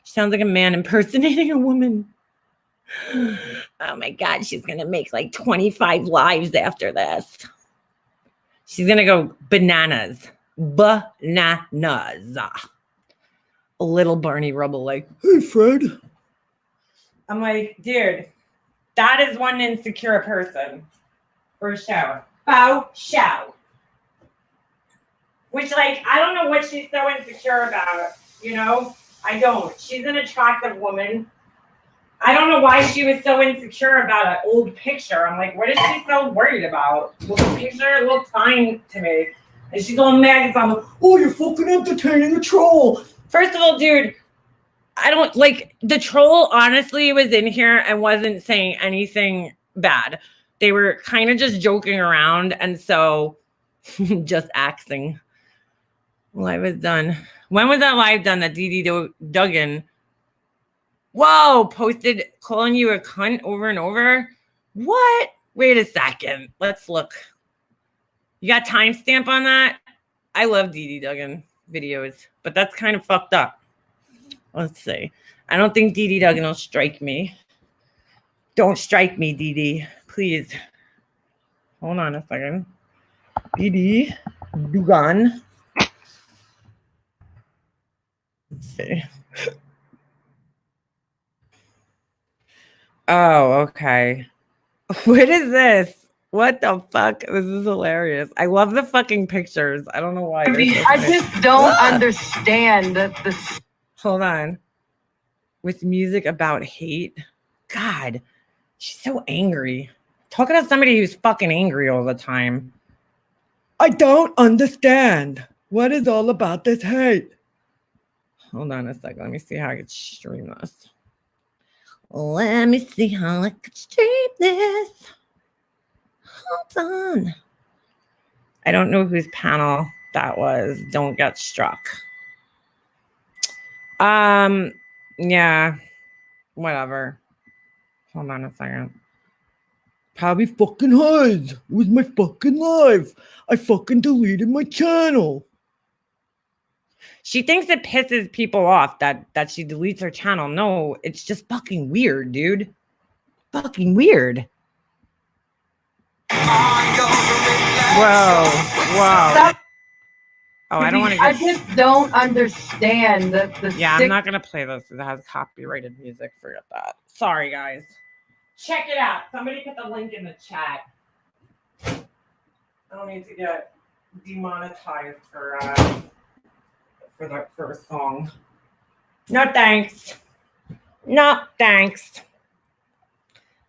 She sounds like a man impersonating a woman. Oh my God, she's going to make like 25 lives after this. She's going to go bananas. Bananas. A little Barney Rubble like, hey, Fred. I'm like, dude, that is one insecure person. For sure. For sure. Which, like, I don't know what she's so insecure about, you know? I don't. She's an attractive woman. I don't know why she was so insecure about an old picture. I'm like, what is she so worried about? Well, the picture looked fine to me. And she's all mad because I'm like, oh, you're fucking entertaining a troll. First of all, dude, I don't, like, the troll honestly was in here and wasn't saying anything bad. They were kind of just joking around. And so, just axing. Live was done. When was that live done that Dee Duggan? Whoa, posted calling you a cunt over and over? What? Wait a second. Let's look. You got timestamp on that? I love Dee Duggan videos, but that's kind of fucked up. Let's see. I don't think Dee Duggan will strike me. Don't strike me, Dee. Please. Hold on a second. Dee Duggan. Let's see. Oh, okay. What is this? What the fuck? This is hilarious. I love the fucking pictures. I don't know why. I just don't understand this. Hold on. With music about hate. God, she's so angry. Talking to somebody who's fucking angry all the time. I don't understand. What is all about this hate? Hold on a second. Let me see how I can stream this. Let me see how I can stream this. Hold on. I don't know whose panel that was. Don't get struck. Yeah. Whatever. Hold on a second. Probably fucking hides. It was my fucking life. I fucking deleted my channel. She thinks it pisses people off that she deletes her channel. No, it's just fucking weird, dude. Fucking weird. Whoa. Oh, I don't want to I just don't understand the yeah, I'm not going to play this. It has copyrighted music. Forget that. Sorry, guys. Check it out. Somebody put the link in the chat. I don't need to get demonetized for a song. No thanks. No thanks.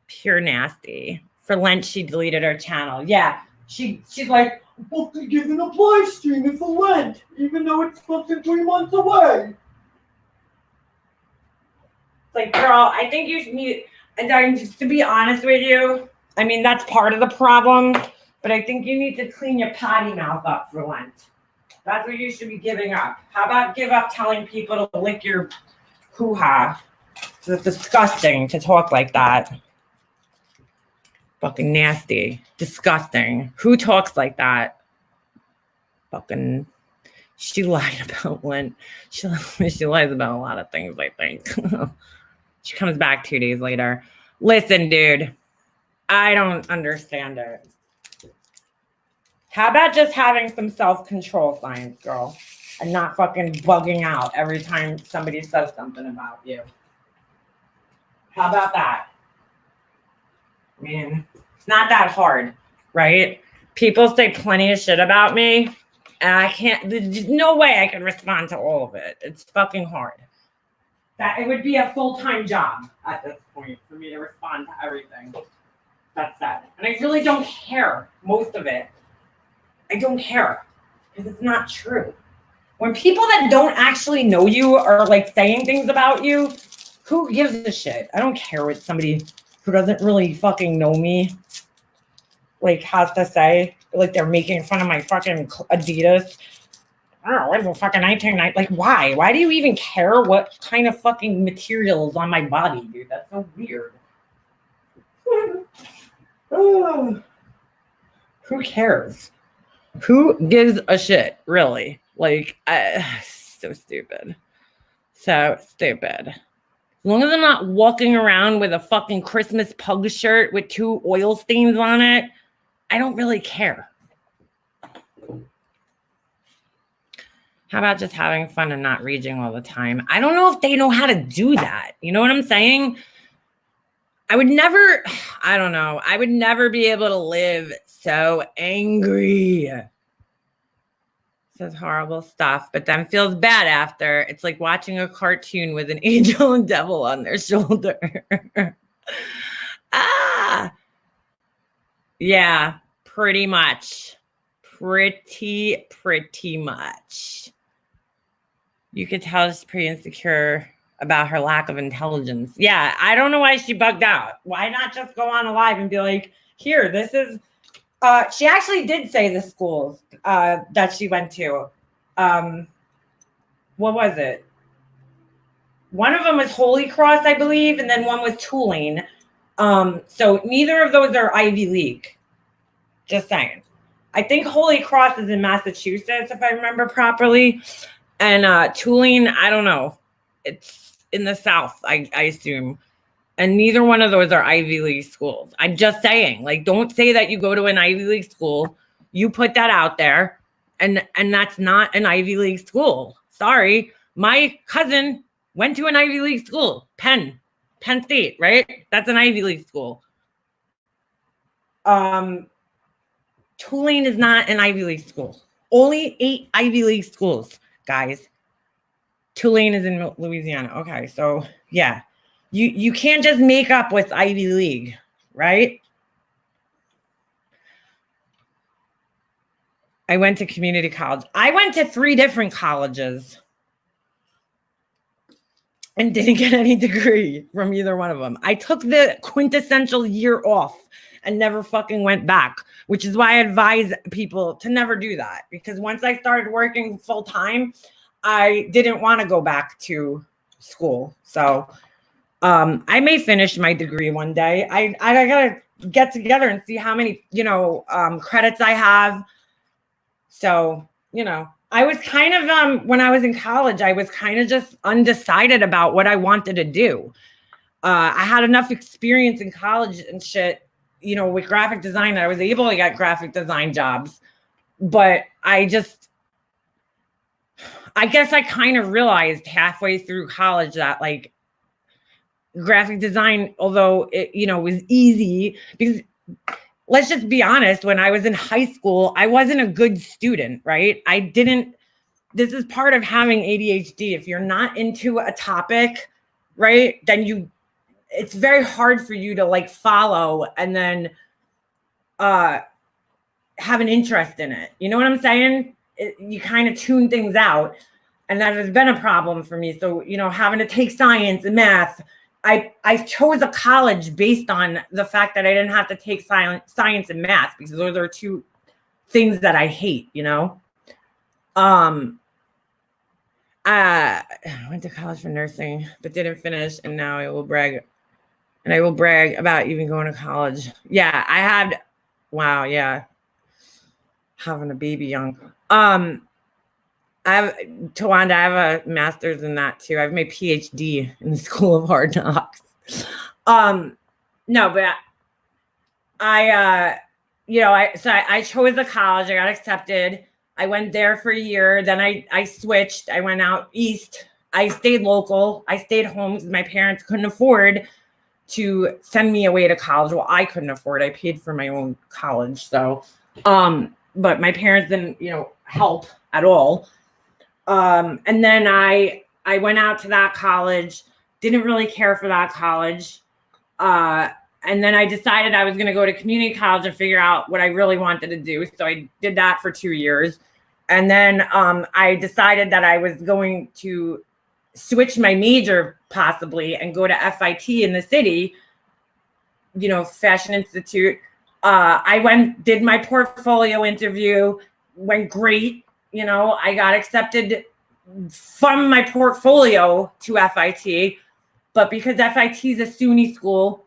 Pure nasty. For Lent, she deleted her channel. Yeah. She's like, I'm fucking giving up live streaming for Lent, even though it's fucking 3 months away. Like, girl, I think you need, and just to be honest with you, I mean, that's part of the problem, but I think you need to clean your potty mouth up for Lent. That's what you should be giving up. How about give up telling people to lick your hoo-ha? It's disgusting to talk like that. Fucking nasty. Disgusting. Who talks like that? Fucking, she lied about Lent. She lies about a lot of things, I think. She comes back 2 days later. Listen, dude, I don't understand it. How about just having some self-control, science girl, and not fucking bugging out every time somebody says something about you? How about that? I mean, it's not that hard, right? People say plenty of shit about me, and I can't, there's no way I can respond to all of it. It's fucking hard. That it would be a full-time job at this point for me to respond to everything that's said. And I really don't care, most of it. I don't care, because it's not true. When people that don't actually know you are like saying things about you, who gives a shit? I don't care what somebody who doesn't really fucking know me like has to say. Like they're making fun of my fucking Adidas. Oh, where's the fucking 1990? Like, why? Why do you even care what kind of fucking material is on my body, dude? That's so weird. Oh. Who cares? Who gives a shit, really? Like, so stupid. So stupid. As long as I'm not walking around with a fucking Christmas pug shirt with 2 oil stains on it, I don't really care. How about just having fun and not raging all the time? I don't know if they know how to do that. You know what I'm saying? I would never, I don't know. I would never be able to live so angry. Says horrible stuff, but then feels bad after. It's like watching a cartoon with an angel and devil on their shoulder. Yeah, pretty much. Pretty much. You could tell she's pretty insecure about her lack of intelligence. Yeah, I don't know why she bugged out. Why not just go on a live and be like, here, this is, she actually did say the schools that she went to. What was it? One of them was Holy Cross, I believe, and then one was Tulane. So neither of those are Ivy League. Just saying. I think Holy Cross is in Massachusetts, if I remember properly. And Tulane, I don't know. It's in the South, I assume. And neither one of those are Ivy League schools. I'm just saying, like, don't say that you go to an Ivy League school. You put that out there, and that's not an Ivy League school. Sorry. My cousin went to an Ivy League school, Penn State, right? That's an Ivy League school. Tulane is not an Ivy League school. Only 8 Ivy League schools, guys. Tulane is in Louisiana. Okay, so yeah. You can't just make up what's Ivy League, right? I went to community college. I went to 3 different colleges and didn't get any degree from either one of them. I took the quintessential year off and never fucking went back, which is why I advise people to never do that. Because once I started working full time, I didn't want to go back to school. So I may finish my degree one day. I gotta get together and see how many, credits I have. So, I was kind of, when I was in college, I was kind of just undecided about what I wanted to do. I had enough experience in college and shit, with graphic design that I was able to get graphic design jobs. But I guess I kind of realized halfway through college that, like, graphic design, although it, was easy, because let's just be honest, when I was in high school, I wasn't a good student, right? This is part of having ADHD. If you're not into a topic, right, then it's very hard for you to like follow and then have have an interest in it. You know what I'm saying? You kind of tune things out. And that has been a problem for me. So, you know, having to take science and math, I chose a college based on the fact that I didn't have to take science and math, because those are two things that I hate, you know? I went to college for nursing, but didn't finish. And now I will brag about even going to college. Yeah, I had, wow. Yeah. Having a baby young. Tawanda, I have a master's in that too. I have my PhD in the School of Hard Knocks. No, but I chose the college. I got accepted. I went there for a year. Then I switched. I went out east. I stayed local. I stayed home because my parents couldn't afford to send me away to college. Well, I couldn't afford. I paid for my own college. So, but my parents didn't, you know, help at all. And then I went out to that college, didn't really care for that college. And then I decided I was going to go to community college and figure out what I really wanted to do. So I did that for 2 years. And then I decided that I was going to switch my major possibly and go to FIT in the city, you know, Fashion Institute. I did my portfolio interview, went great. You know, I got accepted from my portfolio to FIT, but because FIT is a SUNY school,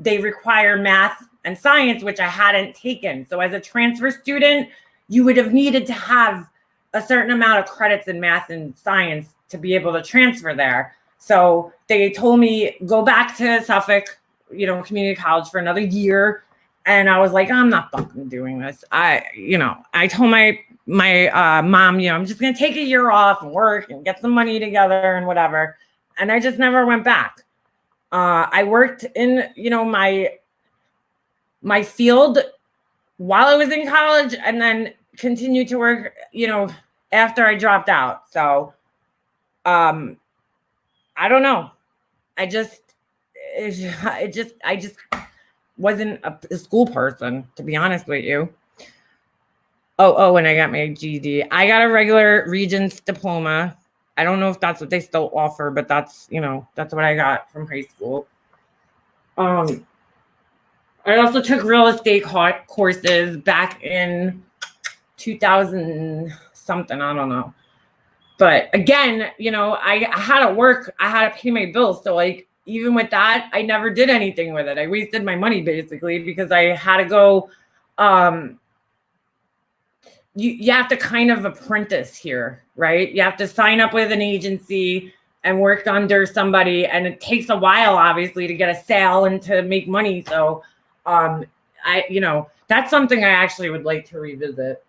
they require math and science, which I hadn't taken. So as a transfer student, you would have needed to have a certain amount of credits in math and science to be able to transfer there. So they told me, go back to Suffolk, you know, community college for another year. And I was like, I'm not fucking doing this. I told my mom, you know, I'm just going to take a year off and work and get some money together and whatever. And I just never went back. I worked in, you know, my field while I was in college, and then continued to work, you know, after I dropped out. So, I don't know. I just wasn't a school person, to be honest with you. Oh, and I got my GED. I got a regular Regents diploma. I don't know if that's what they still offer, but that's, you know, that's what I got from high school. I also took real estate courses back in 2000 something, I don't know. But again, you know, I had to work, I had to pay my bills. So like, even with that, I never did anything with it. I wasted my money basically because I had to go, you have to kind of apprentice here, right? You have to sign up with an agency and work under somebody. And it takes a while, obviously, to get a sale and to make money. So, you know, that's something I actually would like to revisit.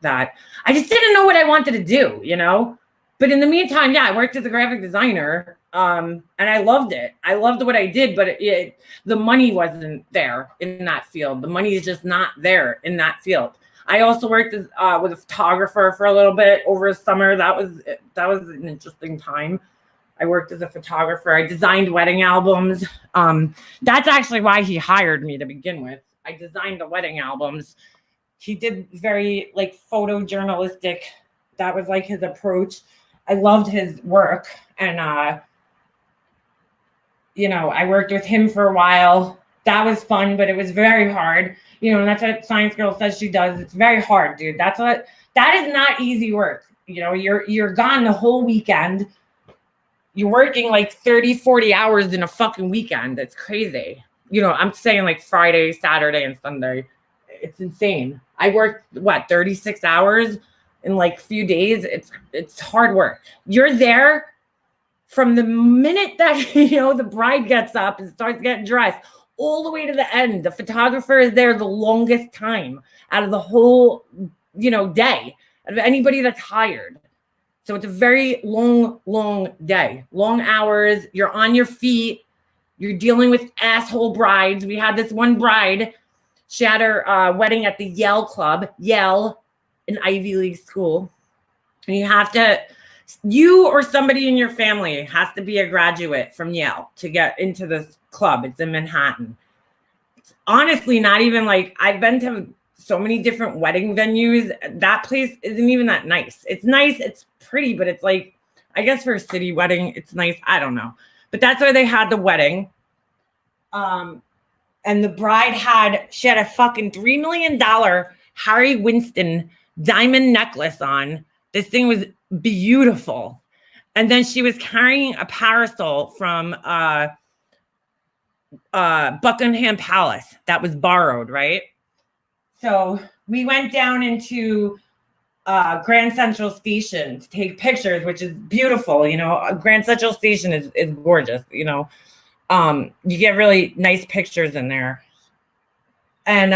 That I just didn't know what I wanted to do, you know? But in the meantime, yeah, I worked as a graphic designer, and I loved it. I loved what I did, but the money wasn't there in that field. The money is just not there in that field. I also worked as, with a photographer for a little bit over a summer. That was an interesting time. I worked as a photographer. I designed wedding albums. That's actually why he hired me to begin with. I designed the wedding albums. He did very like photojournalistic. That was like his approach. I loved his work. And, you know, I worked with him for a while. That was fun, but it was very hard. You know, and that's what Science Girl says she does. It's very hard, dude. That is not easy work. You know, you're gone the whole weekend. You're working like 30, 40 hours in a fucking weekend. It's crazy. You know, I'm saying like Friday, Saturday, and Sunday. It's insane. I worked, 36 hours in like a few days. It's hard work. You're there from the minute that, you know, the bride gets up and starts getting dressed all the way to the end. The photographer is there the longest time out of the whole, you know, day of anybody that's hired. So it's a very long day, long hours. You're on your feet. You're dealing with asshole brides. We had this one bride. She had her wedding at the Yale Club, Yale, an Ivy League school. And you or somebody in your family has to be a graduate from Yale to get into this club. It's in Manhattan. It's honestly not even like, I've been to so many different wedding venues. That place isn't even that nice. It's nice, it's pretty, but it's like, I guess for a city wedding, it's nice. I don't know. But that's where they had the wedding. And the bride she had a fucking $3 million Harry Winston diamond necklace on. This thing was beautiful. And then she was carrying a parasol from Buckingham Palace that was borrowed, right? So we went down into Grand Central Station to take pictures, which is beautiful. You know, Grand Central Station is gorgeous. You know, you get really nice pictures in there. And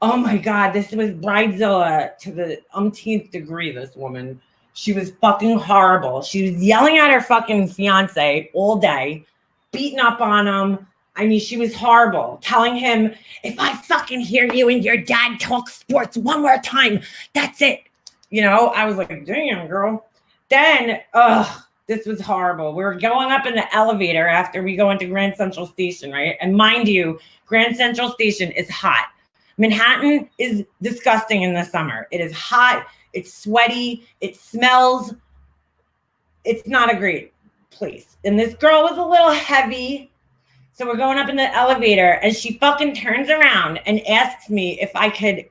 oh my God, this was Bridezilla to the umpteenth degree. This woman, she was fucking horrible. She was yelling at her fucking fiance all day, beating up on him. I mean, she was horrible, telling him, if I fucking hear you and your dad talk sports one more time, that's it. You know, I was like, damn, girl. Then, this was horrible. We were going up in the elevator after we go into Grand Central Station, right? And mind you, Grand Central Station is hot. Manhattan is disgusting in the summer. It is hot. It's sweaty. It smells. It's not a great place. And this girl was a little heavy. So we're going up in the elevator and she fucking turns around and asks me if I could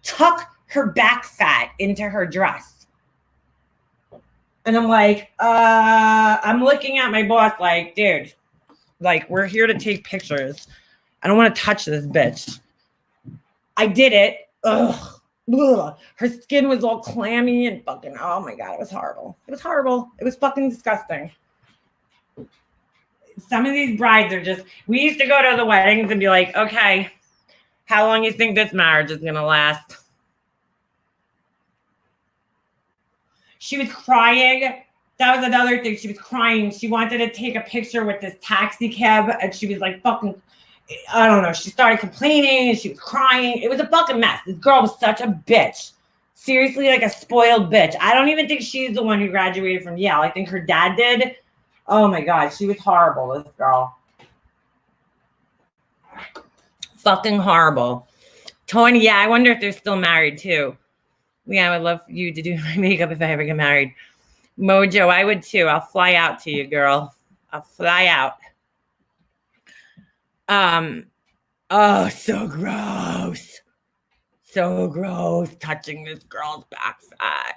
tuck her back fat into her dress. And I'm like, I'm looking at my boss like, dude, like, we're here to take pictures. I don't want to touch this bitch. I did it. Ugh. Ugh. Her skin was all clammy and fucking, oh my God, it was horrible. It was horrible. It was fucking disgusting. Some of these brides are just, we used to go to the weddings and be like, okay, how long you think this marriage is going to last? She was crying. That was another thing. She was crying. She wanted to take a picture with this taxi cab and she was like fucking, I don't know. She started complaining and she was crying. It was a fucking mess. This girl was such a bitch. Seriously, like a spoiled bitch. I don't even think she's the one who graduated from Yale. I think her dad did. Oh my God, she was horrible, this girl. Fucking horrible. Tony, yeah, I wonder if they're still married too. Yeah, I would love you to do my makeup if I ever get married. Mojo, I would too. I'll fly out to you, girl. I'll fly out. Oh, so gross. So gross touching this girl's back fat.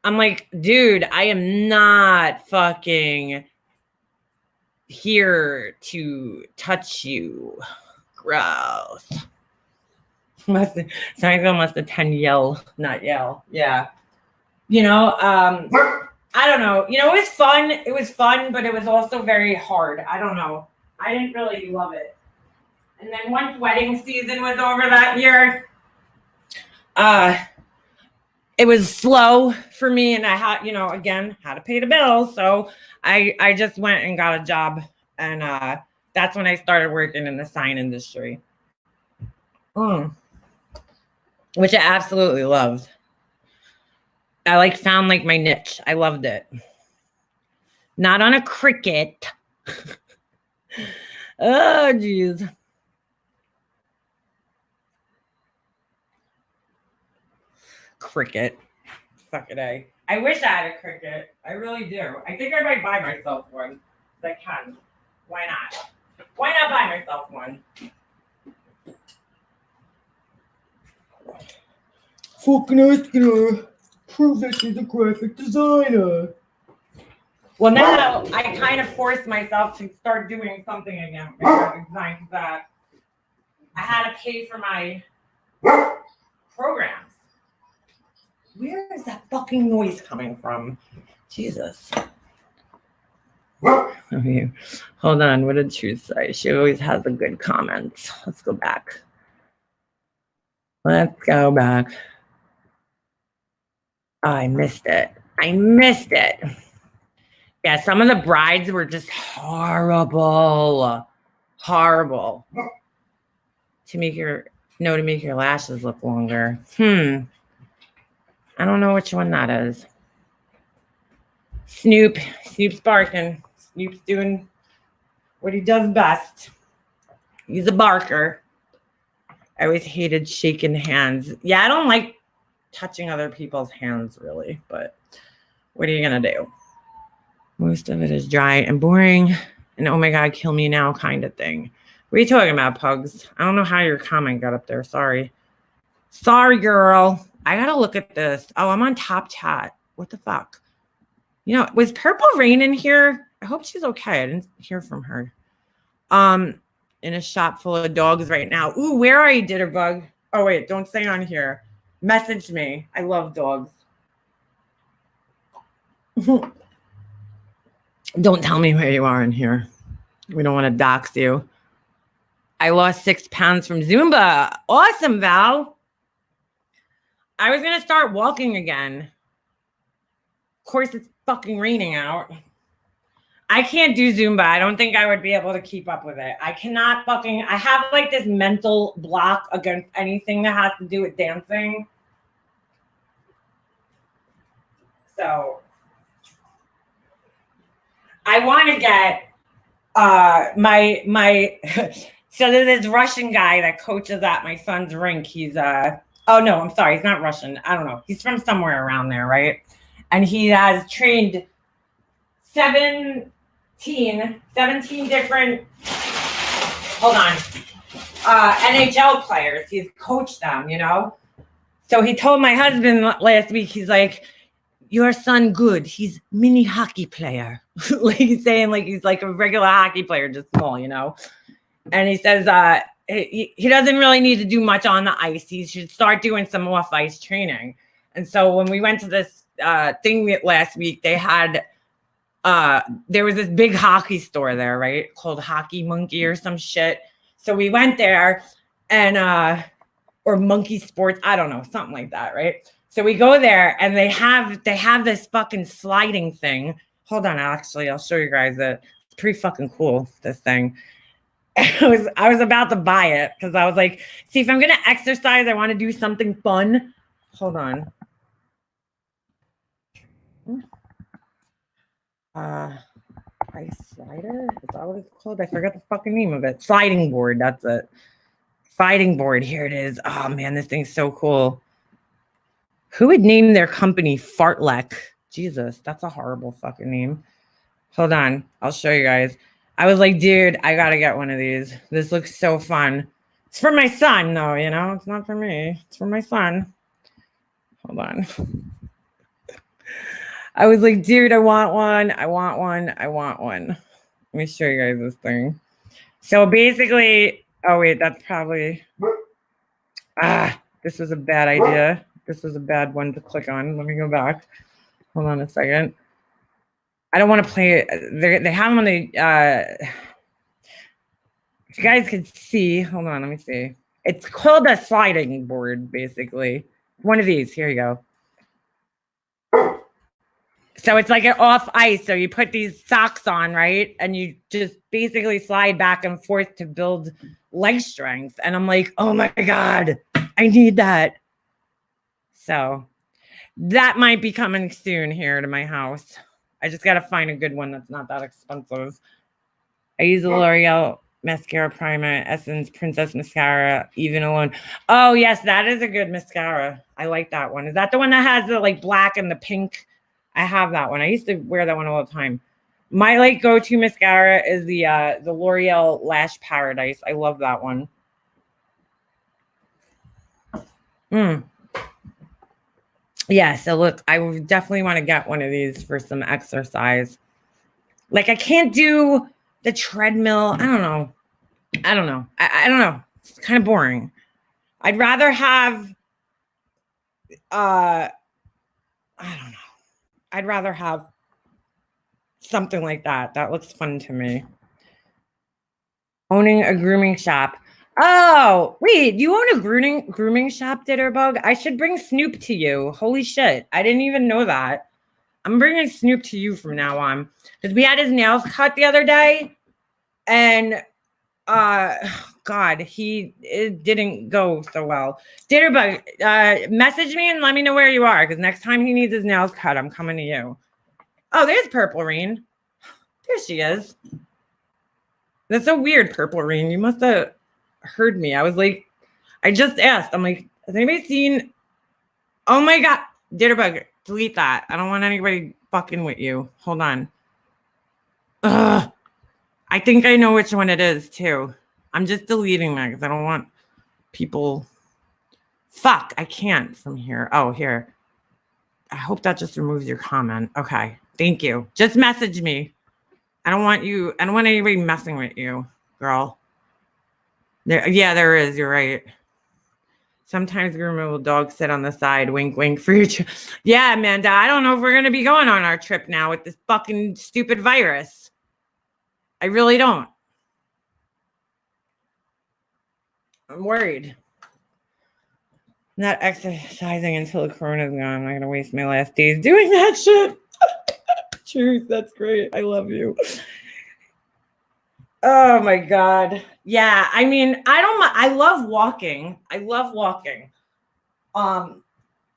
I'm like, dude, I am not fucking here to touch you. Gross. Someone must attend Yell, not Yell. Yeah. You know, I don't know. You know, it was fun. It was fun, but it was also very hard. I don't know. I didn't really love it. And then once wedding season was over that year, it was slow for me, and I had, you know, again, had to pay the bills. So I just went and got a job, and that's when I started working in the sign industry, which I absolutely loved. I like found like my niche. I loved it. Not on a Cricut. Oh, geez. Cricut. Fuck it, I wish I had a Cricut. I really do. I think I might buy myself one. If I can. Why not? Why not buy myself one? Fucking asking her. Prove that she's a graphic designer. Well, now I kind of forced myself to start doing something again with graphic design because I had to pay for my programs. Where is that fucking noise coming from? Jesus. Hold on. What did Truth say? She always has the good comments. Let's go back. Let's go back. Oh, I missed it. I missed it. Yeah, some of the brides were just horrible. Horrible. To make your lashes look longer. I don't know which one that is. Snoop's barking. Snoop's doing what he does best. He's a barker. I always hated shaking hands. Yeah, I don't like touching other people's hands really, but what are you gonna do? Most of it is dry and boring and oh my God, kill me now kind of thing. What are you talking about, Pugs? I don't know how your comment got up there. Sorry. Sorry, girl. I gotta look at this. Oh, I'm on top chat. What the fuck? You know, was Purple Rain in here? I hope she's okay. I didn't hear from her. In a shop full of dogs right now. Ooh, where are you, Ditterbug? Oh, wait, don't say on here. Message me. I love dogs. Don't tell me where you are in here. We don't want to dox you. I lost 6 pounds from Zumba. Awesome, Val. I was going to start walking again. Of course, it's fucking raining out. I can't do Zumba. I don't think I would be able to keep up with it. I cannot fucking, I have like this mental block against anything that has to do with dancing. So I want to get my so there's this Russian guy that coaches at my son's rink. He's oh no, I'm sorry, he's not Russian. I don't know. He's from somewhere around there, right? And he has trained 17 different NHL players. He's coached them, you know. So he told my husband last week, he's like, your son good. He's mini hockey player. Like he's saying like he's like a regular hockey player, just small, you know. And he says he doesn't really need to do much on the ice. He should start doing some off ice training. And so when we went to this thing last week, they had there was this big hockey store there, right? Called Hockey Monkey or some shit. So we went there and or Monkey Sports, I don't know, something like that, right? So we go there and they have this fucking sliding thing. Hold on, actually, I'll show you guys it. It's pretty fucking cool, this thing. I was about to buy it because I was like, see, if I'm gonna exercise, I want to do something fun. Hold on. Ice slider? Is that what it's called? I forgot the fucking name of it. Sliding board, that's it. Sliding board, here it is. Oh man, this thing's so cool. Who would name their company Fartlek? Jesus, that's a horrible fucking name. Hold on, I'll show you guys. I was like, dude, I gotta get one of these. This looks so fun. It's for my son, though, you know? It's not for me. It's for my son. Hold on. I was like, dude, I want one. I want one. I want one. Let me show you guys this thing. So basically, oh, wait, that's probably... this was a bad idea. This was a bad one to click on. Let me go back. Hold on a second. I don't want to play it. They have them on the... if you guys could see, hold on, let me see. It's called a sliding board, basically. One of these. Here you go. So it's like an off ice. So you put these socks on, right? And you just basically slide back and forth to build leg strength. And I'm like, oh my God, I need that. So that might be coming soon here to my house. I just got to find a good one that's not that expensive. I use the L'Oreal Mascara Primer, Essence Princess Mascara, Even Alone. Oh, yes, that is a good mascara. I like that one. Is that the one that has the like black and the pink? I have that one. I used to wear that one all the time. My like go-to mascara is the L'Oreal Lash Paradise. I love that one. Yeah, so look, I would definitely want to get one of these for some exercise. Like I can't do the treadmill. I don't know. I don't know. It's kind of boring. I'd rather have I don't know. I'd rather have something like that. That looks fun to me. Owning a grooming shop. Oh, wait, you own a grooming shop, Ditterbug? I should bring Snoop to you. Holy shit. I didn't even know that. I'm bringing Snoop to you from now on. Because we had his nails cut the other day. And, God, it didn't go so well. Ditterbug, message me and let me know where you are. Because next time he needs his nails cut, I'm coming to you. Oh, there's Purple Rain. There she is. That's so weird, Purple Rain. You must have heard me. I was like, I just asked. I'm like, has anybody seen? Oh my God. Ditterbug, delete that. I don't want anybody fucking with you. Hold on. Ugh. I think I know which one it is too. I'm just deleting that because I don't want people. Fuck, I can't from here. Oh, here. I hope that just removes your comment. Okay. Thank you. Just message me. I don't want anybody messing with you, girl. There is. You're right. Sometimes removable dogs sit on the side. Wink, wink for your trip. Yeah, Amanda. I don't know if we're going to be going on our trip now with this fucking stupid virus. I really don't. I'm worried. I'm not exercising until the corona's gone. I'm not going to waste my last days doing that shit. Truth. That's great. I love you. Oh my God. Yeah. I mean, I love walking.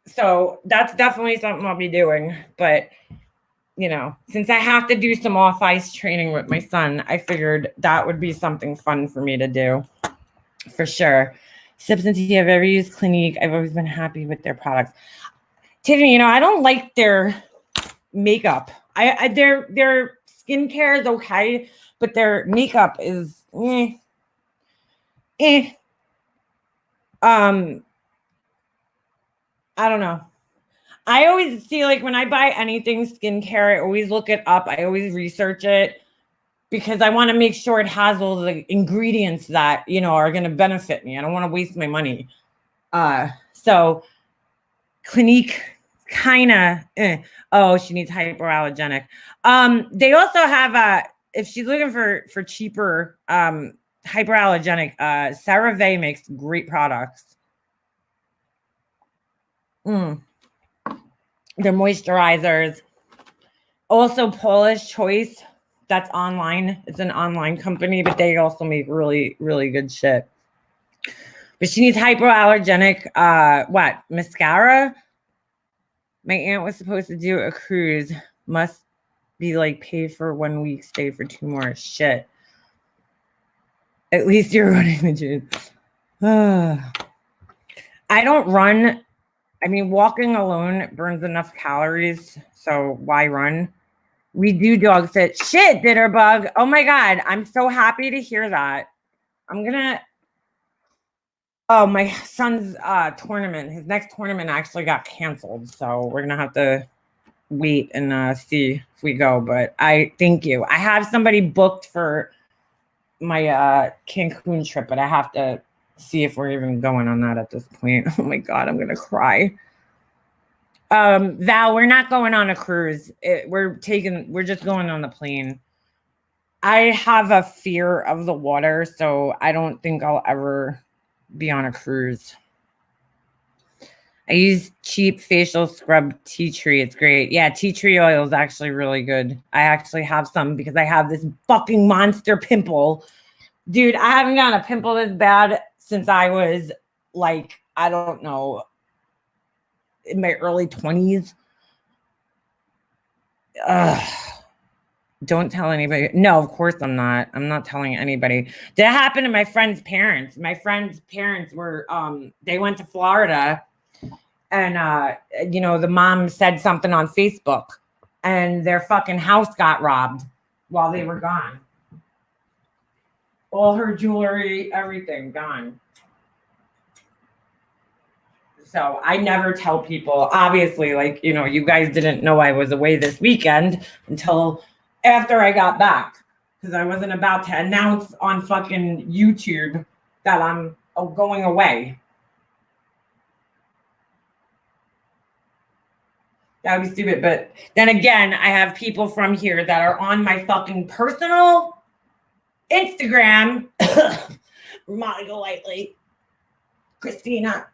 So that's definitely something I'll be doing. But, since I have to do some off ice training with my son, I figured that would be something fun for me to do for sure. Sips and tea. I've ever used Clinique. I've always been happy with their products. Tiffany, I don't like their makeup. Their skincare is okay, but their makeup is I don't know. I always see, like, when I buy anything skincare, I always look it up. I always research it because I want to make sure it has all the ingredients that, are going to benefit me. I don't want to waste my money. So Clinique kind of, oh, she needs hypoallergenic. They also have, if she's looking for cheaper, hypoallergenic, CeraVe makes great products. Their moisturizers. Also Polish Choice. That's online. It's an online company, but they also make really, really good shit. But she needs hypoallergenic, mascara? My aunt was supposed to do a cruise. Must be like paid for 1 week, stay for 2 more. Shit. At least you're running the juice. I don't run. I mean, walking alone burns enough calories, so why run? We do dog sit. Shit, Bitterbug. Oh my God, I'm so happy to hear that. My son's tournament, his next tournament actually got canceled, so we're gonna have to wait and see if we go. But I thank you. I have somebody booked for my Cancun trip, but I have to see if we're even going on that at this point. Oh my God, I'm gonna cry. Val, we're not going on a cruise. We're just going on the plane. I have a fear of the water, so I don't think I'll ever be on a cruise. I use cheap facial scrub tea tree. It's great. Yeah, tea tree oil is actually really good. I actually have some because I have this fucking monster pimple. Dude, I haven't gotten a pimple this bad since I was like, I don't know, in my early 20s. Don't tell anybody. No, of course I'm not. I'm not telling anybody. That happened to my friend's parents. My friend's parents were, they went to Florida and, the mom said something on Facebook and their fucking house got robbed while they were gone. All her jewelry, everything gone. So I never tell people, obviously, like, you guys didn't know I was away this weekend until after I got back, because I wasn't about to announce on fucking YouTube that I'm going away. That would be stupid. But then again, I have people from here that are on my fucking personal Instagram. Monica Lightly. Christina.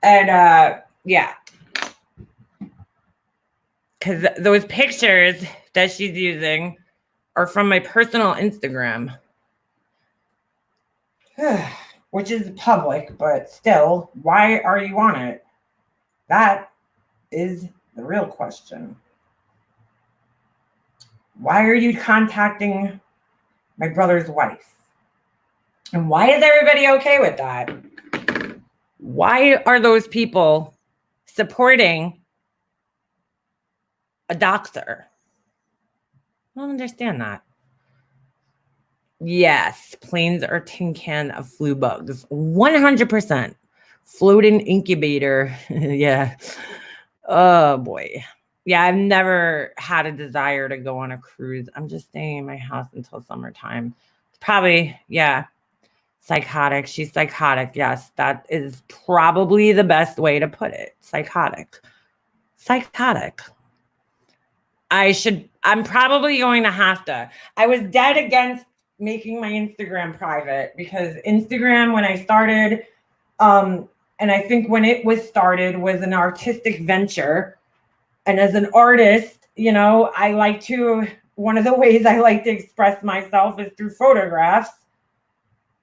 And yeah. Because those pictures that she's using are from my personal Instagram. Which is public, but still, why are you on it? That is the real question. Why are you contacting my brother's wife? And why is everybody okay with that? Why are those people supporting a doctor? I don't understand that. Yes, planes are tin can of flu bugs. 100%. Floating incubator. Yeah. Oh boy. Yeah, I've never had a desire to go on a cruise. I'm just staying in my house until summertime. Probably, yeah. Psychotic. She's psychotic. Yes, that is probably the best way to put it. Psychotic. Psychotic. I'm probably going to have to. I was dead against making my Instagram private because Instagram, when I started, and I think when it was started, was an artistic venture. And as an artist, you know, one of the ways I like to express myself is through photographs.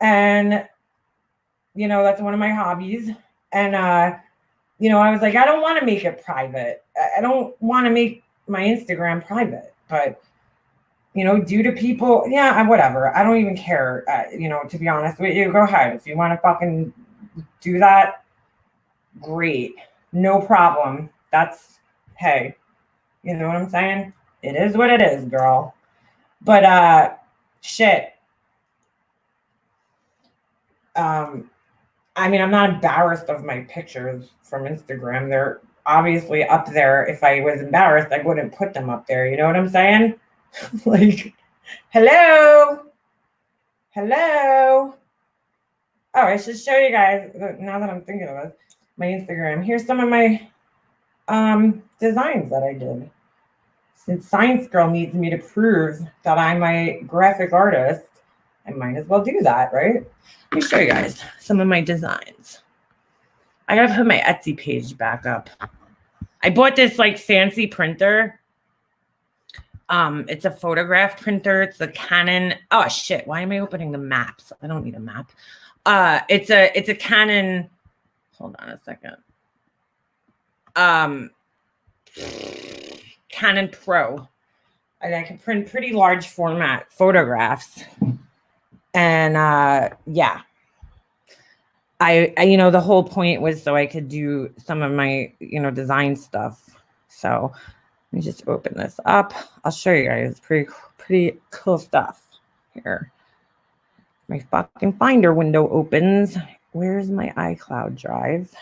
And, you know, that's one of my hobbies. And, you know, I was like, I don't want to make it private. I don't want to make my Instagram private, but, you know, due to people, yeah, whatever. I don't even care, you know, to be honest with you. Go ahead. If you want to fucking do that, great. No problem. Hey, you know what I'm saying? It is what it is, girl. But, shit. I mean, I'm not embarrassed of my pictures from Instagram. They're obviously up there. If I was embarrassed, I wouldn't put them up there. You know what I'm saying? Like, hello. Oh, I should show you guys, now that I'm thinking of it, my Instagram. Here's some of my designs that I did. Since Science Girl needs me to prove that I'm a graphic artist, I might as well do that, right? Let me show you guys some of my designs. I gotta put my Etsy page back up. I bought this like fancy printer. It's a photograph printer. It's a Canon. Oh shit! Why am I opening the maps? I don't need a map. It's a Canon. Hold on a second. Canon Pro, and I can print pretty large format photographs. And yeah, I you know, the whole point was so I could do some of my, you know, design stuff. So let me just open this up. I'll show you guys pretty cool stuff here. My fucking Finder window opens. Where's my iCloud drive?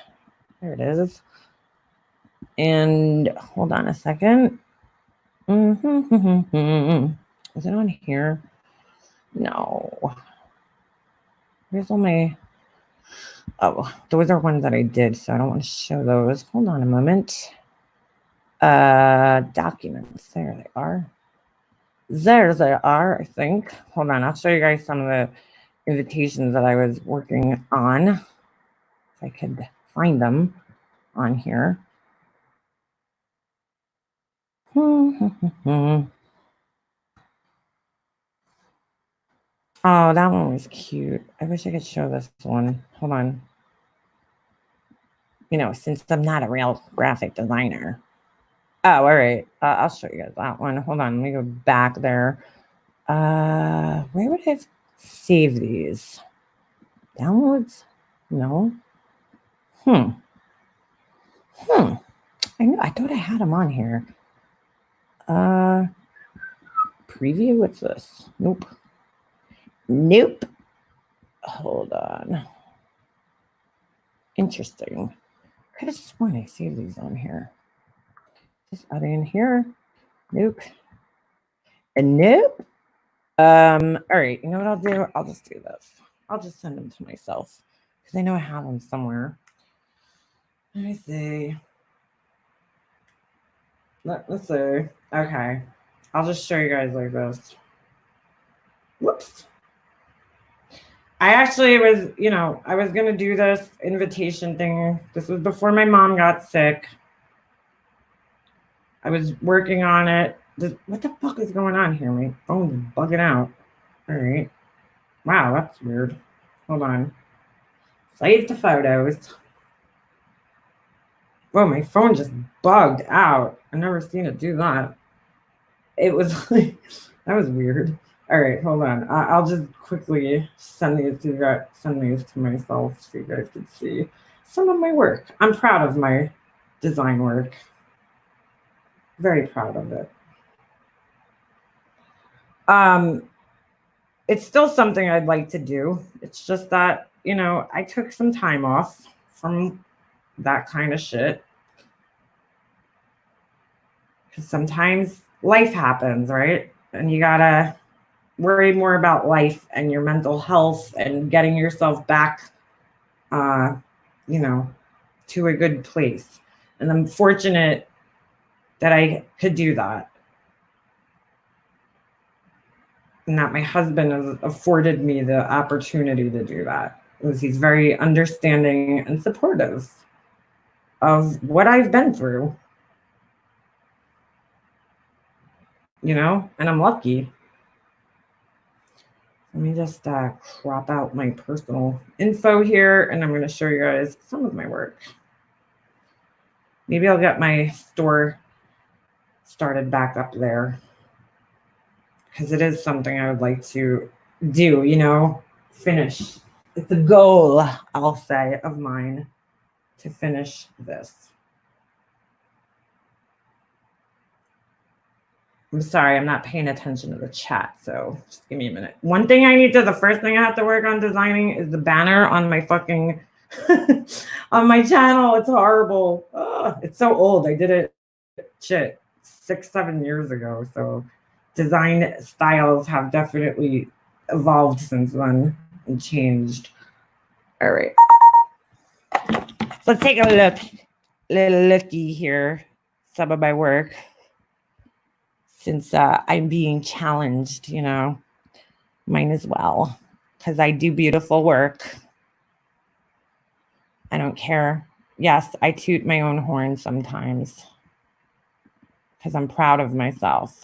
There it is. And hold on a second. Is it on here? No. Where's all my... Oh, those are ones that I did, so I don't want to show those. Hold on a moment. Documents. There they are. There they are, I think. Hold on, I'll show you guys some of the invitations that I was working on. If I could find them on here. Oh, that one was cute. I wish I could show this one. Hold on. You know, since I'm not a real graphic designer. Oh, all right. I'll show you guys that one. Hold on. Let me go back there. Where would I save these? Downloads? No. I thought I had them on here. Preview. What's this? Nope. Hold on. Interesting. I could have sworn I saved these on here. Are they in here? Nope. And nope. All right. You know what I'll do? I'll just do this. I'll just send them to myself because I know I have them somewhere. Let me see. Let's see. Okay. I'll just show you guys like this. Whoops. I actually was, you know, I was going to do this invitation thing. This was before my mom got sick. I was working on it. What the fuck is going on here? My phone's bugging out. All right. Wow, that's weird. Hold on. Save the photos. Whoa, my phone just bugged out. I've never seen it do that. It was like, that was weird. All right, hold on. I'll just quickly send these to myself so you guys can see some of my work. I'm proud of my design work. Very proud of it. It's still something I'd like to do. It's just that, you know, I took some time off from that kind of shit. Because sometimes life happens, right? And you gotta worry more about life and your mental health and getting yourself back, you know, to a good place. And I'm fortunate that I could do that. And that my husband has afforded me the opportunity to do that. Because he's very understanding and supportive of what I've been through. You know, and I'm lucky. Let me just crop out my personal info here, and I'm going to show you guys some of my work. Maybe I'll get my store started back up there, because it is something I would like to do, you know, finish. It's a goal, I'll say, of mine to finish this. I'm sorry, I'm not paying attention to the chat, so just give me a minute. The first thing I have to work on designing is the banner on my fucking, on my channel. It's horrible. Ugh, it's so old. I did it, 6-7 years ago. So design styles have definitely evolved since then and changed. All right. Let's take a little looky here. Some of my work. Since I'm being challenged, you know, mine as well, because I do beautiful work. I don't care. Yes, I toot my own horn sometimes because I'm proud of myself.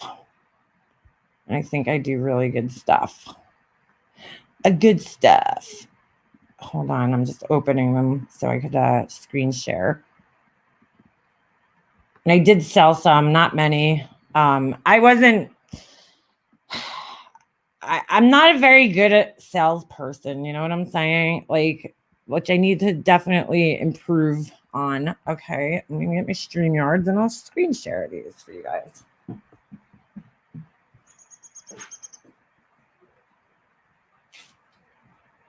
And I think I do really good stuff. Good stuff. Hold on, I'm just opening them so I could screen share. And I did sell some, not many. I'm not a very good at salesperson, you know what I'm saying? Like, which I need to definitely improve on. Okay, I'm gonna get my StreamYards and I'll screen share these for you guys.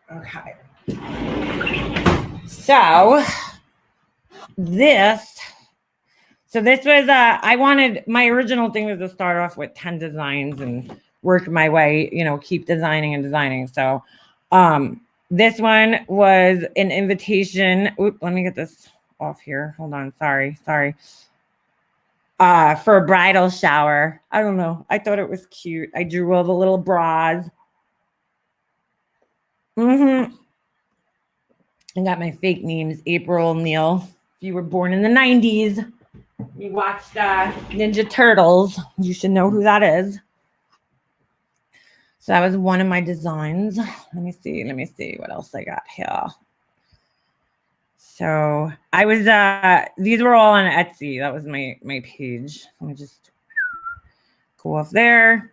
Okay. So this was my original thing was to start off with 10 designs and work my way, you know, keep designing and designing. So this one was an invitation. Oop, let me get this off here. Hold on. Sorry. For a bridal shower. I don't know. I thought it was cute. I drew all the little bras. I got my fake names, April Neal. If you were born in the 90s, you watched Ninja Turtles, you should know who that is. So that was one of my designs. Let me see what else I got here. So I was these were all on Etsy. That was my page. Let me just go off there.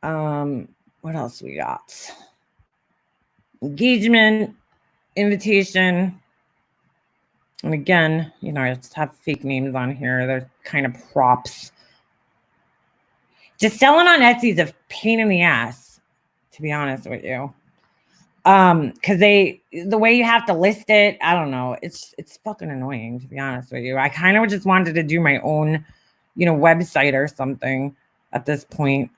What else we got? Engagement, invitation. And again, you know, I just have fake names on here. They're kind of props. Just selling on Etsy is a pain in the ass, to be honest with you. Because the way you have to list it, I don't know. It's fucking annoying, to be honest with you. I kind of just wanted to do my own, you know, website or something at this point.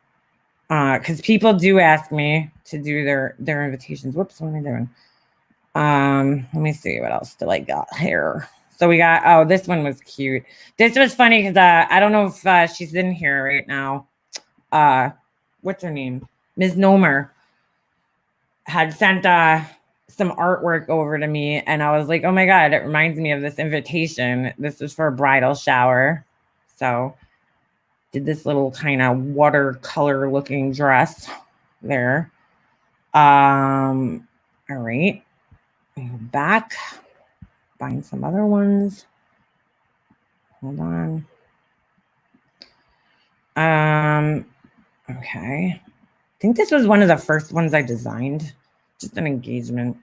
Because people do ask me to do their invitations. Whoops, what am I doing? Let me see what else did I got here. So we got, this one was cute. This was funny because I don't know if she's in here right now. What's her name? Ms. Nomer had sent some artwork over to me, and I was like, oh my God, it reminds me of this invitation. This was for a bridal shower. So did this little kind of watercolor looking dress there. All right. Back, find some other ones. Hold on. Okay. think this was one of the first ones I designed. Just an engagement.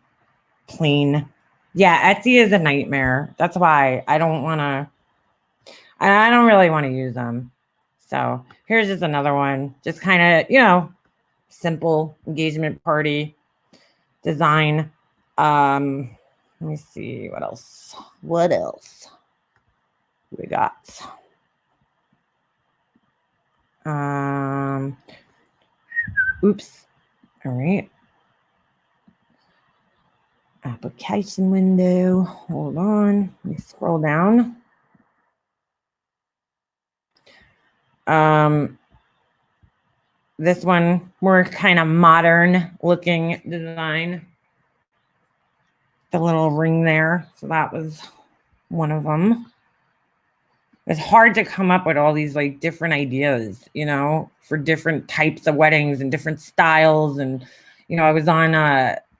Plain. Yeah, Etsy is a nightmare. That's why I don't want to. I don't really want to use them. So here's just another one. Just kind of, simple engagement party design. Let me see what else. What else we got? Oops. All right. Application window. Hold on. Let me scroll down. This one, more kind of modern looking design. The little ring there. So that was one of them. It's hard to come up with all these like different ideas, for different types of weddings and different styles. And, I was on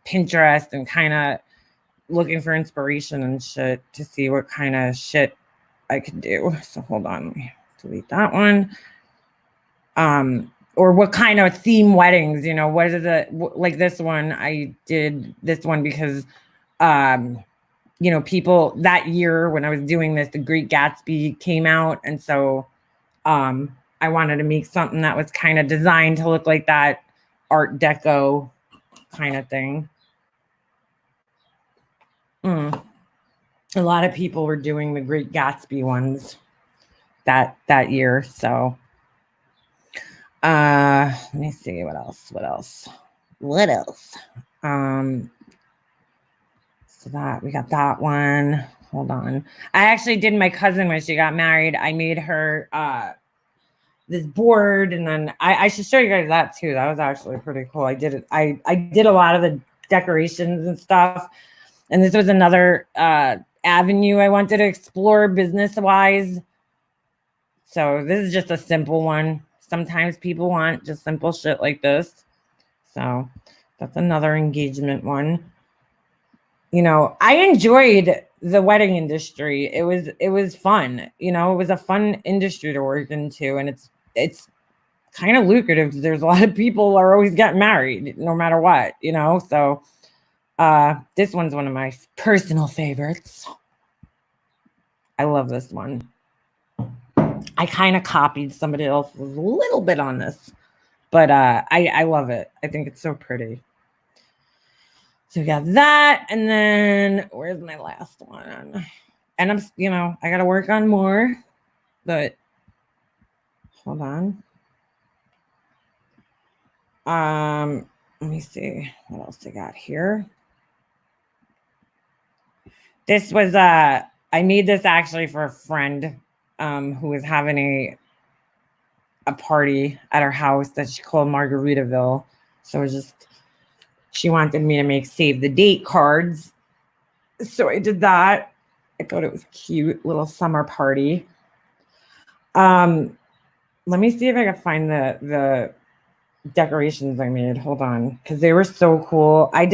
Pinterest and kind of looking for inspiration and shit to see what kind of shit I could do. So hold on, let me delete that one. Or what kind of theme weddings, what is it? Like this one, I did this one because, people that year when I was doing this, The Great Gatsby came out. And so I wanted to make something that was kind of designed to look like that Art Deco kind of thing. A lot of people were doing The Great Gatsby ones that year. So let me see what else. So that we got that one. Hold on. I actually did my cousin when she got married. I made her this board, and then I should show you guys that too. That was actually pretty cool. I did it. I did a lot of the decorations and stuff. And this was another avenue I wanted to explore business-wise. So this is just a simple one. Sometimes people want just simple shit like this. So that's another engagement one. I enjoyed the wedding industry. It was fun. It was a fun industry to work into, and it's kind of lucrative. There's a lot of people are always getting married no matter what, So this one's one of my personal favorites. I love this one. I kind of copied somebody else's a little bit on this, but I love it. I think it's so pretty. So we got that, and then where's my last one? And I'm, I got to work on more, but hold on. Let me see what else I got here. This was I made this actually for a friend who was having a party at her house that she called Margaritaville. So it was just, she wanted me to make save the date cards. So I did that. I thought it was cute, little summer party. Let me see if I can find the decorations I made. Hold on, because they were so cool. I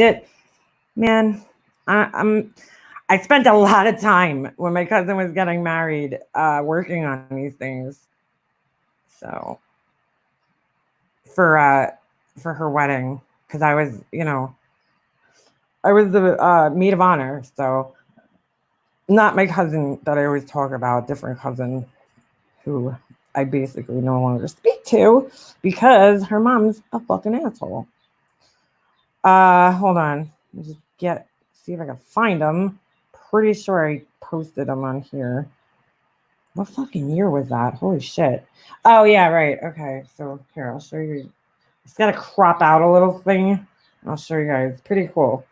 spent a lot of time when my cousin was getting married working on these things. So for her wedding, because I was, I was the maid of honor. So not my cousin that I always talk about, different cousin who I basically no longer speak to because her mom's a fucking asshole. Hold on. Let me just see if I can find them. Pretty sure I posted them on here. What fucking year was that? Holy shit. Oh yeah, right. Okay, so here, I'll show you. It's got to crop out a little thing. I'll show you guys. Pretty cool.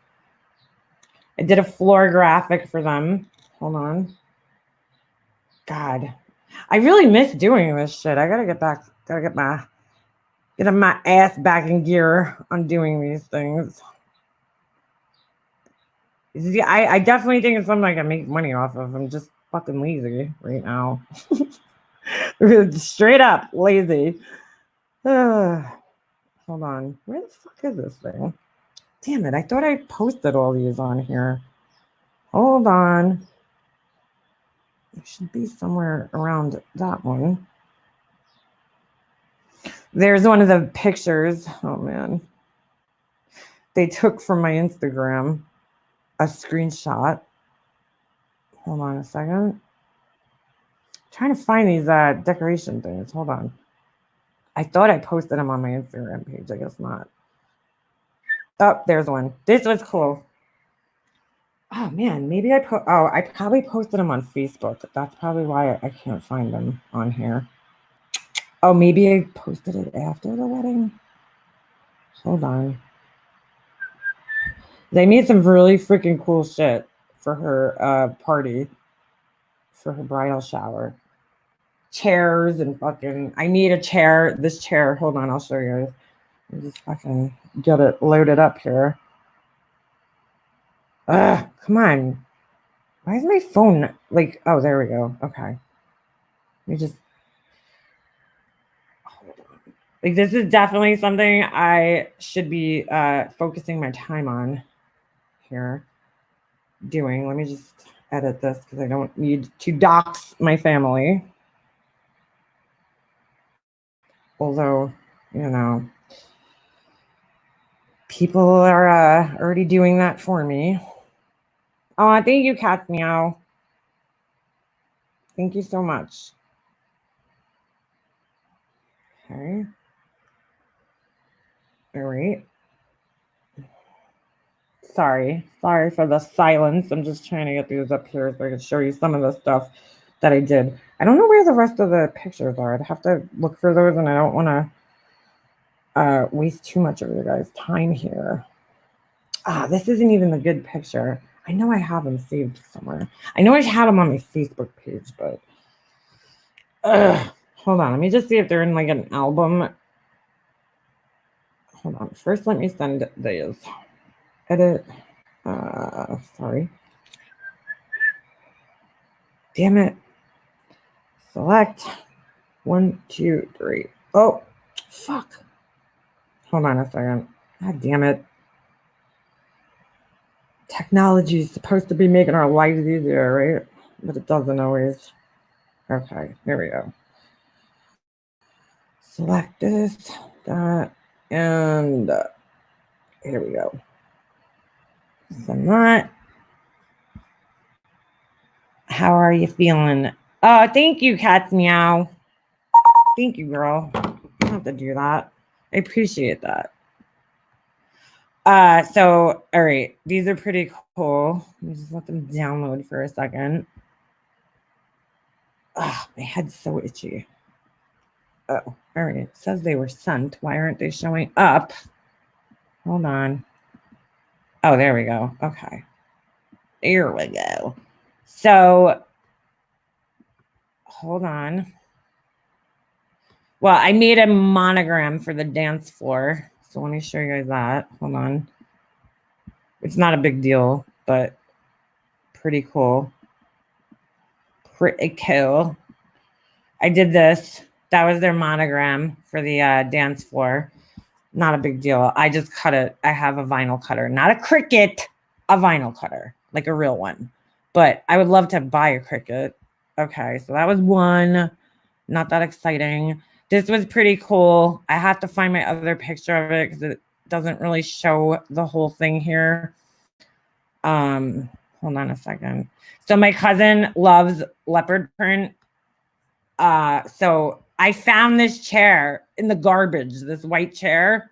I did a floor graphic for them. Hold on. God, I really miss doing this shit. I gotta get back. Gotta get my ass back in gear on doing these things. I definitely think it's something I can make money off of. I'm just fucking lazy right now. Straight up lazy. Hold on. Where the fuck is this thing? Damn it. I thought I posted all these on here. Hold on. It should be somewhere around that one. There's one of the pictures. Oh man. They took from my Instagram a screenshot. Hold on a second. I'm trying to find these decoration things. Hold on. I thought I posted them on my Instagram page. I guess not. Oh, there's one. This was cool. Oh man, maybe I probably posted them on Facebook. That's probably why I can't find them on here. Oh, maybe I posted it after the wedding. Hold on. They made some really freaking cool shit for her party, for her bridal shower. Chairs and fucking. I need a chair. This chair. Hold on, I'll show you. Let me just fucking get it loaded up here. Come on. Why is my phone like? Oh, there we go. Okay. Let me just. Like, this is definitely something I should be focusing my time on here doing. Let me just edit this because I don't need to dox my family. Although, you know, people are already doing that for me. Oh, thank you, Cat Meow. Thank you so much. Okay. All right. Sorry for the silence. I'm just trying to get these up here so I can show you some of the stuff that I did. I don't know where the rest of the pictures are. I'd have to look for those, and I don't want to waste too much of your guys' time here. This isn't even a good picture. I know I have them saved somewhere. I know I had them on my Facebook page, but hold on. Let me just see if they're in like an album. Hold on. First, let me send these. Edit. Sorry. Damn it. Select. 1, 2, 3. Oh, fuck. Hold on a second. God damn it. Technology is supposed to be making our lives easier, right? But it doesn't always. Okay, here we go. Select this, that, and here we go. Send that. How are you feeling? Thank you, Cats Meow. Thank you, girl. I don't have to do that. I appreciate that. So, all right. These are pretty cool. Let me just let them download for a second. My head's so itchy. Oh, all right. It says they were sent. Why aren't they showing up? Hold on. Oh, there we go. Okay. There we go. So, hold on. Well, I made a monogram for the dance floor. So let me show you guys that. Hold on. It's not a big deal, but pretty cool. Pretty cool. I did this. That was their monogram for the dance floor. Not a big deal. I just cut it. I have a vinyl cutter, not a Cricut, a vinyl cutter, like a real one. But I would love to buy a Cricut. Okay, so that was one. Not that exciting. This was pretty cool. I have to find my other picture of it because it doesn't really show the whole thing here. Hold on a second. So my cousin loves leopard print. So I found this chair in the garbage, this white chair,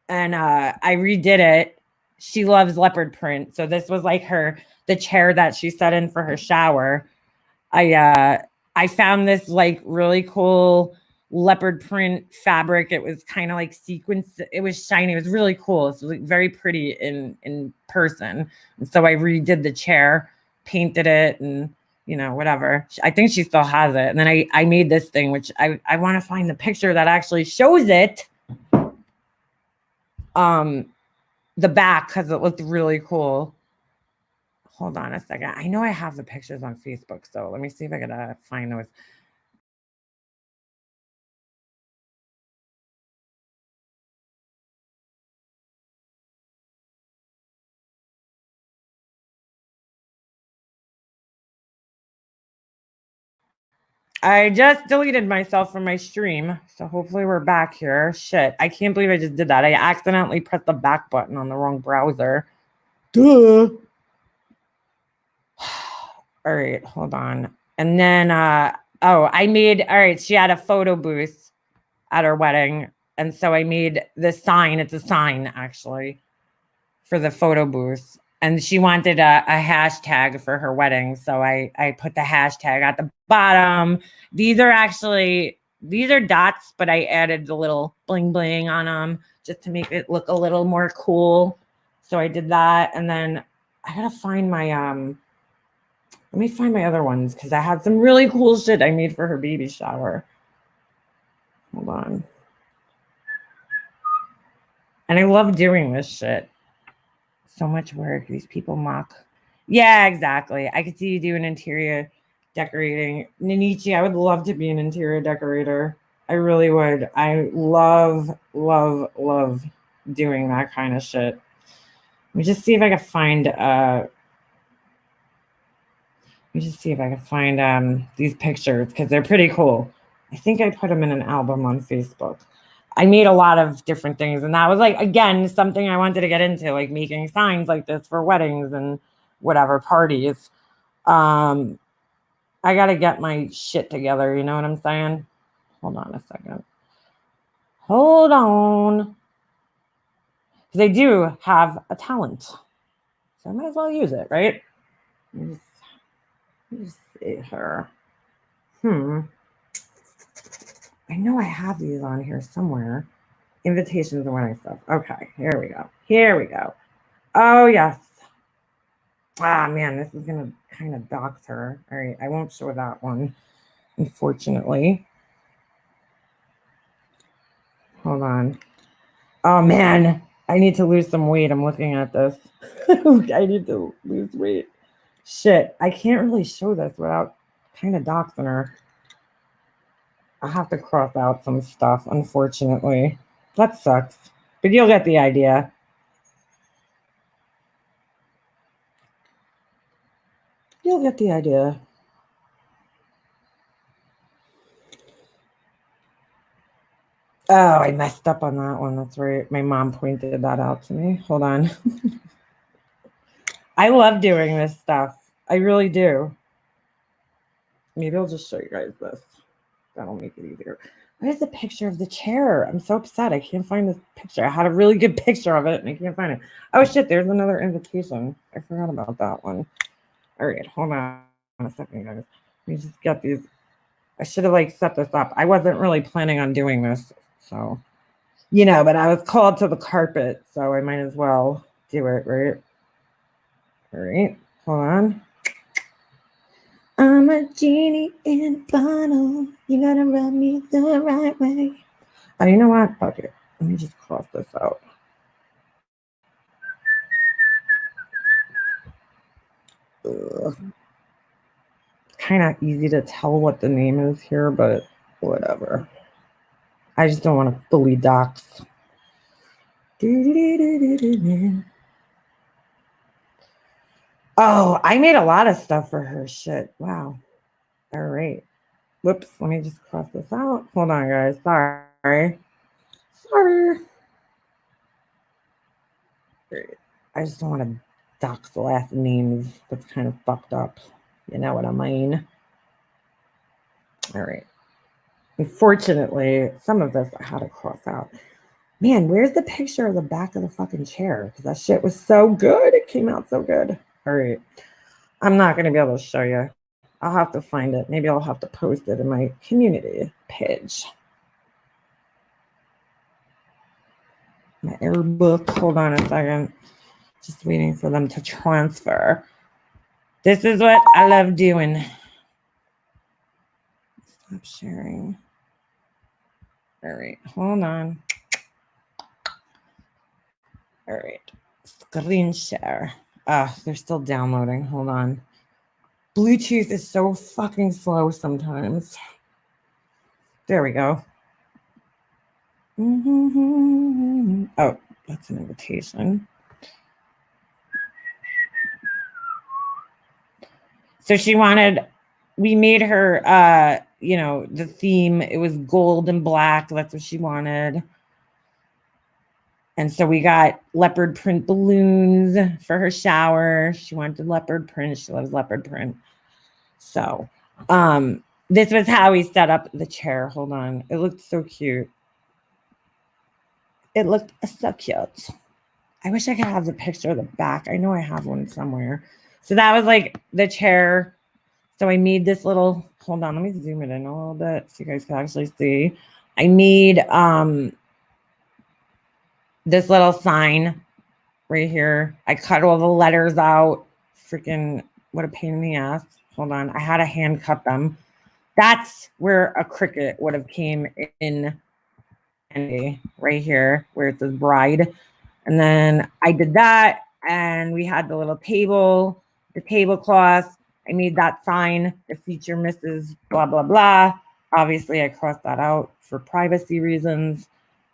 and I redid it. She loves leopard print. So this was like the chair that she sat in for her shower. I found this like really cool leopard print fabric. It was kind of like sequins. It was shiny. It was really cool. It's like very pretty in person. And so I redid the chair, painted it, and whatever. I think she still has it. And then I made this thing, which I want to find the picture that actually shows it. The back, because it looked really cool. Hold on a second. I know I have the pictures on Facebook, so let me see if I can find those. I just deleted myself from my stream, so hopefully we're back here. Shit, I can't believe I just did that. I accidentally pressed the back button on the wrong browser. Duh. All right, hold on. And then, all right, she had a photo booth at her wedding. And so I made this sign. It's a sign, actually, for the photo booth. And she wanted a hashtag for her wedding. So I put the hashtag at the bottom. These are dots, but I added the little bling bling on them just to make it look a little more cool. So I did that. And then I gotta find my, let me find my other ones because I had some really cool shit I made for her baby shower. Hold on. And I love doing this shit. So much work. These people mock. Yeah, exactly. I could see you doing interior decorating. Ninichi, I would love to be an interior decorator. I really would. I love, love, love doing that kind of shit. Let me just see if I can find these pictures because they're pretty cool. I think I put them in an album on Facebook. I made a lot of different things, and that was like, again, something I wanted to get into, like making signs like this for weddings and whatever parties. I gotta get my shit together, you know what I'm saying? Hold on a second. Hold on. They do have a talent, so I might as well use it, right? Let me just see her. I know I have these on here somewhere. Invitations and wedding stuff. Okay, here we go. Here we go. Oh, yes. Ah, man, this is going to kind of dox her. All right, I won't show that one, unfortunately. Hold on. Oh, man, I need to lose some weight. I'm looking at this. I need to lose weight. Shit, I can't really show this without kind of doxing her. I have to cross out some stuff, unfortunately. That sucks, but you'll get the idea. You'll get the idea. Oh, I messed up on that one. That's right. My mom pointed that out to me. Hold on. I love doing this stuff. I really do. Maybe I'll just show you guys this. That'll make it easier. Where's the picture of the chair? I'm so upset. I can't find this picture. I had a really good picture of it and I can't find it. Oh, shit. There's another invitation. I forgot about that one. All right. Hold on a second, guys. Let me just get these. I should have like set this up. I wasn't really planning on doing this. So, you know, but I was called to the carpet. So I might as well do it, right? All right. Hold on. I'm a genie in a bottle. You gotta rub me the right way. Oh, you know what? Fuck it. Let me just cross this out. Kind of easy to tell what the name is here, but whatever. I just don't want to fully dox. Oh, I made a lot of stuff for her. Shit. Wow. All right. Whoops. Let me just cross this out. Hold on, guys. Sorry. I just don't want to dox the last names. That's kind of fucked up. You know what I mean? All right. Unfortunately, some of this I had to cross out. Man, where's the picture of the back of the fucking chair? Because that shit was so good. It came out so good. All right. I'm not going to be able to show you. I'll have to find it. Maybe I'll have to post it in my community page. My air book. Hold on a second. Just waiting for them to transfer. This is what I love doing. Stop sharing. All right. Hold on. All right. Screen share. They're still downloading. Hold on. Bluetooth is so fucking slow sometimes. There we go. Oh, that's an invitation. So we made her you know, the theme, it was gold and black. That's what she wanted. And so we got leopard print balloons for her shower. She wanted leopard print. She loves leopard print. So this was how we set up the chair. Hold on. It looked so cute. It looked so cute. I wish I could have the picture of the back. I know I have one somewhere. So that was like the chair. So I made this little, hold on, let me zoom it in a little bit so you guys can actually see. I made this little sign right here. I cut all the letters out. Freaking, what a pain in the ass. Hold on, I had to hand cut them. That's where a cricket would have came in handy, right here where it says bride. And then I did that, and we had the little table, the tablecloth. I made that sign, the feature Mrs. blah, blah, blah. Obviously, I crossed that out for privacy reasons.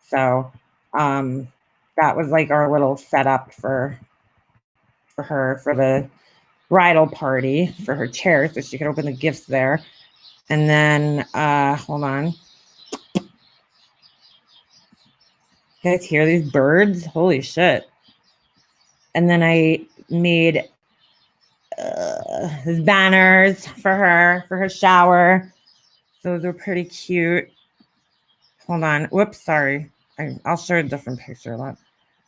So that was like our little setup for her, for the bridal party, for her chair, so she could open the gifts there. And then, hold on. You guys hear these birds? Holy shit. And then I made these banners for her shower. Those are pretty cute. Hold on. Whoops, sorry. I'll show a different picture of that.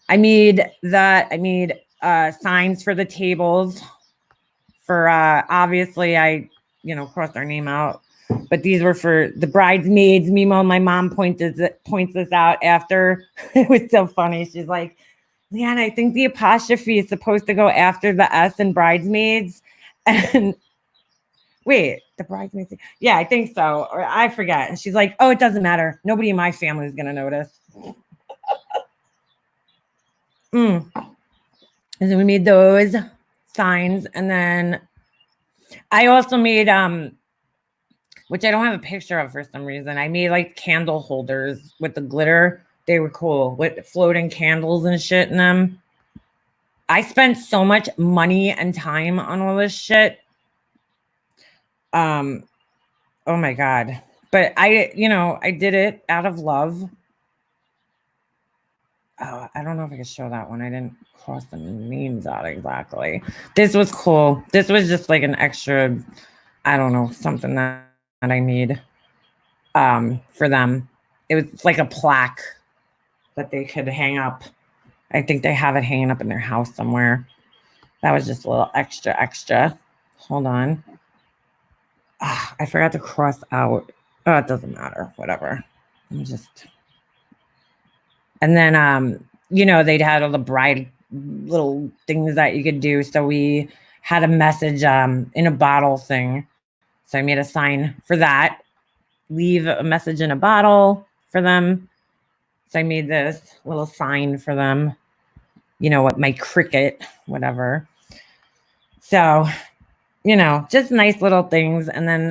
I made signs for the tables. For obviously I, you know, crossed our name out. But these were for the bridesmaids. Meanwhile, my mom points this out after. It was so funny. She's like, Leanna, I think the apostrophe is supposed to go after the S in bridesmaids. And wait, the bridesmaids. Yeah, I think so. Or I forget. And she's like, oh, it doesn't matter. Nobody in my family is going to notice. And then we made those signs. And then I also made, which I don't have a picture of for some reason. I made like candle holders with the glitter. They were cool with floating candles and shit in them. I spent so much money and time on all this shit. Oh my God. But I did it out of love. Oh, I don't know if I can show that one. I didn't cross the names out exactly. This was cool. This was just like an extra, I don't know, something that I made for them. It was like a plaque that they could hang up. I think they have it hanging up in their house somewhere. That was just a little extra. Hold on. I forgot to cross out. Oh, it doesn't matter. Whatever. And then, they'd had all the bride little things that you could do. So we had a message in a bottle thing. So I made a sign for that. Leave a message in a bottle for them. So I made this little sign for them. You know what, my cricket, whatever. So, just nice little things. And then,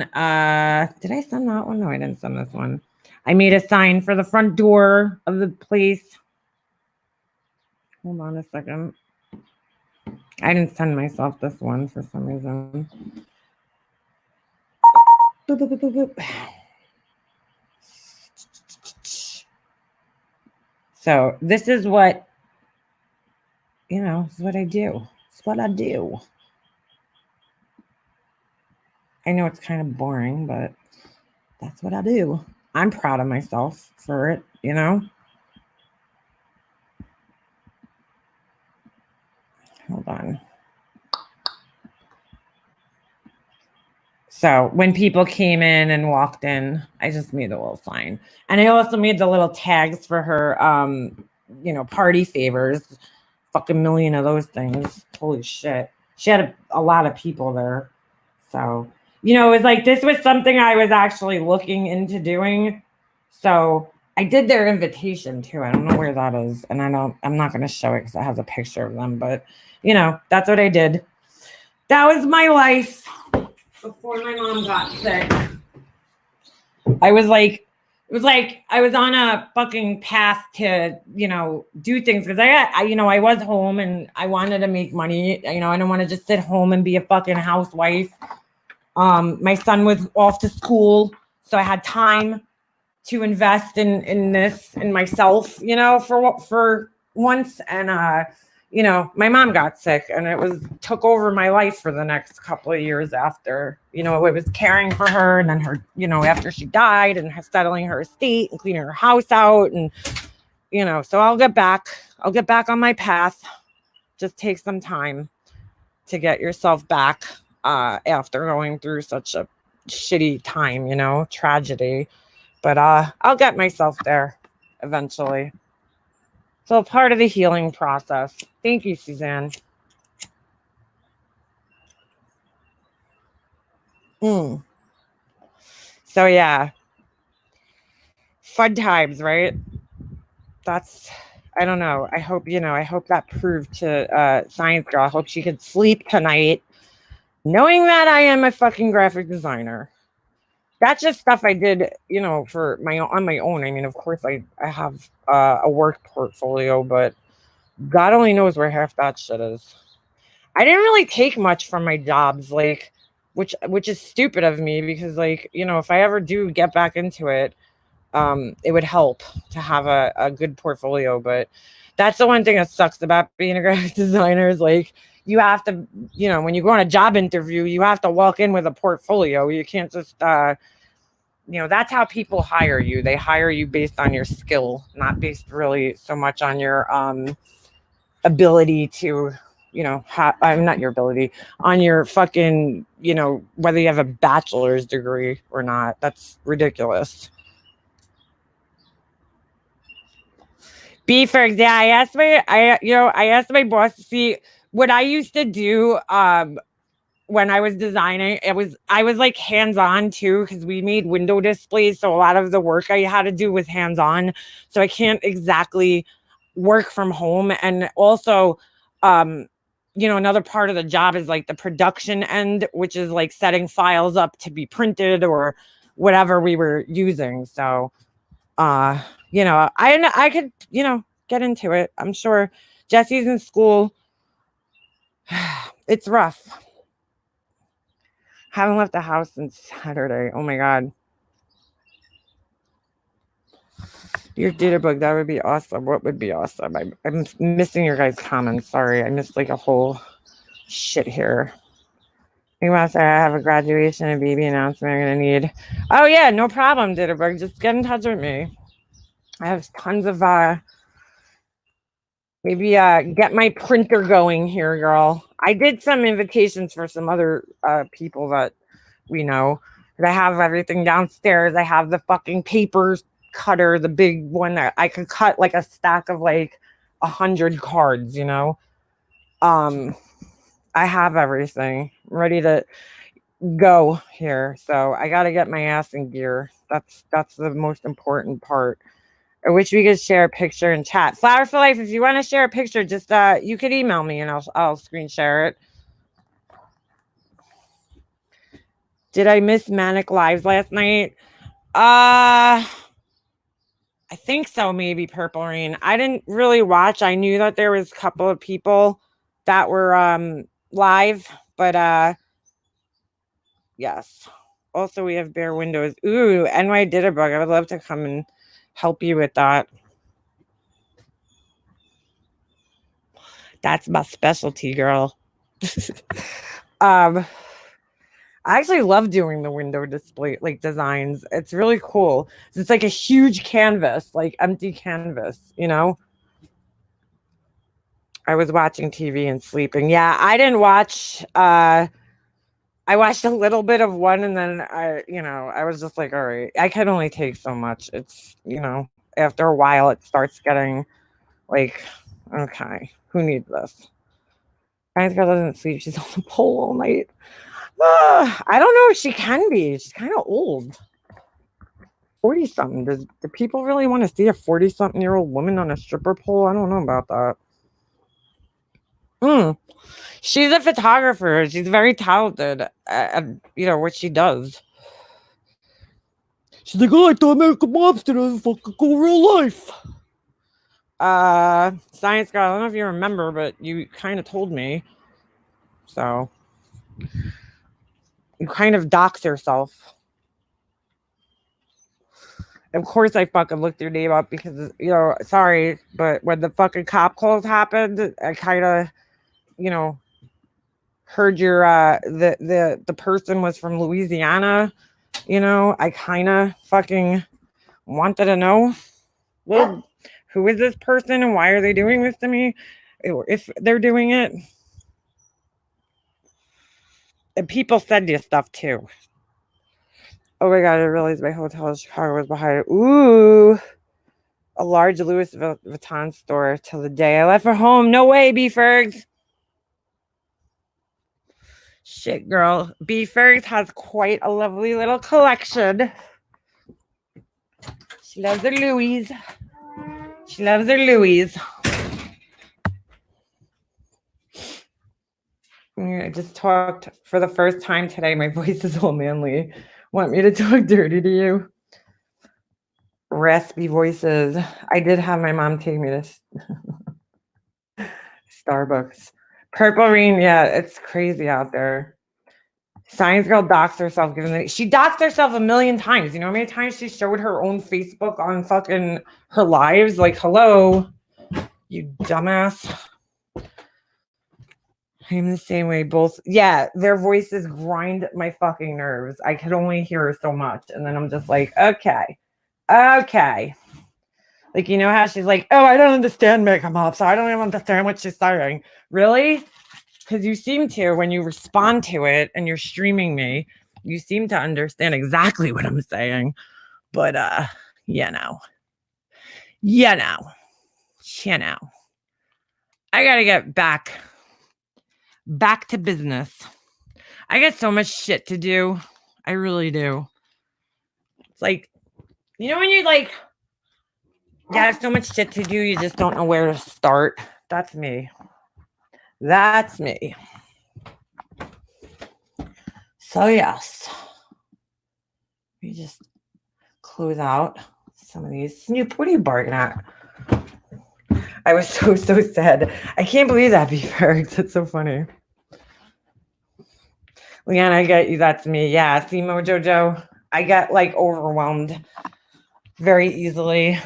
did I send that one? No, I didn't send this one. I made a sign for the front door of the place. Hold on a second. I didn't send myself this one for some reason. Boop, boop, boop, boop, boop. So this is what, this is what I do. It's what I do. I know it's kind of boring, but that's what I do. I'm proud of myself for it, Hold on. So when people came in and walked in, I just made a little sign. And I also made the little tags for her, party favors. Fucking million of those things. Holy shit. She had a lot of people there. So, it was like, this was something I was actually looking into doing. So I did their invitation too. I don't know where that is. And I'm not going to show it because it has a picture of them, but that's what I did. That was my life before my mom got sick. It was like I was on a fucking path to, do things because I was home and I wanted to make money. I don't want to just sit home and be a fucking housewife. My son was off to school, So I had time to invest in this, in myself, you know, for once. And you know, my mom got sick, and it took over my life for the next couple of years after, you know, it was caring for her, and then her, you know, after she died, and settling her estate and cleaning her house out, and you know, so I'll get back on my path. Just take some time to get yourself back after going through such a shitty time, you know, tragedy. But I'll get myself there eventually. So part of the healing process. Thank you, Suzanne. So yeah, fun times, right? That's, I don't know. I hope, you know, I hope that proved to Science Girl. I hope she could sleep tonight knowing that I am a fucking graphic designer. That's just stuff I did, you know, on my own. I mean, of course, I have a work portfolio, but God only knows where half that shit is. I didn't really take much from my jobs, like, which is stupid of me, because, like, you know, if I ever do get back into it, it would help to have a good portfolio. But that's the one thing that sucks about being a graphic designer, is like, you have to, you know, when you go on a job interview, you have to walk in with a portfolio. You can't just you know, that's how people hire you. They hire you based on your skill, not based really so much on your ability to, you know, not your ability, on your fucking, you know, whether you have a bachelor's degree or not. That's ridiculous. Beefers, yeah, I asked my boss to see what I used to do when I was designing. I was like hands-on too, because we made window displays, so a lot of the work I had to do was hands-on. So I can't exactly work from home. And also, you know, another part of the job is like the production end, which is like setting files up to be printed or whatever we were using. So you know, I could, you know, get into it. I'm sure. Jesse's in school. It's rough. Haven't left the house since Saturday. Oh my God. Your data book, that would be awesome. What would be awesome? I'm missing your guys' comments. Sorry, I missed like a whole shit here. You want to say I have a graduation and baby announcement I'm gonna need. Oh yeah, no problem, Ditterberg. Just get in touch with me. I have tons of maybe get my printer going here, girl. I did some invitations for some other people that we know. I have everything downstairs. I have the fucking paper cutter, the big one that I could cut like a stack of like 100 cards, you know. I have everything ready to go here. So I gotta get my ass in gear. That's the most important part. I wish we could share a picture in chat. Flower for Life, if you want to share a picture, just you could email me and I'll screen share it. Did I miss Manic Lives last night? I think so, maybe, Purple Rain. I didn't really watch. I knew that there was a couple of people that were live, but yes. Also, we have bare windows. Ooh, NY Ditterbug. I would love to come and help you with that. That's my specialty, girl. I actually love doing the window display, like, designs. It's really cool. It's like a huge canvas, like empty canvas, you know? I was watching TV and sleeping. Yeah, I didn't watch. I watched a little bit of one, and then I was just like, all right, I can only take so much. It's, you know, after a while, it starts getting like, okay, who needs this? Science Girl doesn't sleep. She's on the pole all night. I don't know if she can be. She's kind of old. 40-something. Do people really want to see a 40-something-year-old woman on a stripper pole? I don't know about that. She's a photographer. She's very talented at, you know, what she does. She's like, oh, I thought American Mobster was fucking cool real life. Science Girl, I don't know if you remember, but you kind of told me. So you kind of dox yourself. Of course, I fucking looked your name up because, you know, sorry, but when the fucking cop calls happened, I kind of, you know, heard your the person was from Louisiana. You know, I kind of fucking wanted to know, well, who is this person and why are they doing this to me? If they're doing it, and people send you stuff too. Oh my god, I realized my hotel in Chicago was behind it. Ooh, a large Louis Vuitton store till the day I left for home. No way, B-Fergs. Shit, girl. B-Fergs has quite a lovely little collection. She loves her Louis. She loves her Louis. I just talked for the first time today. My voice is all manly. Want me to talk dirty to you? Raspy voices. I did have my mom take me to Starbucks. Purple Rain, yeah, it's crazy out there. Science Girl doxed herself. She doxed herself a million times. You know how many times she showed her own Facebook on fucking her lives? Like, hello, you dumbass. I'm the same way. Both, yeah, their voices grind my fucking nerves. I could only hear her so much. And then I'm just like, okay. Like, you know how she's like, oh, I don't understand Makeup Up, so I don't even understand what she's saying. Really? Because you seem to, when you respond to it and you're streaming me, you seem to understand exactly what I'm saying. But, you know. I gotta get back to business. I got so much shit to do. I really do. It's like, you know, when you like, you have so much shit to do, you just don't know where to start. That's me. So yes, we just close out some of these. Snoop, what are you barking at? I was so sad. I can't believe that, B-Fergs. That's so funny. Leanne, I get you. That's me. Yeah, see, Mojo Joe, I get like overwhelmed very easily.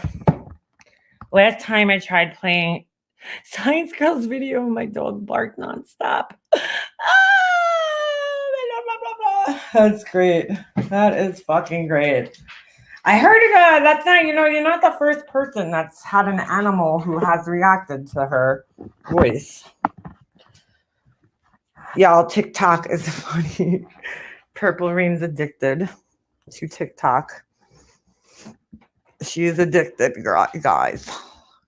Last time I tried playing Science Girl's video, my dog barked nonstop. That's great. That is fucking great. I heard that's not, you know, you're not the first person that's had an animal who has reacted to her voice. Y'all, TikTok is funny. Purple Rain's addicted to TikTok. She's addicted, guys.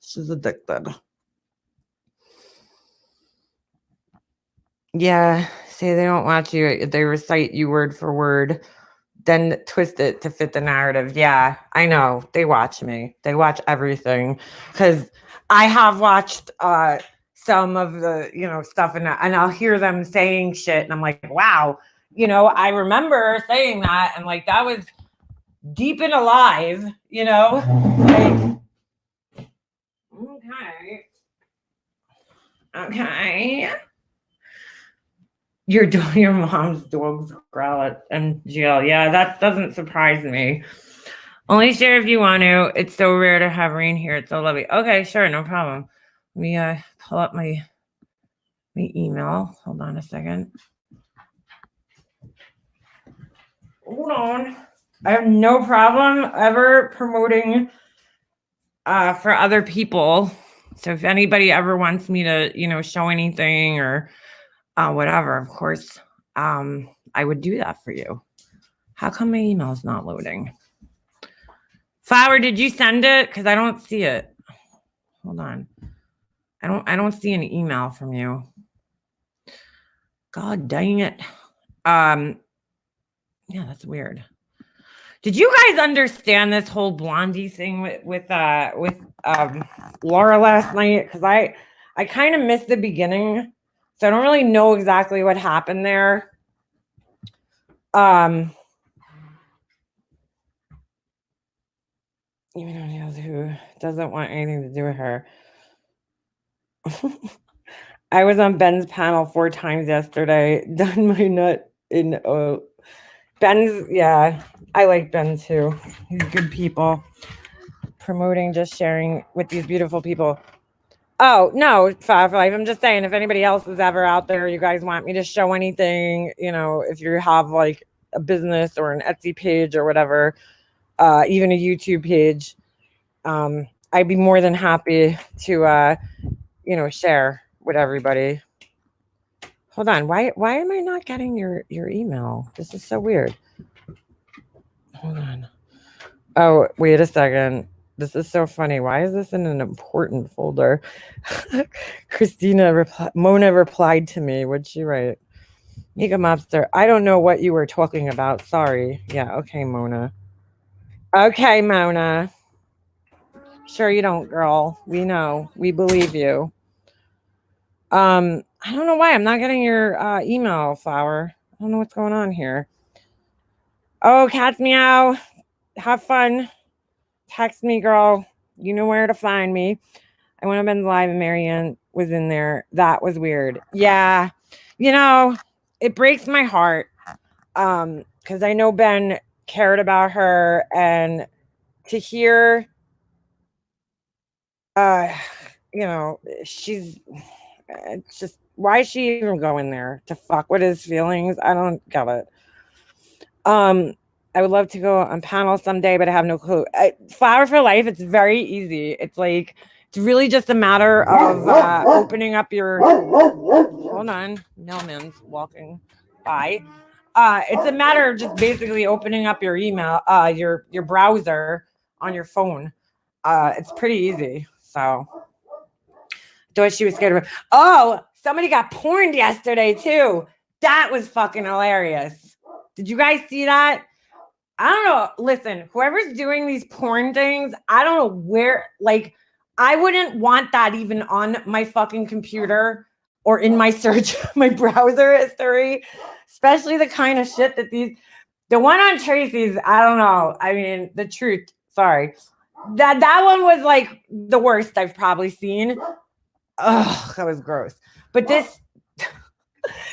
She's addicted. Yeah, say they don't watch you. They recite you word for word, then twist it to fit the narrative. Yeah, I know. They watch me. They watch everything. Because I have watched some of the, you know, stuff, and I'll hear them saying shit, and I'm like, wow. You know, I remember saying that, and like, that was deep and alive, you know? Like, okay. Your mom's dogs growl and jail. Yeah, that doesn't surprise me. Only share if you want to. It's so rare to have rain here. It's so lovely. Okay, sure, no problem. Let me pull up my email. Hold on a second. Hold on. I have no problem ever promoting for other people. So if anybody ever wants me to, you know, show anything or whatever, of course, I would do that for you. How come my email is not loading? Flower, did you send it? Because I don't see it. Hold on. I don't see an email from you. God dang it. Yeah, that's weird. Did you guys understand this whole Blondie thing with Laura last night? Because I kind of missed the beginning, so I don't really know exactly what happened there. Even though knows who doesn't want anything to do with her. I was on Ben's panel 4 times yesterday. Done my nut in Ben's, yeah, I like Ben too. He's good people. Promoting, just sharing with these beautiful people. Oh, no, Five Life. I'm just saying, if anybody else is ever out there, you guys want me to show anything, you know, if you have like a business or an Etsy page or whatever, even a YouTube page, I'd be more than happy to, you know, share with everybody. Hold on. Why am I not getting your email? This is so weird. Hold on. Oh, wait a second. This is so funny. Why is this in an important folder? Mona replied to me. What'd she write? Mega Mobster, I don't know what you were talking about. Sorry. Yeah, okay, Mona. Okay, Mona. Sure you don't, girl. We know. We believe you. I don't know why I'm not getting your email, Flower. I don't know what's going on here. Oh, Cats Meow. Have fun. Text me, girl. You know where to find me. I went up and live and Marianne was in there. That was weird. Yeah. You know, it breaks my heart. Because I know Ben cared about her, and to hear you know, it's just, why is she even going there to fuck with his feelings? I don't get it. I would love to go on panel someday, but I have no clue. Flower for Life, it's very easy. It's like, it's really just a matter of opening up your, hold on, Mailman's walking by. It's a matter of just basically opening up your email, your browser on your phone. It's pretty easy. So, thought she was scared of her. Oh, somebody got porned yesterday too. That was fucking hilarious. Did you guys see that? I don't know. Listen, whoever's doing these porn things, I don't know where, like, I wouldn't want that even on my fucking computer or in my search, my browser history, especially the kind of shit that the one on Tracy's, I don't know. I mean, the truth, sorry. That one was like the worst I've probably seen. Oh, that was gross. But this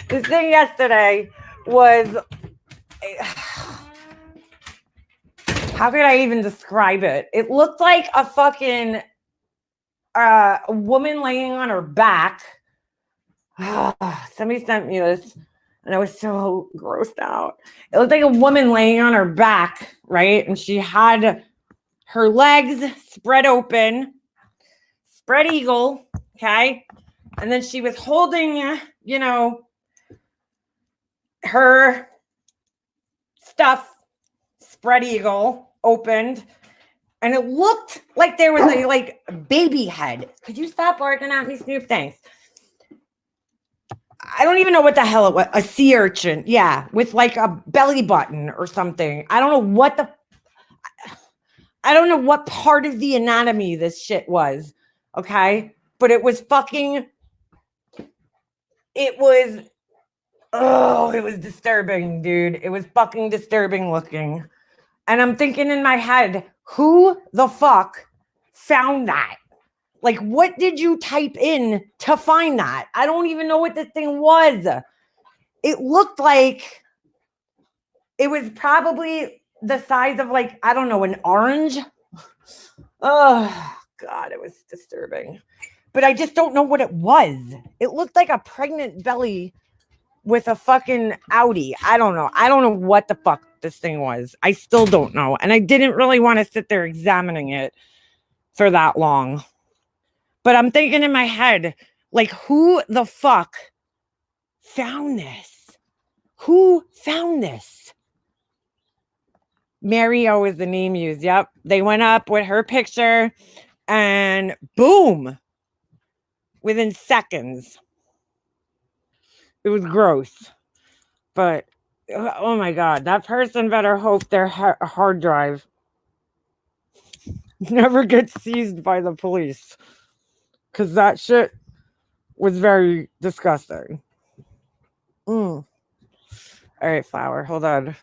thing yesterday was, how could I even describe it? It looked like a fucking woman laying on her back. Somebody sent me this, and I was so grossed out. It looked like a woman laying on her back, right? And she had her legs spread open, spread eagle, okay? And then she was holding, you know, her stuff spread eagle opened, and it looked like there was a like baby head. Could you stop barking at me, Snoop? Thanks. I don't even know what the hell it was. A sea urchin, yeah, with like a belly button or something. I don't know what part of the anatomy this shit was. Okay, but it was fucking. It was. Oh, it was disturbing, dude. It was fucking disturbing looking. And I'm thinking in my head, who the fuck found that? Like, what did you type in to find that? I don't even know what this thing was. It looked like it was probably the size of, like, I don't know, an orange. Oh, God, it was disturbing. But I just don't know what it was. It looked like a pregnant belly with a fucking Audi. I don't know. I don't know what the fuck this thing was. I still don't know. And I didn't really want to sit there examining it for that long. But I'm thinking in my head, like, who the fuck found this? Who found this? Mario is the name used. Yep. They went up with her picture and boom, within seconds. It was gross. But oh my God, that person better hope their hard drive never gets seized by the police. Because that shit was very disgusting. All right, Flower, hold on.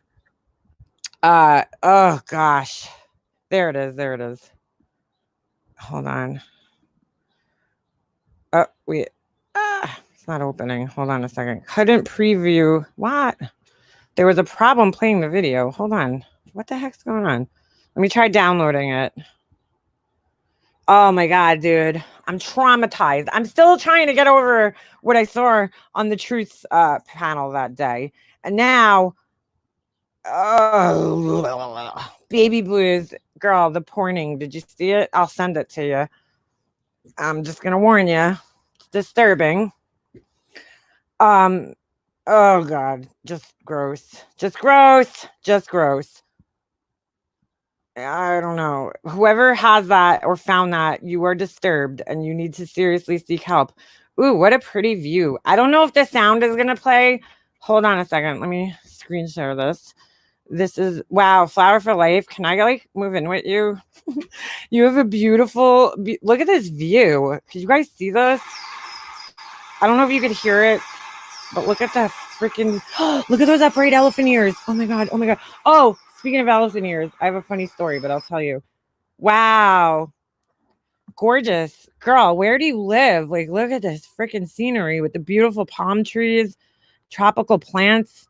Oh gosh. There it is. Hold on. Oh, wait. It's not opening. Hold on a second. Couldn't preview. What? There was a problem playing the video. Hold on. What the heck's going on? Let me try downloading it. Oh my God, dude. I'm traumatized. I'm still trying to get over what I saw on the Truth panel that day. And now, baby blues. Girl, the porning. Did you see it? I'll send it to you. I'm just going to warn you. It's disturbing. Oh God. Just gross. Just gross. Just gross. I don't know. Whoever has that or found that, you are disturbed and you need to seriously seek help. Ooh, what a pretty view. I don't know if the sound is going to play. Hold on a second. Let me screen share this. This is, wow, Flower for Life. Can I like move in with you? You have a beautiful, look at this view. Can you guys see this? I don't know if you could hear it, but look at that freaking, look at those upright elephant ears. Oh my God. Oh my God. Oh, speaking of elephant ears, I have a funny story, but I'll tell you. Wow. Gorgeous. Girl, where do you live? Like, look at this freaking scenery with the beautiful palm trees, tropical plants.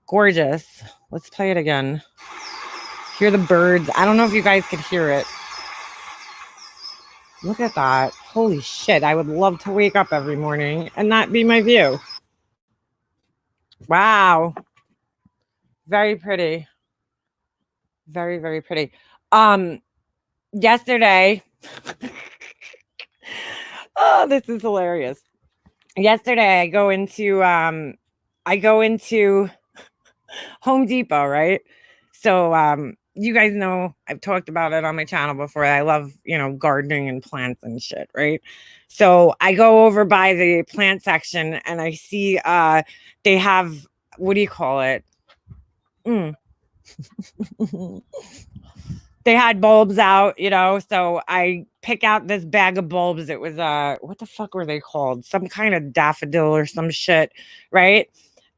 Gorgeous. Let's play it again. Hear the birds. I don't know if you guys could hear it. Look at that. Holy shit. I would love to wake up every morning and that be my view. Wow. Very pretty. Very, very pretty. Yesterday, oh, this is hilarious. Yesterday, I go into Home Depot, right? So, you guys know I've talked about it on my channel before. I love, gardening and plants and shit, right? So I go over by the plant section and I see they have, what do you call it? They had bulbs out, so I pick out this bag of bulbs. It was what the fuck were they called? Some kind of daffodil or some shit, right?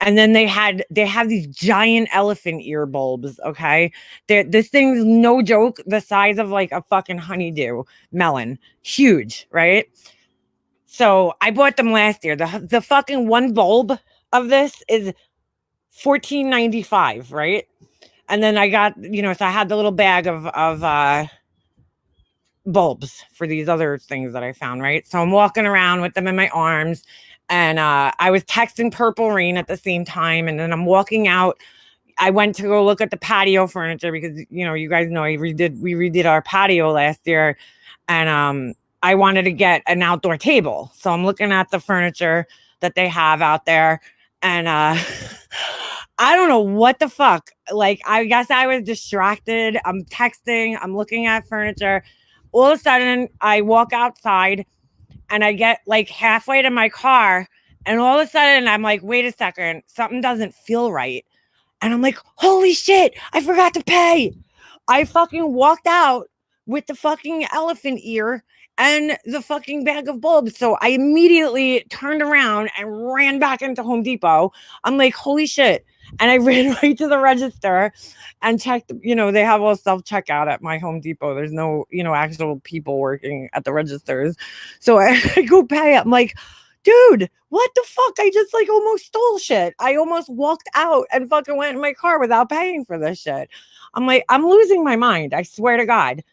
And then they have these giant elephant ear bulbs, okay? This thing's no joke, the size of like a fucking honeydew melon. Huge, right? So I bought them last year. The fucking one bulb of this is $14.95, right? And then I got, so I had the little bag of bulbs for these other things that I found, right? So I'm walking around with them in my arms. And I was texting Purple Rain at the same time. And then I'm walking out. I went to go look at the patio furniture because, you guys know we redid our patio last year. And I wanted to get an outdoor table. So I'm looking at the furniture that they have out there. And I don't know what the fuck. Like, I guess I was distracted. I'm texting. I'm looking at furniture. All of a sudden, I walk outside. And I get like halfway to my car, and all of a sudden I'm like, wait a second, something doesn't feel right. And I'm like, holy shit, I forgot to pay. I fucking walked out with the fucking elephant ear and the fucking bag of bulbs. So I immediately turned around and ran back into Home Depot. I'm like, holy shit. And I ran right to the register and checked, they have all self-checkout at my Home Depot. There's no, actual people working at the registers. So I go pay. I'm like, dude, what the fuck? I just like almost stole shit. I almost walked out and fucking went in my car without paying for this shit. I'm like, I'm losing my mind. I swear to God.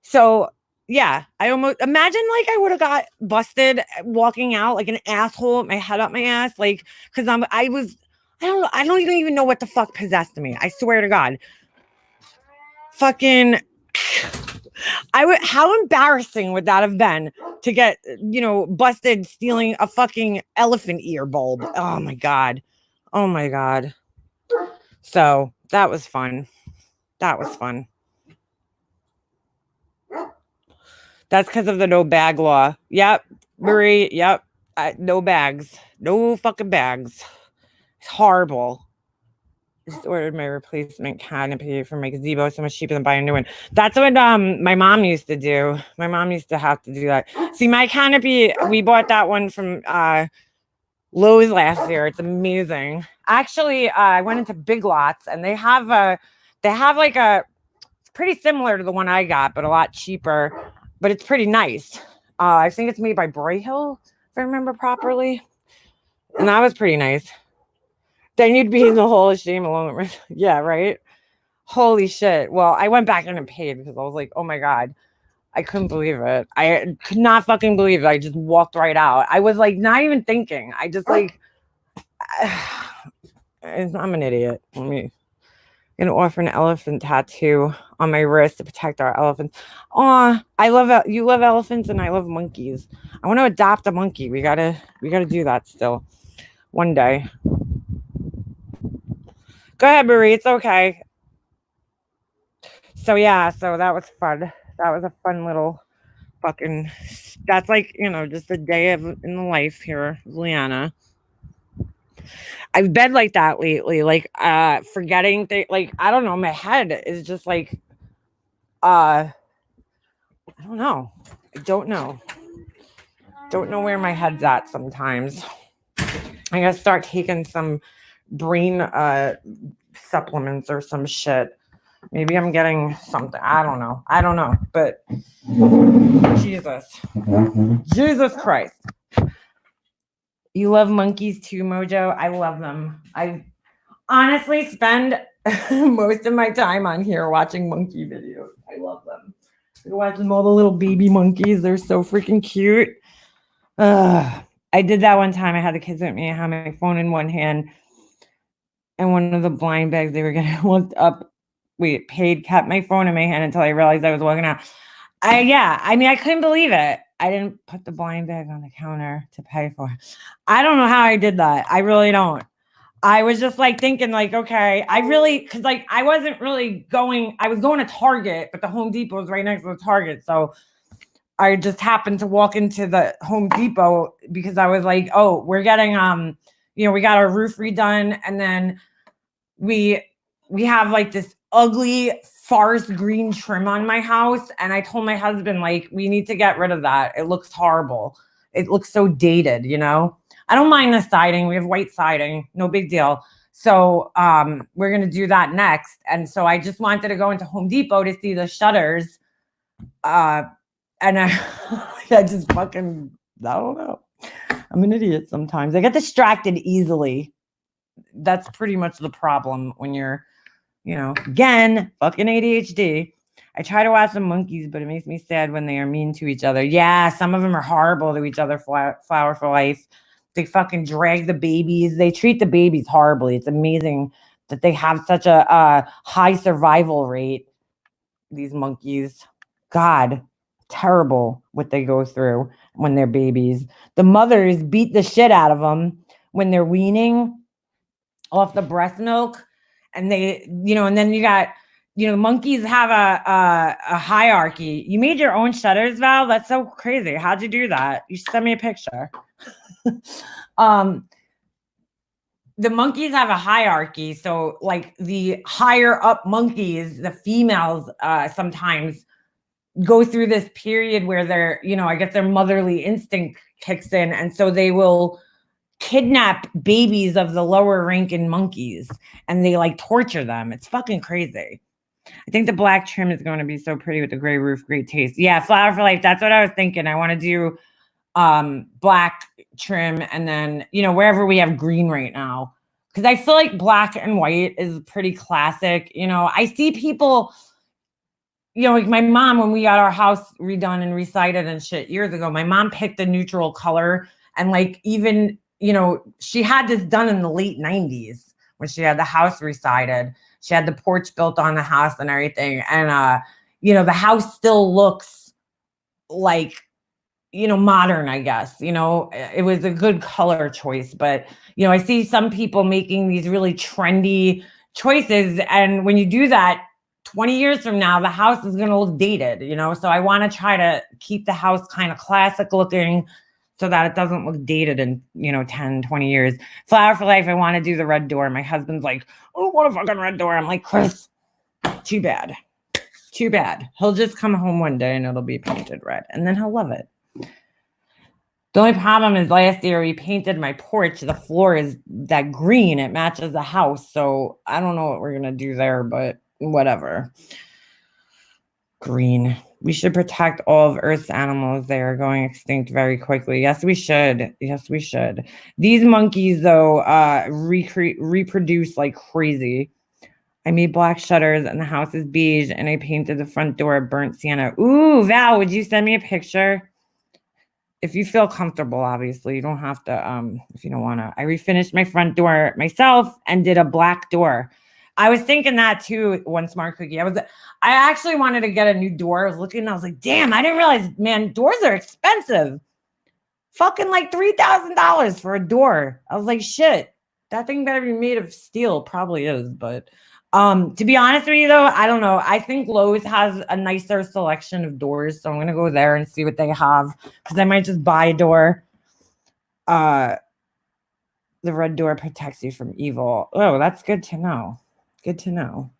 So yeah, I almost imagine like I would have got busted walking out like an asshole with my head up my ass. Like, cause I don't even know what the fuck possessed me. I swear to God. Fucking, how embarrassing would that have been to get, busted stealing a fucking elephant ear bulb? Oh my God. So that was fun. That's because of the no bag law. Yep. Marie. Yep. No bags. No fucking bags. It's horrible. Just ordered my replacement canopy for my gazebo. So much cheaper than buying a new one. That's what my mom used to do. My mom used to have to do that. See, my canopy, we bought that one from Lowe's last year. It's amazing. Actually, I went into Big Lots and they have like a pretty similar to the one I got, but a lot cheaper. But it's pretty nice. I think it's made by Broyhill, if I remember properly. And that was pretty nice. Then you'd be in the hole of shame alone. Yeah, right? Holy shit. Well, I went back in and paid because I was like, oh my God. I couldn't believe it. I could not fucking believe it. I just walked right out. I was like, not even thinking. I just like, I'm an idiot. I'm gonna offer an elephant tattoo on my wrist to protect our elephants. Oh, you love elephants and I love monkeys. I want to adopt a monkey. We gotta do that still one day. Go ahead, Marie. It's okay. So yeah, so that was fun. That was a fun little fucking. That's like, just a day in the life here, Liana. I've been like that lately, like forgetting things. Like I don't know, my head is just like, I don't know. I don't know. Don't know where my head's at sometimes. I gotta start taking some brain supplements or some shit. Maybe I'm getting something. I don't know. But Jesus Christ. You love monkeys too, Mojo? I love them. I honestly spend most of my time on here watching monkey videos. I love them. I watch them, all the little baby monkeys. They're so freaking cute. I did that one time. I had the kids with me. I had my phone in one hand and one of the blind bags they were getting looked up. Kept my phone in my hand until I realized I was walking out. I couldn't believe it. I didn't put the blind bag on the counter to pay for it. I don't know how I did that. I really don't. I was just like thinking like, okay, because like I wasn't really I was going to Target, but the Home Depot was right next to the Target. So I just happened to walk into the Home Depot because I was like, oh, we're getting, we got our roof redone. And then we have like this ugly forest green trim on my house. And I told my husband, like, we need to get rid of that. It looks horrible. It looks so dated, I don't mind the siding. We have white siding, no big deal. So we're going to do that next. And so I just wanted to go into Home Depot to see the shutters. And I just fucking, I don't know. I'm an idiot sometimes. I get distracted easily. That's pretty much the problem when you're, again, fucking ADHD. I try to watch the monkeys, but it makes me sad when they are mean to each other. Yeah, some of them are horrible to each other. Flower for Life. They fucking drag the babies. They treat the babies horribly. It's amazing that they have such a high survival rate. These monkeys. God, terrible what they go through when they're babies. The mothers beat the shit out of them when they're weaning off the breast milk. And they, and then you got, monkeys have a hierarchy. You made your own shutters, Val? That's so crazy. How'd you do that? You should send me a picture. The monkeys have a hierarchy. So like the higher up monkeys, the females sometimes go through this period where they're, I guess their motherly instinct kicks in. And so they will kidnap babies of the lower ranking monkeys and they like torture them. It's fucking crazy. I think the black trim is going to be so pretty with the gray roof. Great taste. Yeah, Flower for Life. That's what I was thinking. I want to do black trim and then, wherever we have green right now. Because I feel like black and white is pretty classic. I see people, like my mom, when we got our house redone and resided and shit years ago, my mom picked a neutral color and like even, she had this done in the late 90s when she had the house resided. She had the porch built on the house and everything. And, the house still looks like, modern, I guess, it was a good color choice. But, I see some people making these really trendy choices. And when you do that, 20 years from now, the house is going to look dated, so I want to try to keep the house kind of classic looking so that it doesn't look dated in, 10, 20 years. Flower for Life, I want to do the red door. My husband's like, oh, what a fucking red door. I'm like, Chris, too bad. He'll just come home one day and it'll be painted red and then he'll love it. The only problem is last year we painted my porch. The floor is that green. It matches the house. So I don't know what we're going to do there, but whatever. Green. We should protect all of Earth's animals. They are going extinct very quickly. Yes, we should. Yes, we should. These monkeys, though, reproduce like crazy. I made black shutters and the house is beige and I painted the front door burnt sienna. Ooh, Val, would you send me a picture? If you feel comfortable, obviously. You don't have to, if you don't want to. I refinished my front door myself and did a black door. I was thinking that too, one smart cookie. I actually wanted to get a new door. I was looking and I was like, damn, I didn't realize, man, doors are expensive. Fucking like $3,000 for a door. I was like, shit, that thing better be made of steel. Probably is, but to be honest with you though, I don't know. I think Lowe's has a nicer selection of doors, so I'm gonna go there and see what they have because I might just buy a door. The red door protects you from evil. Oh, that's good to know. Good to know.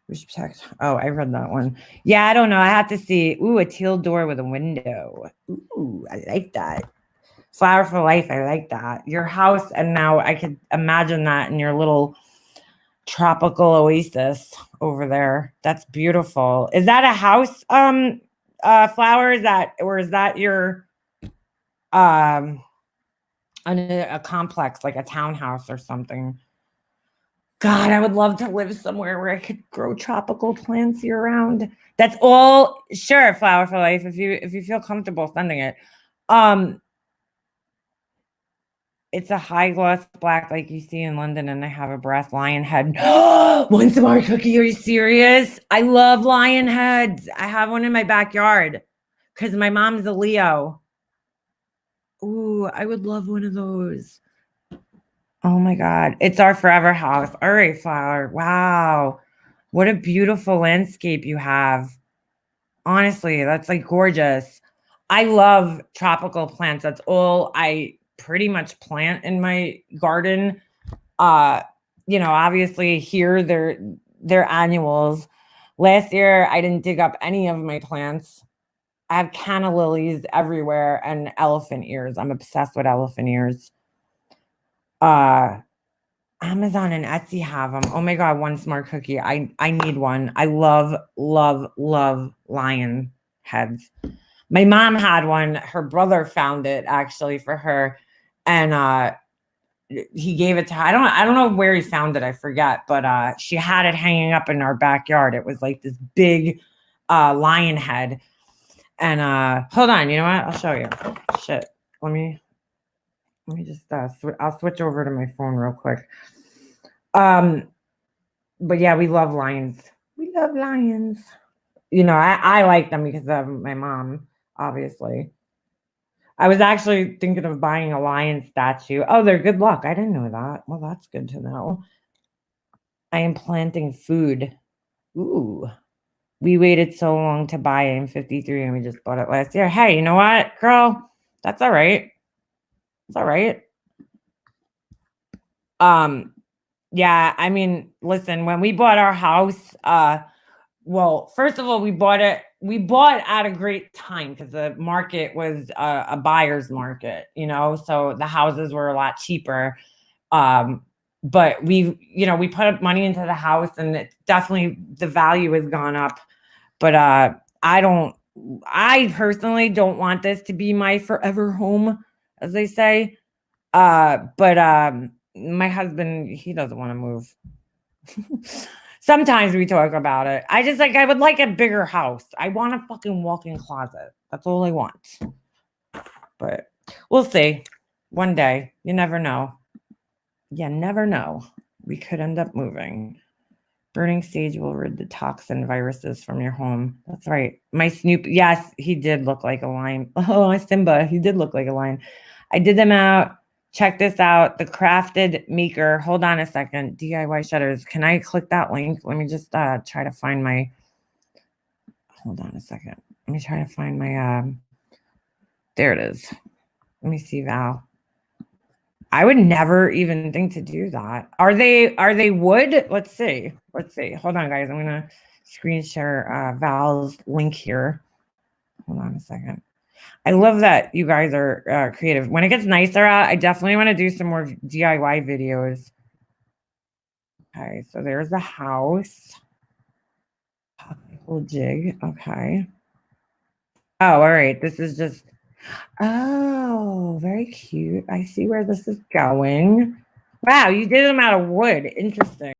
We should protect. Oh, I read that one. Yeah, I don't know. I have to see. Ooh, a teal door with a window. Ooh, I like that. Flower for life. I like that. Your house, and now I could imagine that in your little tropical oasis over there. That's beautiful. Is that a house flower? Is that your a complex, like a townhouse or something? God, I would love to live somewhere where I could grow tropical plants year round. That's all. Sure, flower for life. If you feel comfortable sending it. It's a high gloss black like you see in London, and I have a brass lion head. One smart cookie. Are you serious? I love lion heads. I have one in my backyard because my mom's a Leo. Ooh, I would love one of those. Oh my God. It's our forever house. All right, flower. Wow. What a beautiful landscape you have. Honestly, that's like gorgeous. I love tropical plants. That's all I pretty much plant in my garden. Obviously here they're annuals. Last year I didn't dig up any of my plants. I have canna lilies everywhere and elephant ears. I'm obsessed with elephant ears. Amazon and Etsy have them. Oh my God, one smart cookie. I need one. I love, love, love lion heads. My mom had one. Her brother found it actually for her. And he gave it to her. I don't know where he found it. I forget, but she had it hanging up in our backyard. It was like this big lion head. And hold on, you know what? I'll show you. Shit. Let me just I'll switch over to my phone real quick. But yeah, we love lions. We love lions. I like them because of my mom, obviously. I was actually thinking of buying a lion statue. Oh, they're good luck. I didn't know that. Well, that's good to know. I am planting food. Ooh. We waited so long to buy it. I'm 53 and we just bought it last year. Hey, you know what, girl? That's all right. It's all right. Yeah, I mean, listen, when we bought our house, well, first of all, we bought at a great time because the market was a buyer's market, so the houses were a lot cheaper. But we put up money into the house and it definitely, the value has gone up. But I personally don't want this to be my forever home, as they say. But my husband, he doesn't want to move. Sometimes we talk about it. I would like a bigger house. I want a fucking walk-in closet. That's all I want. But we'll see. One day. You never know. You never know. We could end up moving. Burning sage will rid the toxin viruses from your home. That's right. My Snoop, yes, he did look like a lion. Oh, Simba, he did look like a lion. I did them out. Check this out. The Crafted Maker. Hold on a second. DIY shutters. Can I click that link? Let me just try to find my. Hold on a second. Let me try to find my. There it is. Let me see, Val. I would never even think to do that. Are they wood? Let's see. Hold on, guys. I'm gonna screen share Val's link here. Hold on a second. I love that you guys are creative. When it gets nicer out, I definitely want to do some more DIY videos. Okay, so there's the house. Little jig. Okay. Oh, all right. This is just. Oh, very cute. I see where this is going. Wow, you did them out of wood. Interesting.